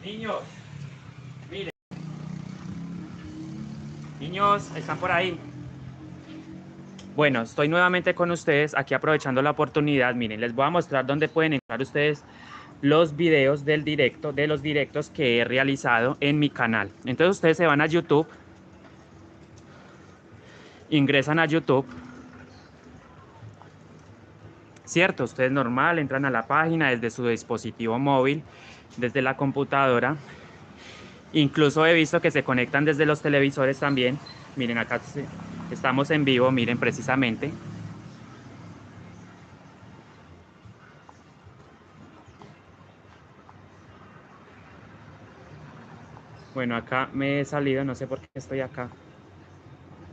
Niños, miren. Niños, ¿están por ahí? Bueno, estoy nuevamente con ustedes aquí aprovechando la oportunidad. Miren, les voy a mostrar dónde pueden encontrar ustedes los videos del directo, de los directos que he realizado en mi canal. Entonces ustedes se van a YouTube ingresan a YouTube, ¿cierto? Ustedes normal, entran a la página desde su dispositivo móvil, desde la computadora. Incluso he visto que se conectan desde los televisores también. Miren, acá estamos en vivo, miren precisamente. Bueno, acá me he salido, no sé por qué estoy acá.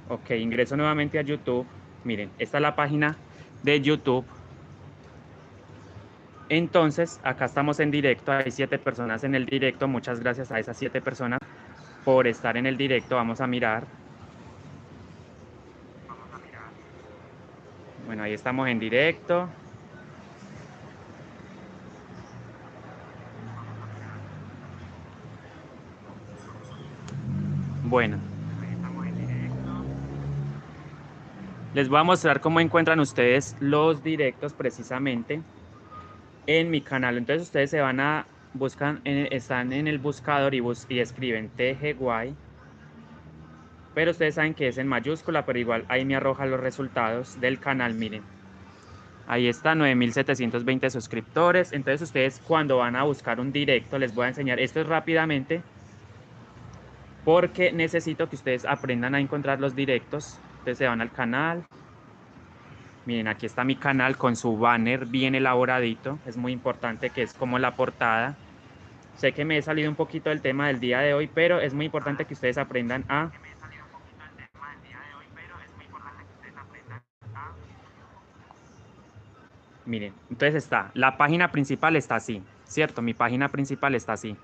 Ok, ingreso nuevamente a YouTube. Miren, esta es la página de YouTube. Entonces, acá estamos en directo, hay 7 personas en el directo. Muchas gracias a esas 7 personas por estar en el directo. Vamos a mirar. Bueno, ahí estamos en directo. Bueno, les voy a mostrar cómo encuentran ustedes los directos precisamente en mi canal. Entonces ustedes se van a buscan, están en el buscador y escriben TGY, pero ustedes saben que es en mayúscula, pero igual ahí me arroja los resultados del canal. Miren, ahí está, 9.720 suscriptores. Entonces ustedes cuando van a buscar un directo, les voy a enseñar esto rápidamente porque necesito que ustedes aprendan a encontrar los directos. Entonces se van al canal. Miren, aquí está mi canal con su banner bien elaboradito. Es muy importante, que es como la portada. Sé que me he salido un poquito del tema del día de hoy, pero es muy importante que ustedes aprendan a... Miren, entonces está, la página principal está así, ¿cierto? Mi página principal está así.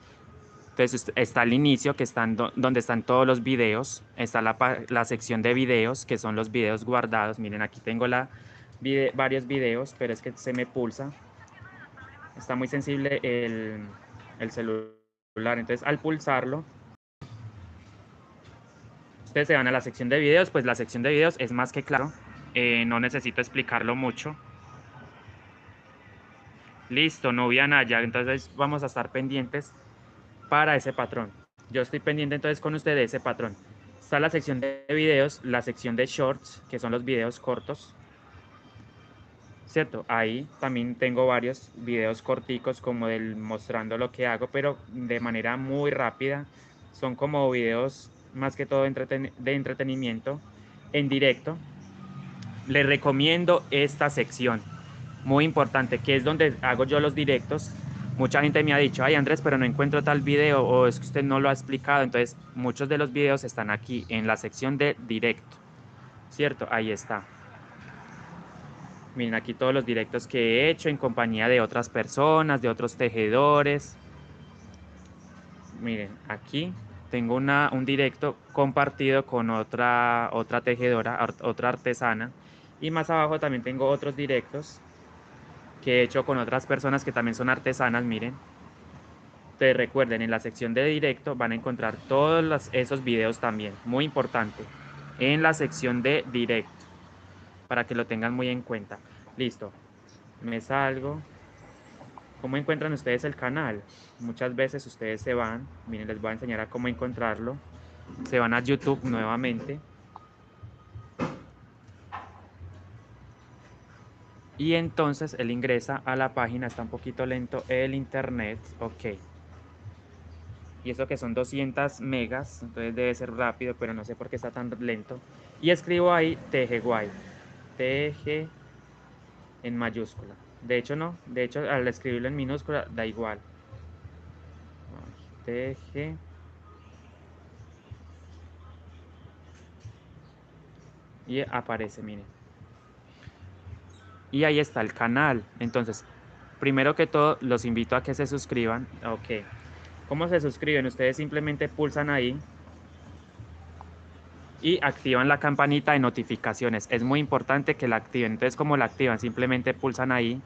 Entonces está el inicio, que están donde están todos los videos. Está la sección de videos, que son los videos guardados. Miren, aquí tengo varios videos, pero es que se me pulsa. Está muy sensible el celular. Entonces, al pulsarlo, ustedes se van a la sección de videos. Pues la sección de videos es más que claro. No necesito explicarlo mucho. Listo, no vi a Naya. Entonces vamos a estar pendientes para ese patrón. Yo estoy pendiente entonces con usted de ese patrón. Está la sección de videos, la sección de shorts, que son los videos cortos, ¿cierto? Ahí también tengo varios videos corticos como del mostrando lo que hago, pero de manera muy rápida. Son como videos más que todo de entretenimiento en directo. Les recomiendo esta sección, muy importante, que es donde hago yo los directos. Mucha gente me ha dicho, ay Andrés, pero no encuentro tal video, o es que usted no lo ha explicado. Entonces, muchos de los videos están aquí en la sección de directo, ¿cierto? Ahí está. Miren aquí todos los directos que he hecho en compañía de otras personas, de otros tejedores. Miren, aquí tengo un directo compartido con otra tejedora, otra artesana. Y más abajo también tengo otros directos que he hecho con otras personas que también son artesanas. Miren. Entonces recuerden, en la sección de directo van a encontrar todos esos videos también. Muy importante. En la sección de directo, para que lo tengan muy en cuenta. Listo. Me salgo. ¿Cómo encuentran ustedes el canal? Muchas veces ustedes se van, miren, les voy a enseñar a cómo encontrarlo. Se van a YouTube nuevamente. Y entonces él ingresa a la página. Está un poquito lento el internet. Ok. Y eso que son 200 megas, entonces debe ser rápido, pero no sé por qué está tan lento. Y escribo ahí TGY. TG en mayúscula. De hecho no, de hecho al escribirlo en minúscula da igual. TG. Y aparece, miren. Y ahí está el canal. Entonces, primero que todo, los invito a que se suscriban. Ok. ¿Cómo se suscriben? Ustedes simplemente pulsan ahí y activan la campanita de notificaciones. Es muy importante que la activen. Entonces, ¿cómo la activan? Simplemente pulsan ahí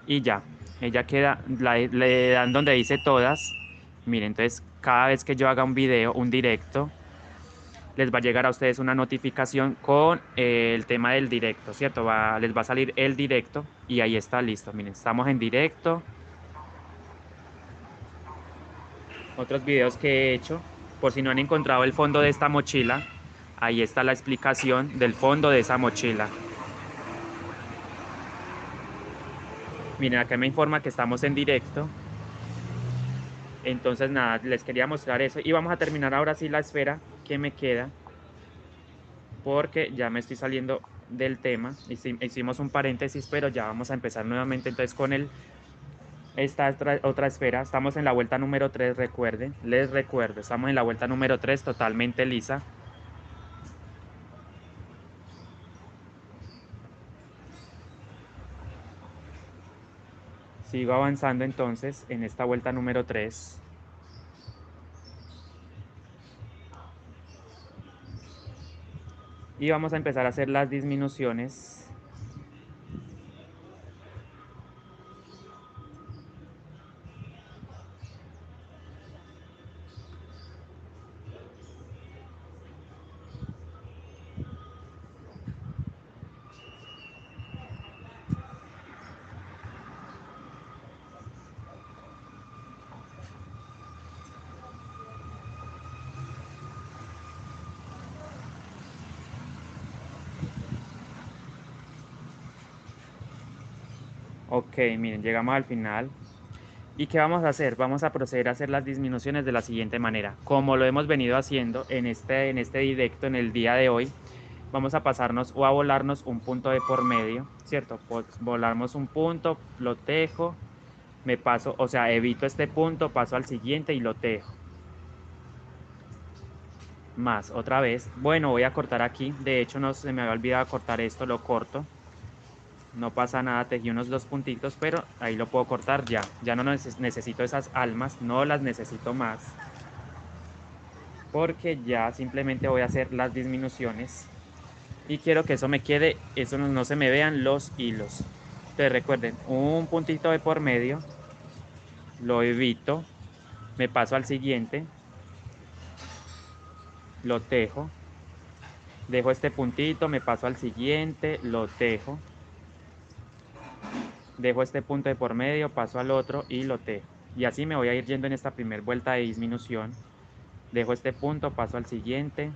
y ya. Ella queda, le dan donde dice todas. Miren, entonces cada vez que yo haga un video, un directo, les va a llegar a ustedes una notificación con el tema del directo, ¿cierto? Les va a salir el directo y ahí está listo. Miren, estamos en directo. Otros videos que he hecho, por si no han encontrado el fondo de esta mochila, ahí está la explicación del fondo de esa mochila. Miren, acá me informa que estamos en directo. Entonces nada, les quería mostrar eso. Y vamos a terminar ahora sí la esfera que me queda, porque ya me estoy saliendo del tema. Hicimos un paréntesis, pero ya vamos a empezar nuevamente entonces con esta otra esfera. Estamos en la vuelta número 3, recuerden. Les recuerdo, estamos en la vuelta número 3 totalmente lisa. Sigo avanzando entonces en esta vuelta número 3. Y vamos a empezar a hacer las disminuciones. Ok, miren, llegamos al final. ¿Y qué vamos a hacer? Vamos a proceder a hacer las disminuciones de la siguiente manera. Como lo hemos venido haciendo en este directo, en el día de hoy, vamos a pasarnos o a volarnos un punto de por medio, ¿cierto? Volamos un punto, lo tejo, me paso, o sea, evito este punto, paso al siguiente y lo tejo. Más, otra vez. Bueno, voy a cortar aquí. De hecho, no se me había olvidado cortar esto, lo corto. No pasa nada, tejí unos 2 puntitos, pero ahí lo puedo cortar ya. Ya no necesito esas almas, no las necesito más. Porque ya simplemente voy a hacer las disminuciones. Y quiero que eso me quede, eso no se me vean los hilos. Entonces recuerden, un puntito de por medio, lo evito, me paso al siguiente, lo tejo, dejo este puntito, me paso al siguiente, lo tejo, dejo este punto de por medio, paso al otro y lo tejo. Y así me voy a ir yendo en esta primera vuelta de disminución. Dejo este punto, paso al siguiente.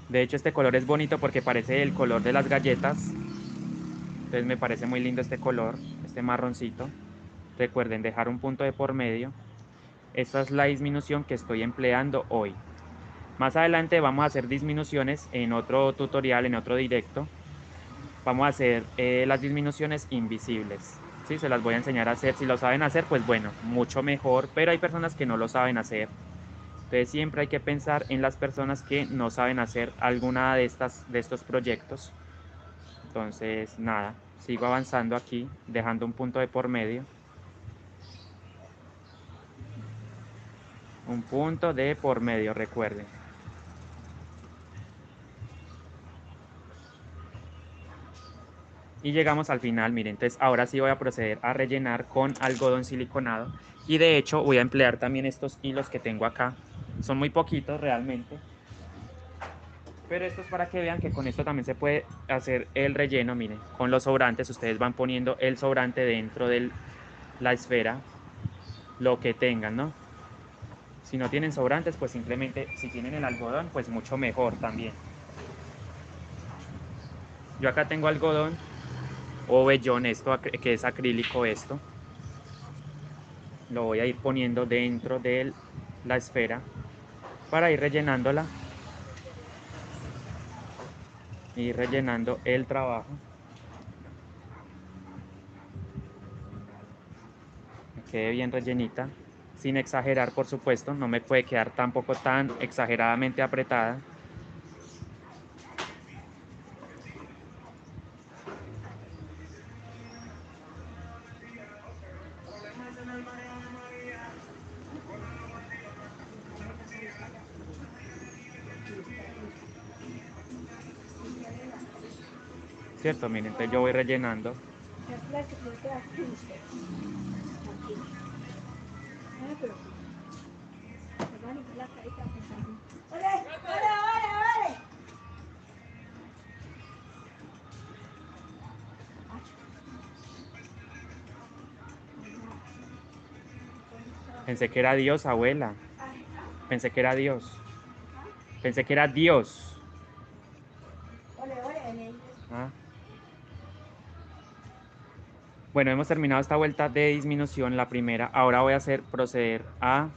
De hecho, este color es bonito porque parece el color de las galletas. Entonces me parece muy lindo este color, este marroncito. Recuerden dejar un punto de por medio. Esta es la disminución que estoy empleando hoy. Más adelante vamos a hacer disminuciones en otro tutorial, en otro directo. Vamos a hacer las disminuciones invisibles. ¿Sí? Se las voy a enseñar a hacer. Si lo saben hacer, pues bueno, mucho mejor. Pero hay personas que no lo saben hacer. Entonces siempre hay que pensar en las personas que no saben hacer alguna de estos proyectos. Entonces, nada, sigo avanzando aquí, dejando un punto de por medio. Un punto de por medio, recuerden. Y llegamos al final, miren, entonces ahora sí voy a proceder a rellenar con algodón siliconado. Y de hecho voy a emplear también estos hilos que tengo acá. Son muy poquitos realmente. Pero esto es para que vean que con esto también se puede hacer el relleno, miren. Con los sobrantes ustedes van poniendo el sobrante dentro de la esfera, lo que tengan, ¿no? Si no tienen sobrantes, pues simplemente si tienen el algodón, pues mucho mejor también. Yo acá tengo algodón o vellón, esto que es acrílico esto. Lo voy a ir poniendo dentro de la esfera para ir rellenándola y rellenando el trabajo. Que quede bien rellenita, sin exagerar, por supuesto, no me puede quedar tampoco tan exageradamente apretada. ¿Cierto? Miren, entonces yo voy rellenando. Pensé que era Dios, abuela. Pensé que era Dios. Pensé que era Dios. Ah. Bueno, hemos terminado esta vuelta de disminución, la primera. Ahora voy a proceder a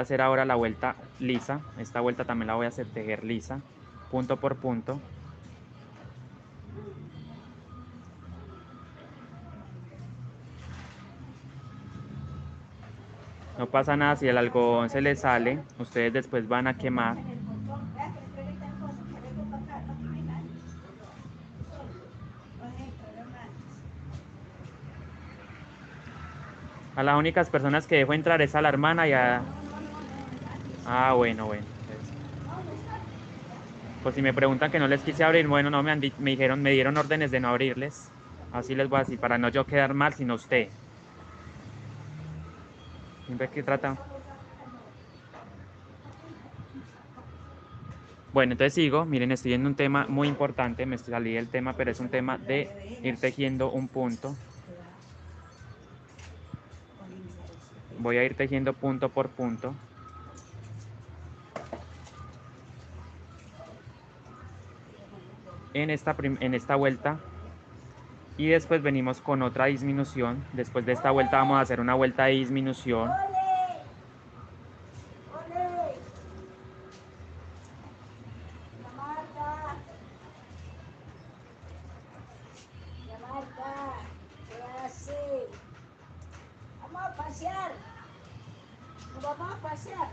hacer ahora la vuelta lisa. Esta vuelta también la voy a hacer tejer lisa, punto por punto. No pasa nada si el algodón se le sale, ustedes después van a quemar. A las únicas personas que dejo entrar es a la hermana y a... Ah, bueno. Entonces, pues si me preguntan que no les quise abrir, bueno, no me dijeron, me dieron órdenes de no abrirles. Así les voy a decir, para no yo quedar mal, sino usted. Siempre que trata... Bueno, entonces sigo. Miren, estoy en un tema muy importante. Me salí del tema, pero es un tema de ir tejiendo un punto. Voy a ir tejiendo punto por punto. En esta vuelta. Y después venimos con otra disminución. Después de esta vuelta vamos a hacer una vuelta de disminución. Vamos a pasear. Nos vamos a pasear.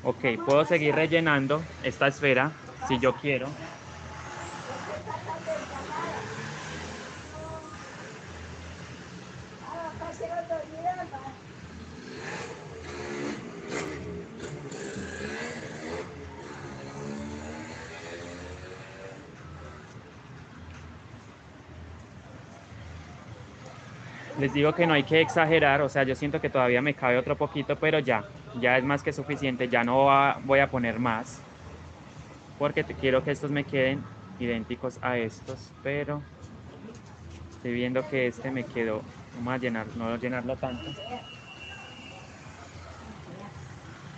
Ok, puedo seguir rellenando esta esfera si yo quiero. Les digo que no hay que exagerar, o sea, yo siento que todavía me cabe otro poquito, pero ya es más que suficiente, ya no voy a poner más, porque quiero que estos me queden idénticos a estos, pero estoy viendo que este me quedó, vamos a no llenarlo tanto.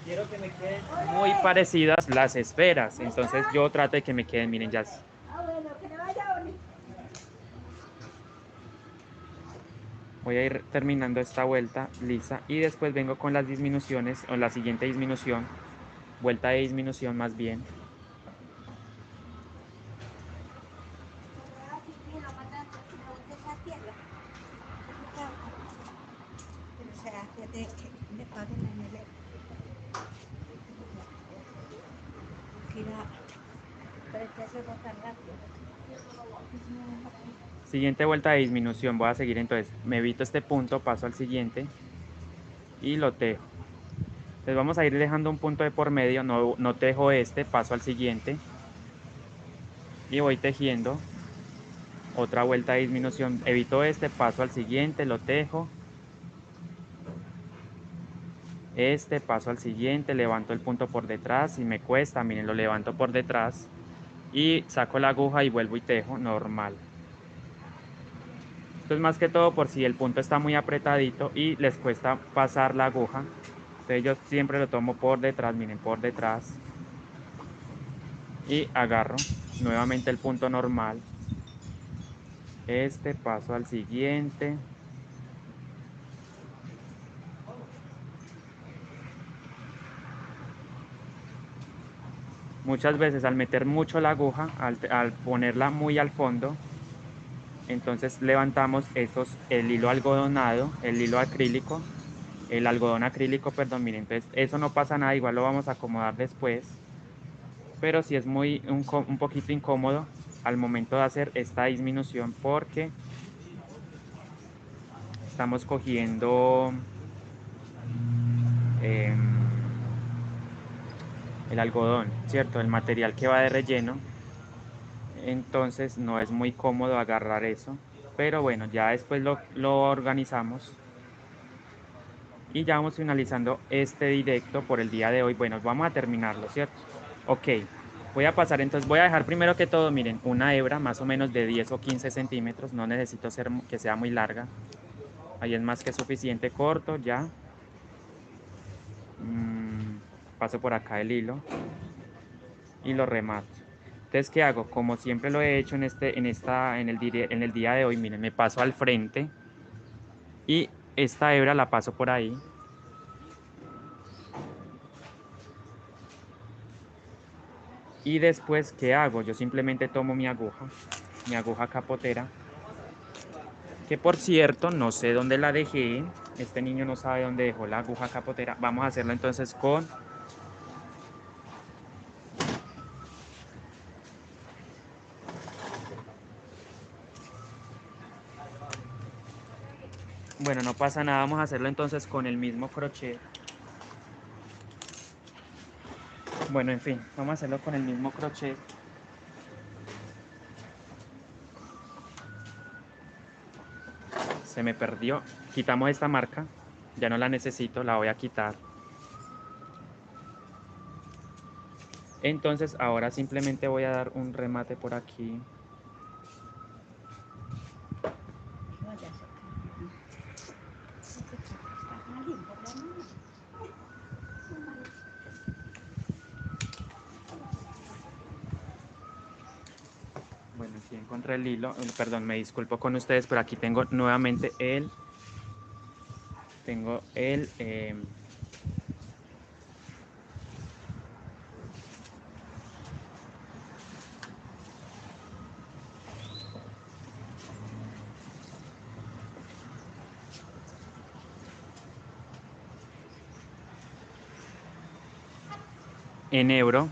Quiero que me queden muy parecidas las esferas, entonces yo trato de que me queden, miren, ya. Voy a ir terminando esta vuelta lisa y después vengo con las disminuciones o la siguiente disminución, vuelta de disminución más bien. Siguiente vuelta de disminución, voy a seguir entonces, me evito este punto, paso al siguiente y lo tejo. Entonces vamos a ir dejando un punto de por medio, no tejo este, paso al siguiente y voy tejiendo otra vuelta de disminución, evito este, paso al siguiente, lo tejo, este, paso al siguiente, levanto el punto por detrás, si me cuesta, miren, lo levanto por detrás y saco la aguja y vuelvo y tejo normal. Esto es más que todo por si el punto está muy apretadito y les cuesta pasar la aguja. Entonces yo siempre lo tomo por detrás, miren, por detrás. Y agarro nuevamente el punto normal. Este, paso al siguiente. Muchas veces al meter mucho la aguja, al ponerla muy al fondo, entonces levantamos el hilo algodonado, el hilo acrílico, el algodón acrílico, perdón, miren, entonces eso no pasa nada, igual lo vamos a acomodar después, pero sí es un poquito incómodo al momento de hacer esta disminución porque estamos cogiendo el algodón, ¿cierto? El material que va de relleno, entonces no es muy cómodo agarrar eso, pero bueno, ya después lo organizamos. Y ya vamos finalizando este directo por el día de hoy. Bueno, vamos a terminarlo, ¿cierto? Ok, voy a pasar, entonces voy a dejar primero que todo, miren, una hebra más o menos de 10 o 15 centímetros. No necesito que sea muy larga. Ahí es más que suficiente, corto ya. Paso por acá el hilo y lo remato. Entonces, ¿qué hago? Como siempre lo he hecho en el día de hoy, miren, me paso al frente y esta hebra la paso por ahí. Y después, ¿qué hago? Yo simplemente tomo mi aguja capotera, que por cierto, no sé dónde la dejé. Este niño no sabe dónde dejó la aguja capotera. Vamos a hacerlo entonces con... Bueno, no pasa nada, vamos a hacerlo entonces con el mismo crochet. Bueno, en fin, vamos a hacerlo con el mismo crochet. Se me perdió. Quitamos esta marca. Ya no la necesito, la voy a quitar. Entonces ahora simplemente voy a dar un remate por aquí. Bueno, aquí encontré el hilo. Perdón, me disculpo con ustedes, pero aquí tengo nuevamente tengo el enebro.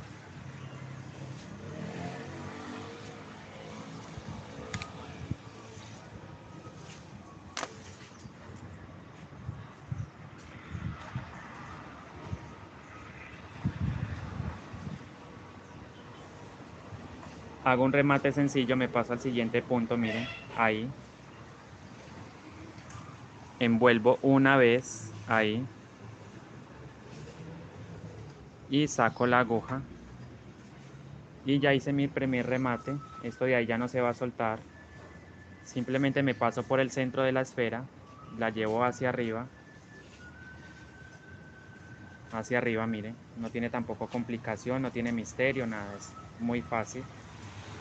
Hago un remate sencillo, me paso al siguiente punto, miren, ahí. Envuelvo una vez, ahí. Y saco la aguja. Y ya hice mi primer remate. Esto de ahí ya no se va a soltar. Simplemente me paso por el centro de la esfera, la llevo hacia arriba. Hacia arriba, miren, no tiene tampoco complicación, no tiene misterio, nada, es muy fácil.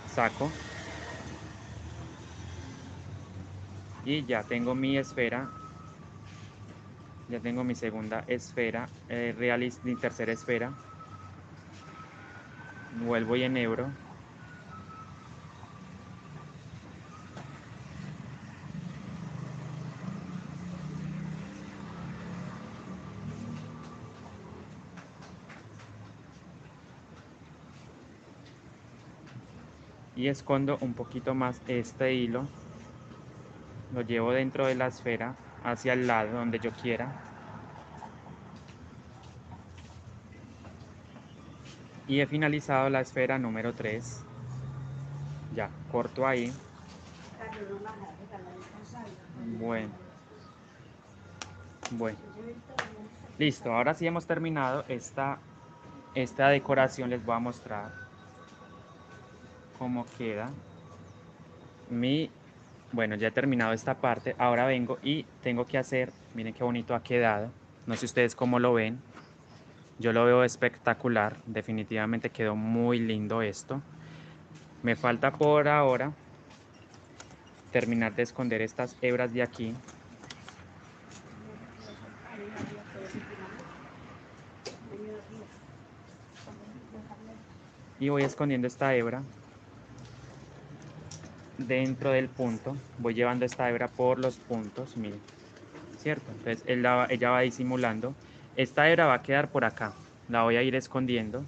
Saco y ya tengo mi esfera, ya tengo mi segunda esfera, mi tercera esfera. Vuelvo y enhebro. Y escondo un poquito más este hilo, lo llevo dentro de la esfera, hacia el lado donde yo quiera. Y he finalizado la esfera número 3. Ya, corto ahí. Bueno, bueno. Listo, ahora sí hemos terminado esta decoración. Les voy a mostrar cómo queda bueno, ya he terminado esta parte. Ahora vengo y tengo que hacer, miren qué bonito ha quedado. No sé ustedes cómo lo ven. Yo lo veo espectacular. Definitivamente quedó muy lindo esto. Me falta por ahora terminar de esconder estas hebras de aquí. Y voy escondiendo esta hebra dentro del punto. Voy llevando esta hebra por los puntos, miren, ¿cierto? Entonces ella va disimulando. Esta hebra va a quedar por acá. La voy a ir escondiendo.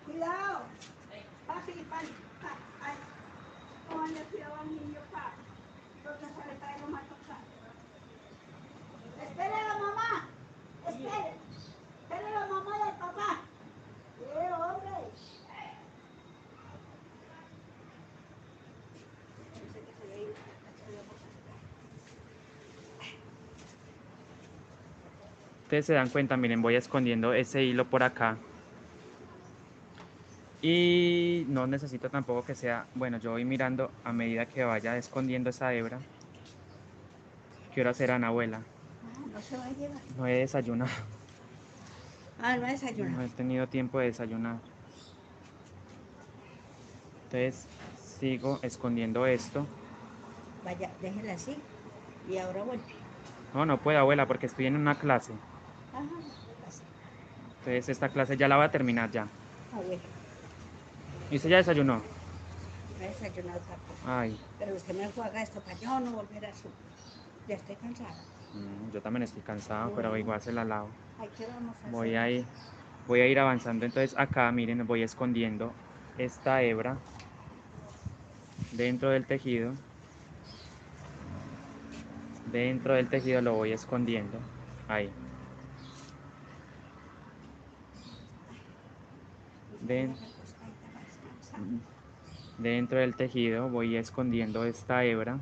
Cuidado. Papi, papi, papi. Póngale cuidado al niño, papi. Porque se le traigo más cosas. Espere a la mamá. Espere. Espere a la mamá y al papá. Hombre. Ustedes se dan cuenta, miren, voy escondiendo ese hilo por acá. Y no necesito tampoco que sea, bueno, yo voy mirando a medida que vaya escondiendo esa hebra. ¿Qué hora serán, abuela? No se va a llevar. No he desayunado. No desayuno. No he tenido tiempo de desayunar. Entonces sigo escondiendo esto. Vaya, déjela así. Y ahora vuelve. No, no puedo, abuela, porque estoy en una clase. Ajá, así. Entonces esta clase ya la voy a terminar ya. A ver, ¿Y usted ya desayunó? no he desayunado tampoco. Ay, Pero usted me juega esto para yo no volver a subir. Ya estoy cansada. yo también estoy cansado, pero Bueno. igual se la lavo. Ay, ¿qué vamos a Voy hacer? voy a ir avanzando. Entonces acá, miren, voy escondiendo esta hebra dentro del tejido. Dentro del tejido lo voy escondiendo. Ahí. Den- Dentro del tejido voy escondiendo esta hebra.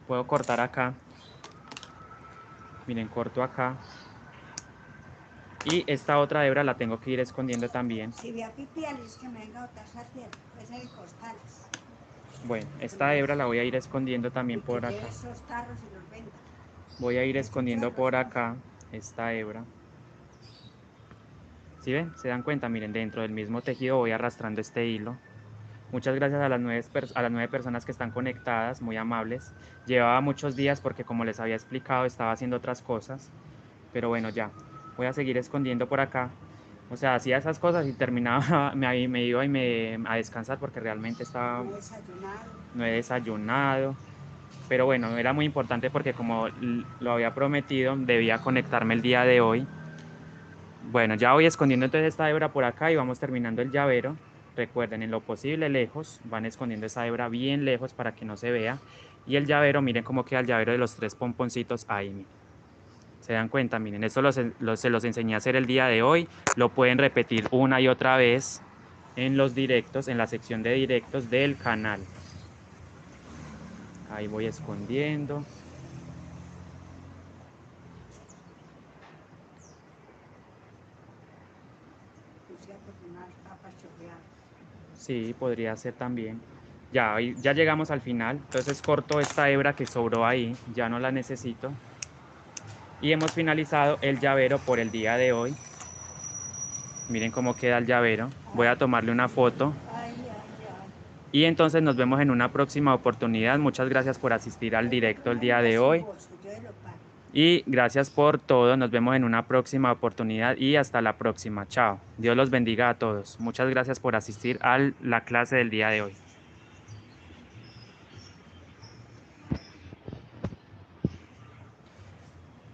Puedo cortar acá. Miren, corto acá. Y esta otra hebra la tengo que ir escondiendo también. Si ve a pipiales que me venga a botar esa tierra, es el costales. Bueno, esta hebra la voy a ir escondiendo también Y que por lleve acá. esos tarros y los venda. Voy a ir Esos escondiendo chorros, por ¿no? acá esta hebra. ¿Sí ven? ¿Se dan cuenta? Miren, dentro del mismo tejido voy arrastrando este hilo. Muchas gracias a las 9 personas que están conectadas, muy amables. Llevaba muchos días porque, como les había explicado, estaba haciendo otras cosas. Pero bueno, ya. Voy a seguir escondiendo por acá. O sea, hacía esas cosas y terminaba, me iba a descansar porque realmente estaba, No he desayunado. no he desayunado. Pero bueno, era muy importante porque, como lo había prometido, debía conectarme el día de hoy. Bueno, ya voy escondiendo entonces esta hebra por acá y vamos terminando el llavero. Recuerden, en lo posible lejos, van escondiendo esa hebra bien lejos para que no se vea. Y el llavero, miren cómo queda el llavero de los 3 pomponcitos ahí, miren. Se dan cuenta, miren, esto se los enseñé a hacer el día de hoy. Lo pueden repetir una y otra vez en los directos, en la sección de directos del canal. Ahí voy escondiendo. Unas papas chorreadas. Sí, podría ser también. Ya, ya llegamos al final, entonces corto esta hebra que sobró ahí, ya no la necesito. Y hemos finalizado el llavero por el día de hoy. Miren cómo queda el llavero. Voy a tomarle una foto. Ay, ay, ay. Y entonces nos vemos en una próxima oportunidad. Muchas gracias por asistir al directo el día de hoy. Y gracias por todo. Nos vemos en una próxima oportunidad y hasta la próxima. Chao. Dios los bendiga a todos. Muchas gracias por asistir a la clase del día de hoy.